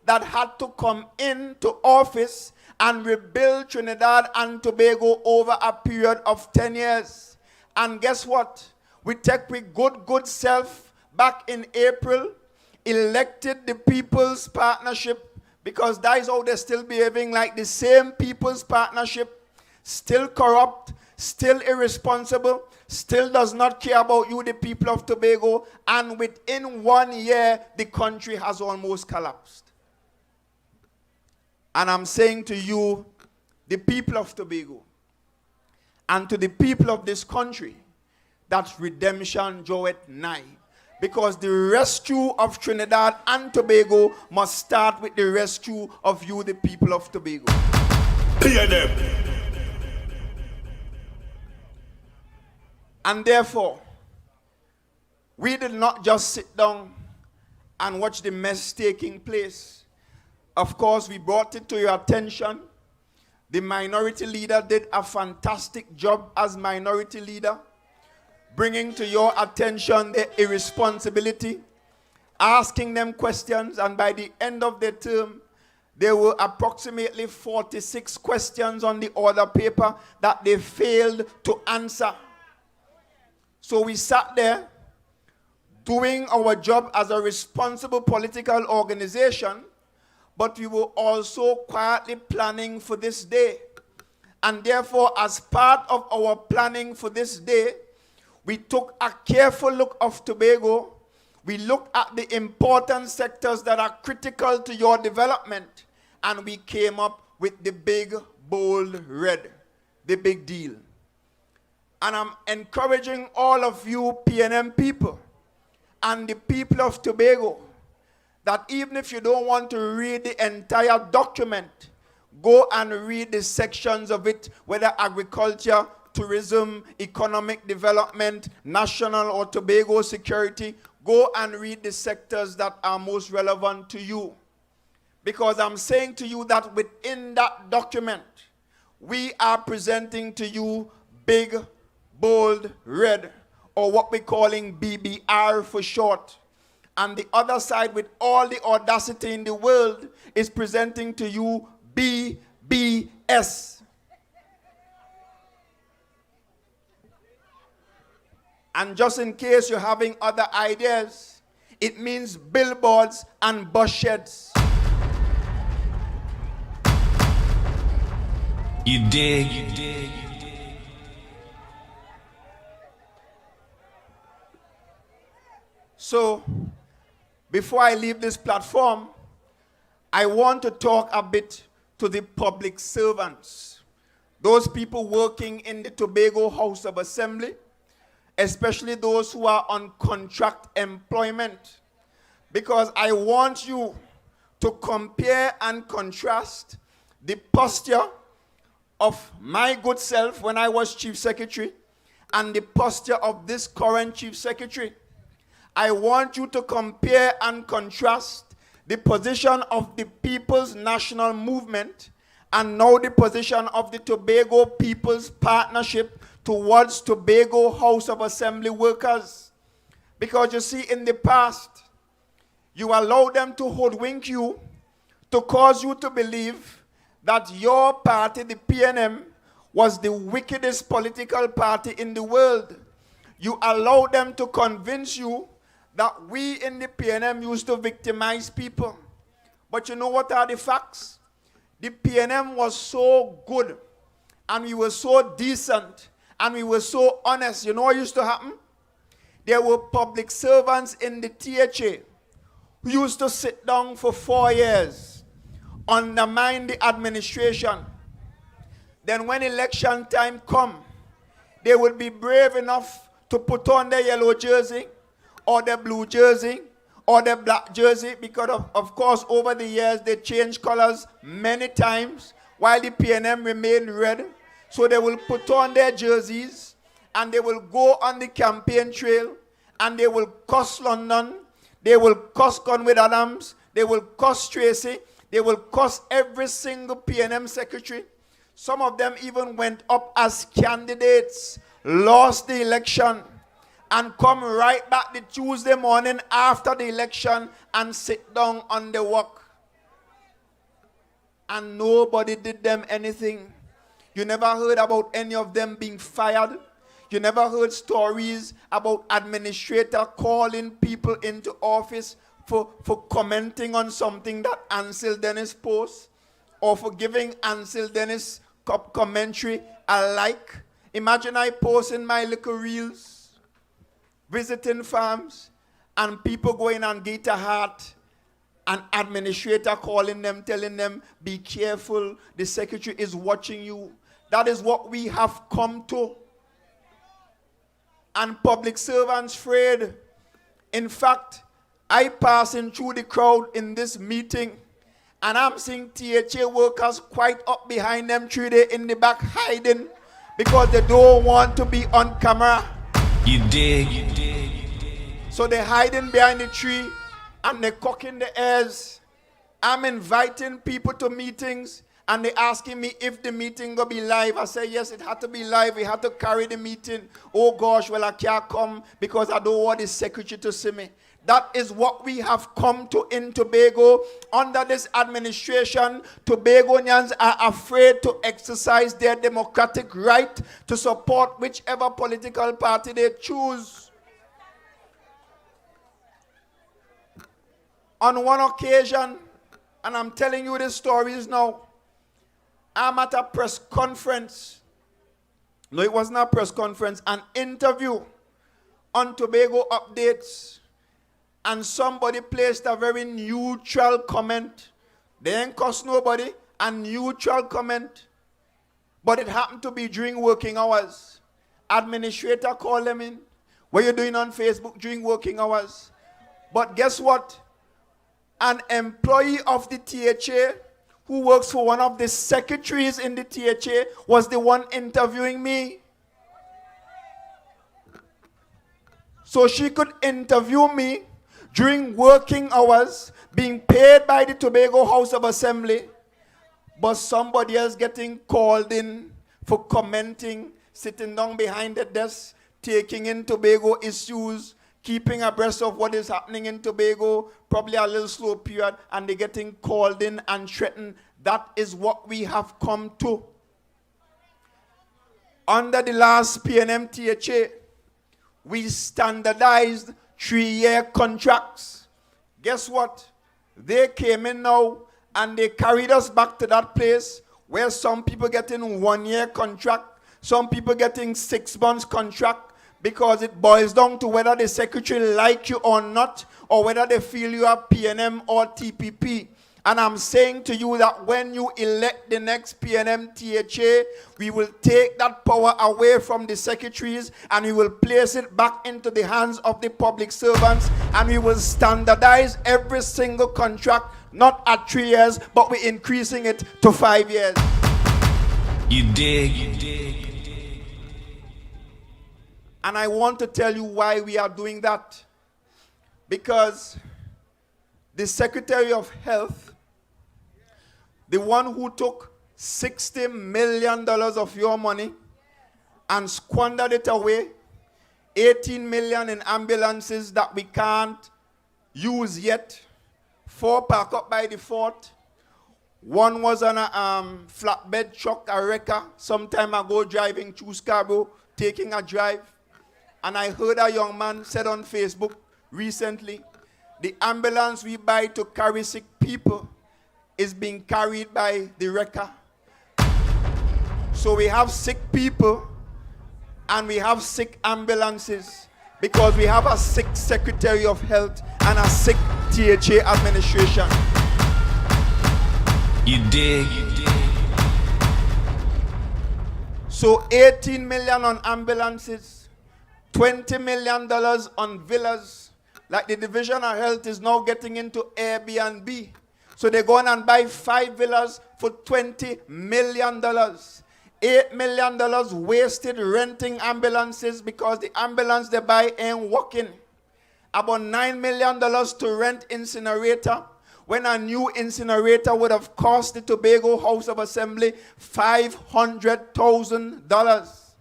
Speaker 6: that had to come into office and rebuild Trinidad and Tobago over a period of 10 years. And guess what? We take with good self back in April, elected the People's Partnership, because that is how they're still behaving, like the same People's Partnership, still corrupt, still irresponsible, still does not care about you, the people of Tobago, and within 1 year, the country has almost collapsed. And I'm saying to you, the people of Tobago, and to the people of this country, that redemption draweth nigh. Because the rescue of Trinidad and Tobago must start with the rescue of you, the people of Tobago. And therefore, we did not just sit down and watch the mess taking place. Of course, we brought it to your attention. The minority leader did a fantastic job as minority leader, bringing to your attention their irresponsibility, asking them questions, and by the end of the term, there were approximately 46 questions on the order paper that they failed to answer. So we sat there doing our job as a responsible political organization, but we were also quietly planning for this day. And therefore, as part of our planning for this day, we took a careful look of Tobago. We looked at the important sectors that are critical to your development, and we came up with the big, bold red, the big deal. And I'm encouraging all of you PNM people and the people of Tobago that even if you don't want to read the entire document, go and read the sections of it, whether agriculture, tourism, economic development, national or Tobago security. Go and read the sectors that are most relevant to you. Because I'm saying to you that within that document, we are presenting to you big, bold, red, or what we're calling BBR for short. And the other side, with all the audacity in the world, is presenting to you BBS. And just in case you're having other ideas, it means billboards and bus sheds.
Speaker 14: You dig? You dig?
Speaker 6: So, before I leave this platform, I want to talk a bit to the public servants, those people working in the Tobago House of Assembly, especially those who are on contract employment. because I want you to compare and contrast the posture of my good self when I was Chief Secretary and the posture of this current Chief Secretary. I want you to compare and contrast the position of the People's National Movement and now the position of the Tobago People's Partnership towards Tobago House of Assembly workers. Because you see, in the past, you allowed them to hoodwink you, to cause you to believe that your party, the PNM, was the wickedest political party in the world. You allowed them to convince you that we in the PNM used to victimize people. But you know what are the facts? The PNM was so good, and we were so decent, and we were so honest. You know what used to happen? There were public servants in the THA who used to sit down for 4 years, undermine the administration. Then when election time come, they would be brave enough to put on their yellow jersey, or their blue jersey, or their black jersey, because of course over the years they changed colors many times while the PNM remained red. So they will put on their jerseys and they will go on the campaign trail and they will cuss London, they will cuss Conway Adams, they will cuss Tracy, they will cuss every single PNM secretary. Some of them even went up as candidates, lost the election, and come right back the Tuesday morning after the election and sit down on the walk. And nobody did them anything. You never heard about any of them being fired. You never heard stories about administrator calling people into office for commenting on something that Ansel Dennis posts, or for giving Ansel Dennis commentary I like. Imagine I post in my little reels, visiting farms, and people going on Gator Heart, an administrator calling them, telling them, be careful, the secretary is watching you. That is what we have come to. And public servants afraid. In fact, I passing through the crowd in this meeting, and I'm seeing THA workers quite up behind them, 3 days in the back hiding, because they don't want to be on camera.
Speaker 14: You dig?
Speaker 6: So they're hiding behind the tree and they're cocking the ears. I'm inviting people to meetings and they're asking me if the meeting gonna be live. I say yes, it had to be live. We had to carry the meeting. Oh gosh, well I can't come because I don't want the secretary to see me. That is what we have come to in Tobago. Under this administration, Tobagonians are afraid to exercise their democratic right to support whichever political party they choose. On one occasion, and I'm telling you these stories now, I'm at a press conference. No, it wasn't a press conference, an interview on Tobago Updates. And somebody placed a very neutral comment. They ain't cost nobody, a neutral comment. But it happened to be during working hours. Administrator called them in. What are you doing on Facebook during working hours? But guess what? An employee of the THA who works for one of the secretaries in the THA was the one interviewing me. So she could interview me during working hours, being paid by the Tobago House of Assembly, but somebody else getting called in for commenting, sitting down behind the desk, taking in Tobago issues, keeping abreast of what is happening in Tobago, probably a little slow period, and they're getting called in and threatened. That is what we have come to. Under the last PNM THA, we standardized 3-year contracts. Guess what? They came in now and they carried us back to that place where some people getting 1-year contract, some people getting 6 months contract, because it boils down to whether the secretary like you or not, or whether they feel you are PNM or TPP. And I'm saying to you that when you elect the next PNM-THA, we will take that power away from the secretaries and we will place it back into the hands of the public servants, and we will standardize every single contract, not at 3 years, but we're increasing it to 5 years.
Speaker 14: You dig?
Speaker 6: And I want to tell you why we are doing that. Because the Secretary of Health, the one who took $60 million of your money and squandered it away, 18 million in ambulances that we can't use yet, 4 parked up by the fort. One was on a flatbed truck, a wrecker, some time ago driving through Scarborough, taking a drive. And I heard a young man said on Facebook recently, the ambulance we buy to carry sick people is being carried by the wrecker. So we have sick people and we have sick ambulances because we have a sick Secretary of Health and a sick THA administration.
Speaker 14: You dig?
Speaker 6: So 18 million on ambulances, $20 million on villas. Like the Division of Health is now getting into Airbnb. So they're going and buy 5 villas for $20 million. $8 million wasted renting ambulances because the ambulance they buy ain't working. About $9 million to rent incinerator, when a new incinerator would have cost the Tobago House of Assembly $500,000.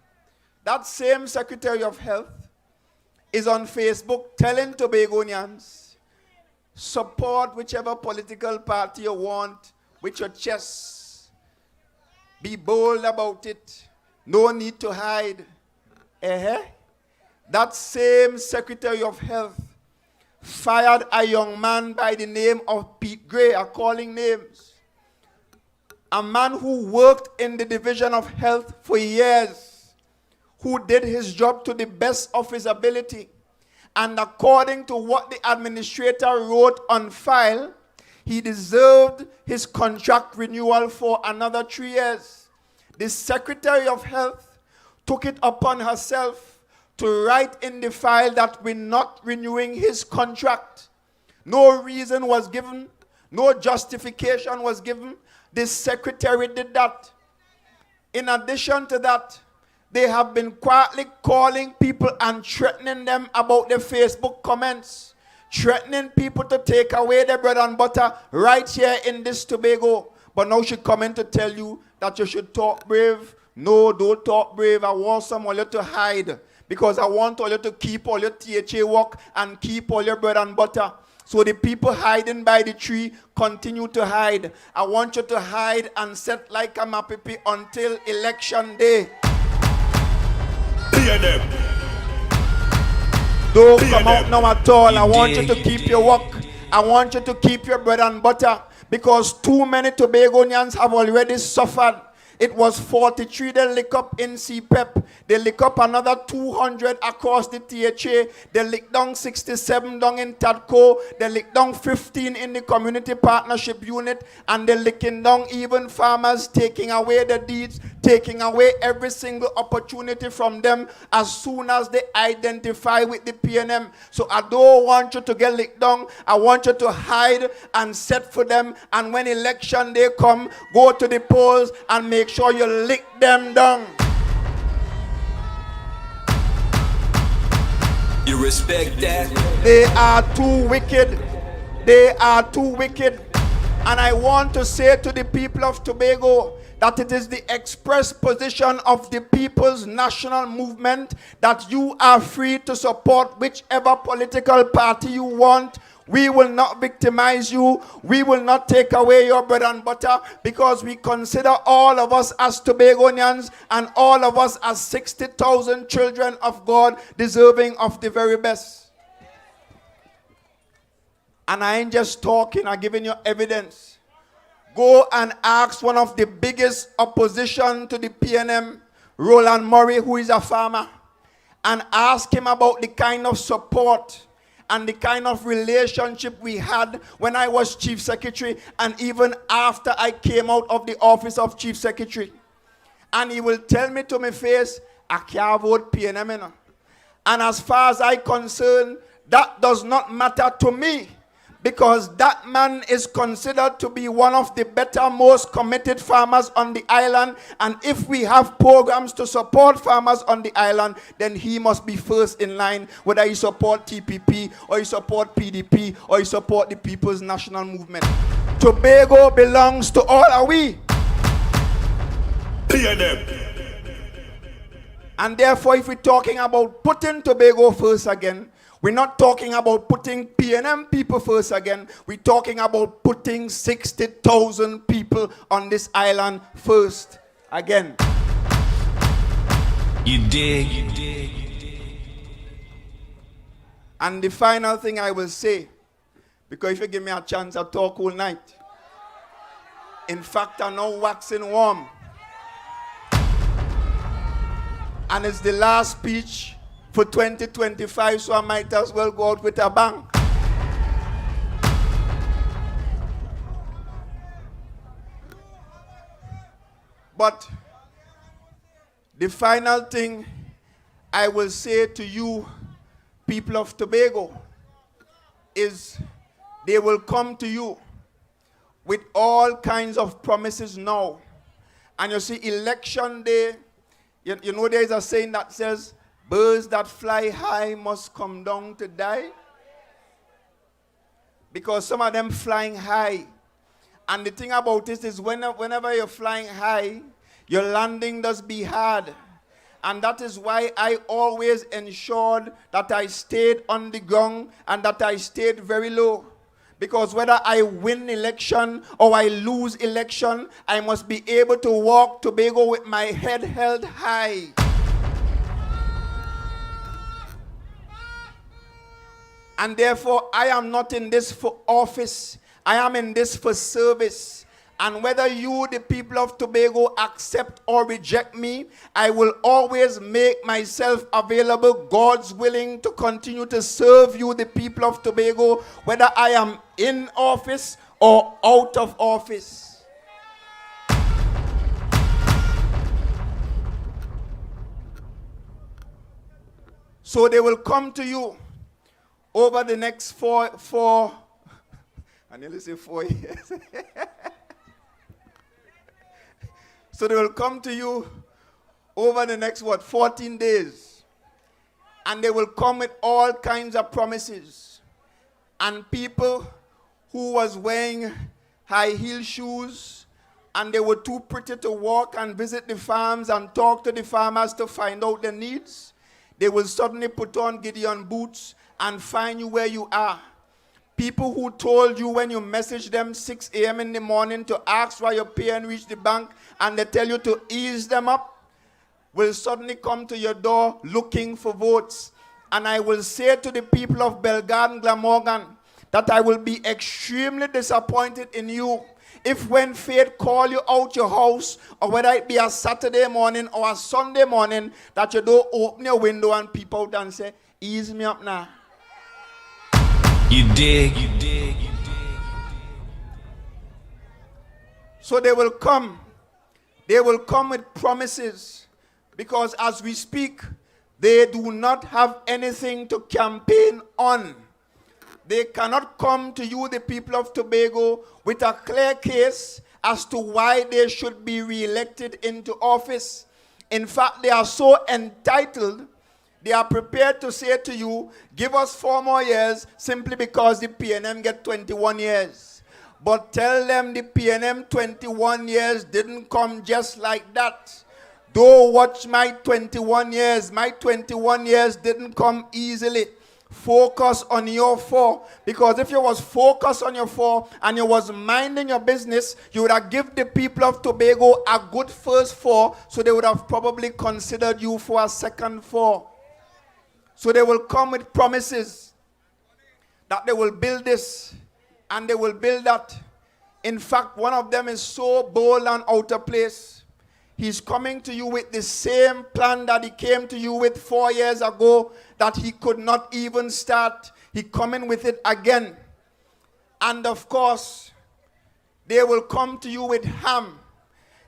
Speaker 6: That same Secretary of Health is on Facebook telling Tobagonians, support whichever political party you want with your chest. Be bold about it. No need to hide. That same Secretary of Health fired a young man by the name of Pete Gray, are calling names. A man who worked in the Division of Health for years, who did his job to the best of his ability. And according to what the administrator wrote on file, he deserved his contract renewal for another 3 years. The Secretary of Health took it upon herself to write in the file that we're not renewing his contract. No reason was given. No justification was given. The secretary did that. In addition to that, they have been quietly calling people and threatening them about their Facebook comments, threatening people to take away their bread and butter right here in this Tobago. But now she coming to tell you that you should talk brave. No, don't talk brave. I want some of you to hide because I want all you to keep all your THA work and keep all your bread and butter. So the people hiding by the tree continue to hide. I want you to hide and set like a mapipi until election day. Don't come out now at all. I want you to keep your work. I want you to keep your bread and butter because too many Tobagonians have already suffered. It was 43 they lick up in CPEP. They lick up another 200 across the THA. They lick down 67 down in TADCO. They lick down 15 in the Community Partnership Unit. And they're licking down even farmers, taking away the deeds, taking away every single opportunity from them as soon as they identify with the PNM. So I don't want you to get licked down. I want you to hide and set for them. And when election day come, go to the polls and make sure you lick them down.
Speaker 14: You respect that?
Speaker 6: They are too wicked. They are too wicked. And I want to say to the people of Tobago that it is the express position of the People's National Movement that you are free to support whichever political party you want. We will not victimize you. We will not take away your bread and butter because we consider all of us as Tobagonians and all of us as 60,000 children of God deserving of the very best. And I ain't just talking, I'm giving you evidence. Go and ask one of the biggest opposition to the PNM, Roland Murray, who is a farmer, and ask him about the kind of support and the kind of relationship we had when I was Chief Secretary and even after I came out of the office of Chief Secretary. And he will tell me to my face, I can't vote PNM. You know. And as far as I'm concerned, that does not matter to me, because that man is considered to be one of the better, most committed farmers on the island. And if we have programs to support farmers on the island, then he must be first in line, whether he support TPP or he support PDP or he support the People's National Movement. Tobago belongs to all are we. And therefore, if we're talking about putting Tobago first again, we're not talking about putting PNM people first again. We're talking about putting 60,000 people on this island first again.
Speaker 14: You dig?
Speaker 6: And the final thing I will say, because if you give me a chance, I'll talk all night. In fact, I'm now waxing warm. And it's the last speech for 2025, so I might as well go out with a bang. But the final thing I will say to you, people of Tobago, is they will come to you with all kinds of promises now. And you see, election day, you know there is a saying that says, birds that fly high must come down to die. Because some of them flying high. And the thing about it is whenever you're flying high, your landing does be hard. And that is why I always ensured that I stayed on the ground and that I stayed very low. Because whether I win election or I lose election, I must be able to walk Tobago with my head held high. And therefore, I am not in this for office. I am in this for service. And whether you, the people of Tobago, accept or reject me, I will always make myself available, God's willing, to continue to serve you, the people of Tobago, whether I am in office or out of office. So they will come to you over the next four I nearly say 4 years. So they will come to you over the next, 14 days. And they will come with all kinds of promises. And people who was wearing high heel shoes and they were too pretty to walk and visit the farms and talk to the farmers to find out their needs, they will suddenly put on Gideon boots and find you where you are. People who told you when you message them 6 a.m. in the morning to ask why your pay and reach the bank and they tell you to ease them up will suddenly come to your door looking for votes. And I will say to the people of Belgarden, Glamorgan, that I will be extremely disappointed in you if when fate call you out your house, or whether it be a Saturday morning or a Sunday morning, that you don't open your window and peep out and say, ease me up now.
Speaker 14: You dig?
Speaker 6: So they will come. They will come with promises. Because as we speak, they do not have anything to campaign on. They cannot come to you, the people of Tobago, with a clear case as to why they should be re-elected into office. In fact, they are so entitled, they are prepared to say to you, give us 4 more years simply because the PNM get 21 years. But tell them the PNM 21 years didn't come just like that. Don't watch my 21 years. My 21 years didn't come easily. Focus on your 4. Because if you was focused on your 4 and you was minding your business, you would have given the people of Tobago a good first 4, so they would have probably considered you for a second 4. So they will come with promises that they will build this and they will build that. In fact, one of them is so bold and out of place. He's coming to you with the same plan that he came to you with 4 years ago that he could not even start. He's coming with it again. And of course, they will come to you with ham.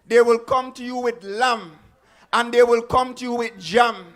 Speaker 6: They will come to you with lamb. And they will come to you with jam.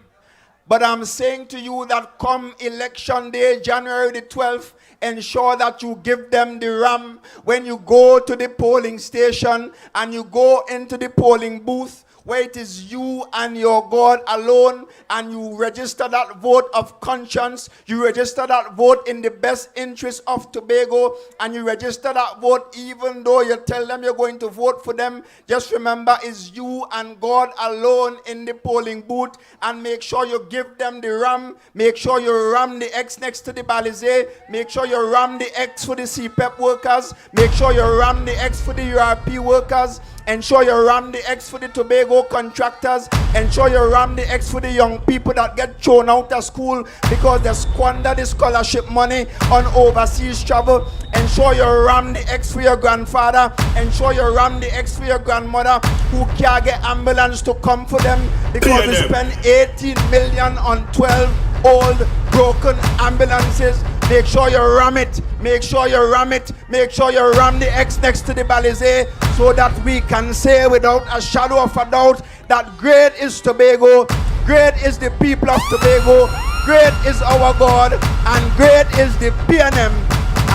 Speaker 6: But I'm saying to you that come election day, January the 12th, ensure that you give them the ram when you go to the polling station and you go into the polling booth where it is you and your God alone, and you register that vote of conscience, you register that vote in the best interest of Tobago, and you register that vote even though you tell them you're going to vote for them. Just remember it's you and God alone in the polling booth, and make sure you give them the ram. Make sure you ram the X next to the Balizé. Make sure you ram the X for the CPEP workers. Make sure you ram the X for the URP workers. Ensure you ram the X for the Tobago contractors. Ensure you ram the X for the young people that get thrown out of school because they squander the scholarship money on overseas travel. Ensure you ram the X for your grandfather. Ensure you ram the X for your grandmother who can't get ambulance to come for them because we spend 18 million on 12 old broken ambulances. Make sure you ram it. Make sure you ram it. Make sure you ram the X next to the Balizé so that we can say without a shadow of a doubt that great is Tobago, great is the people of Tobago, great is our God, and great is the PNM,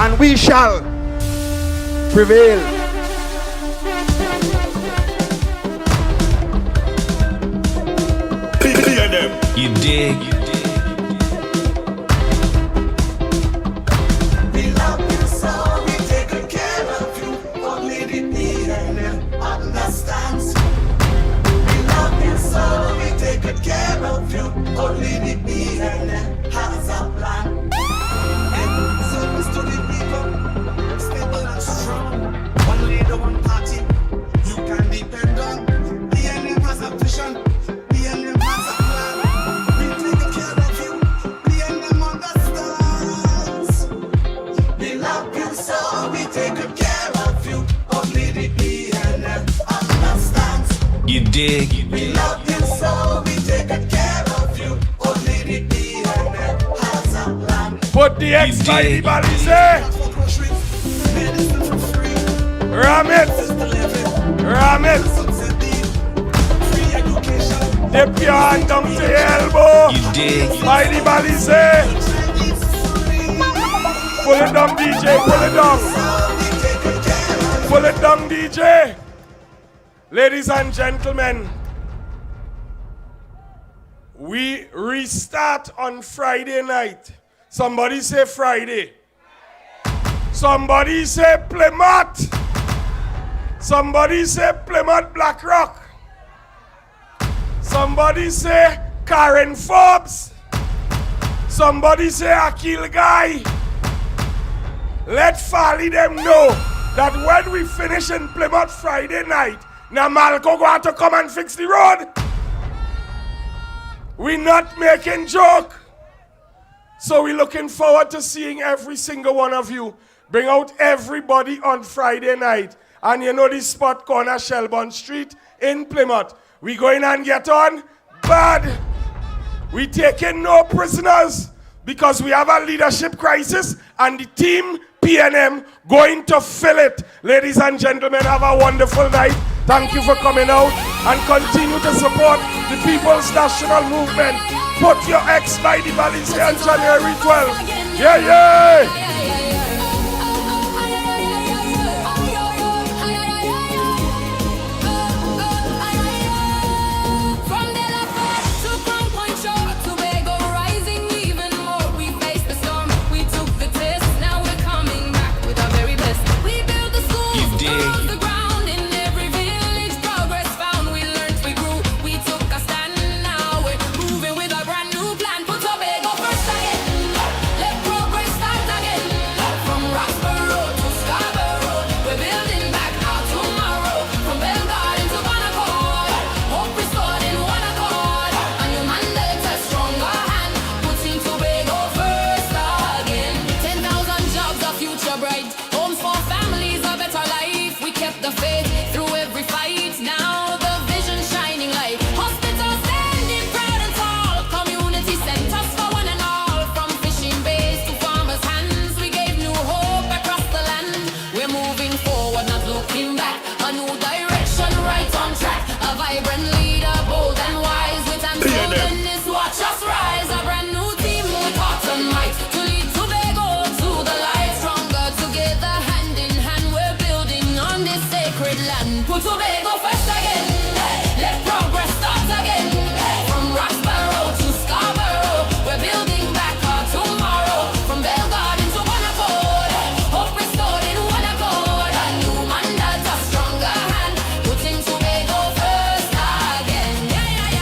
Speaker 6: and we shall prevail.
Speaker 14: You dig?
Speaker 9: Only the PNM has a plan. And service to the people, stable and strong. One leader, one party, you can depend on. PNM has a vision, PNM has a plan. We take care of you, PNM understands. We love you so, we take care of you. Only the PNM understands.
Speaker 14: You dig?
Speaker 9: We love you so, we take care of you.
Speaker 1: Put the X by the Balizé. Ram it. Ram it. Dip your hand down to your elbow. By the Balizé. Pull it down, DJ. Pull it down. Pull it down, DJ. Ladies and gentlemen, we restart on Friday night. Somebody say Friday. Somebody say Plymouth. Somebody say Plymouth Black Rock. Somebody say Karen Forbes. Somebody say Akil Guy. Let Farley them know that when we finish in Plymouth Friday night, now Malco going to come and fix the road. We're not making joke. So we're looking forward to seeing every single one of you. Bring out everybody on Friday night. And you know this spot corner Shelburne Street in Plymouth. We going and get on bad. We taking no prisoners because we have a leadership crisis and the team PNM going to fill it. Ladies and gentlemen, have a wonderful night. Thank you for coming out and continue to support the People's National Movement. Put your X by the Balizé on January 12th. Yeah, yeah.
Speaker 7: Moving with a brand new plan, put Tobago first again. Let progress start again. Put your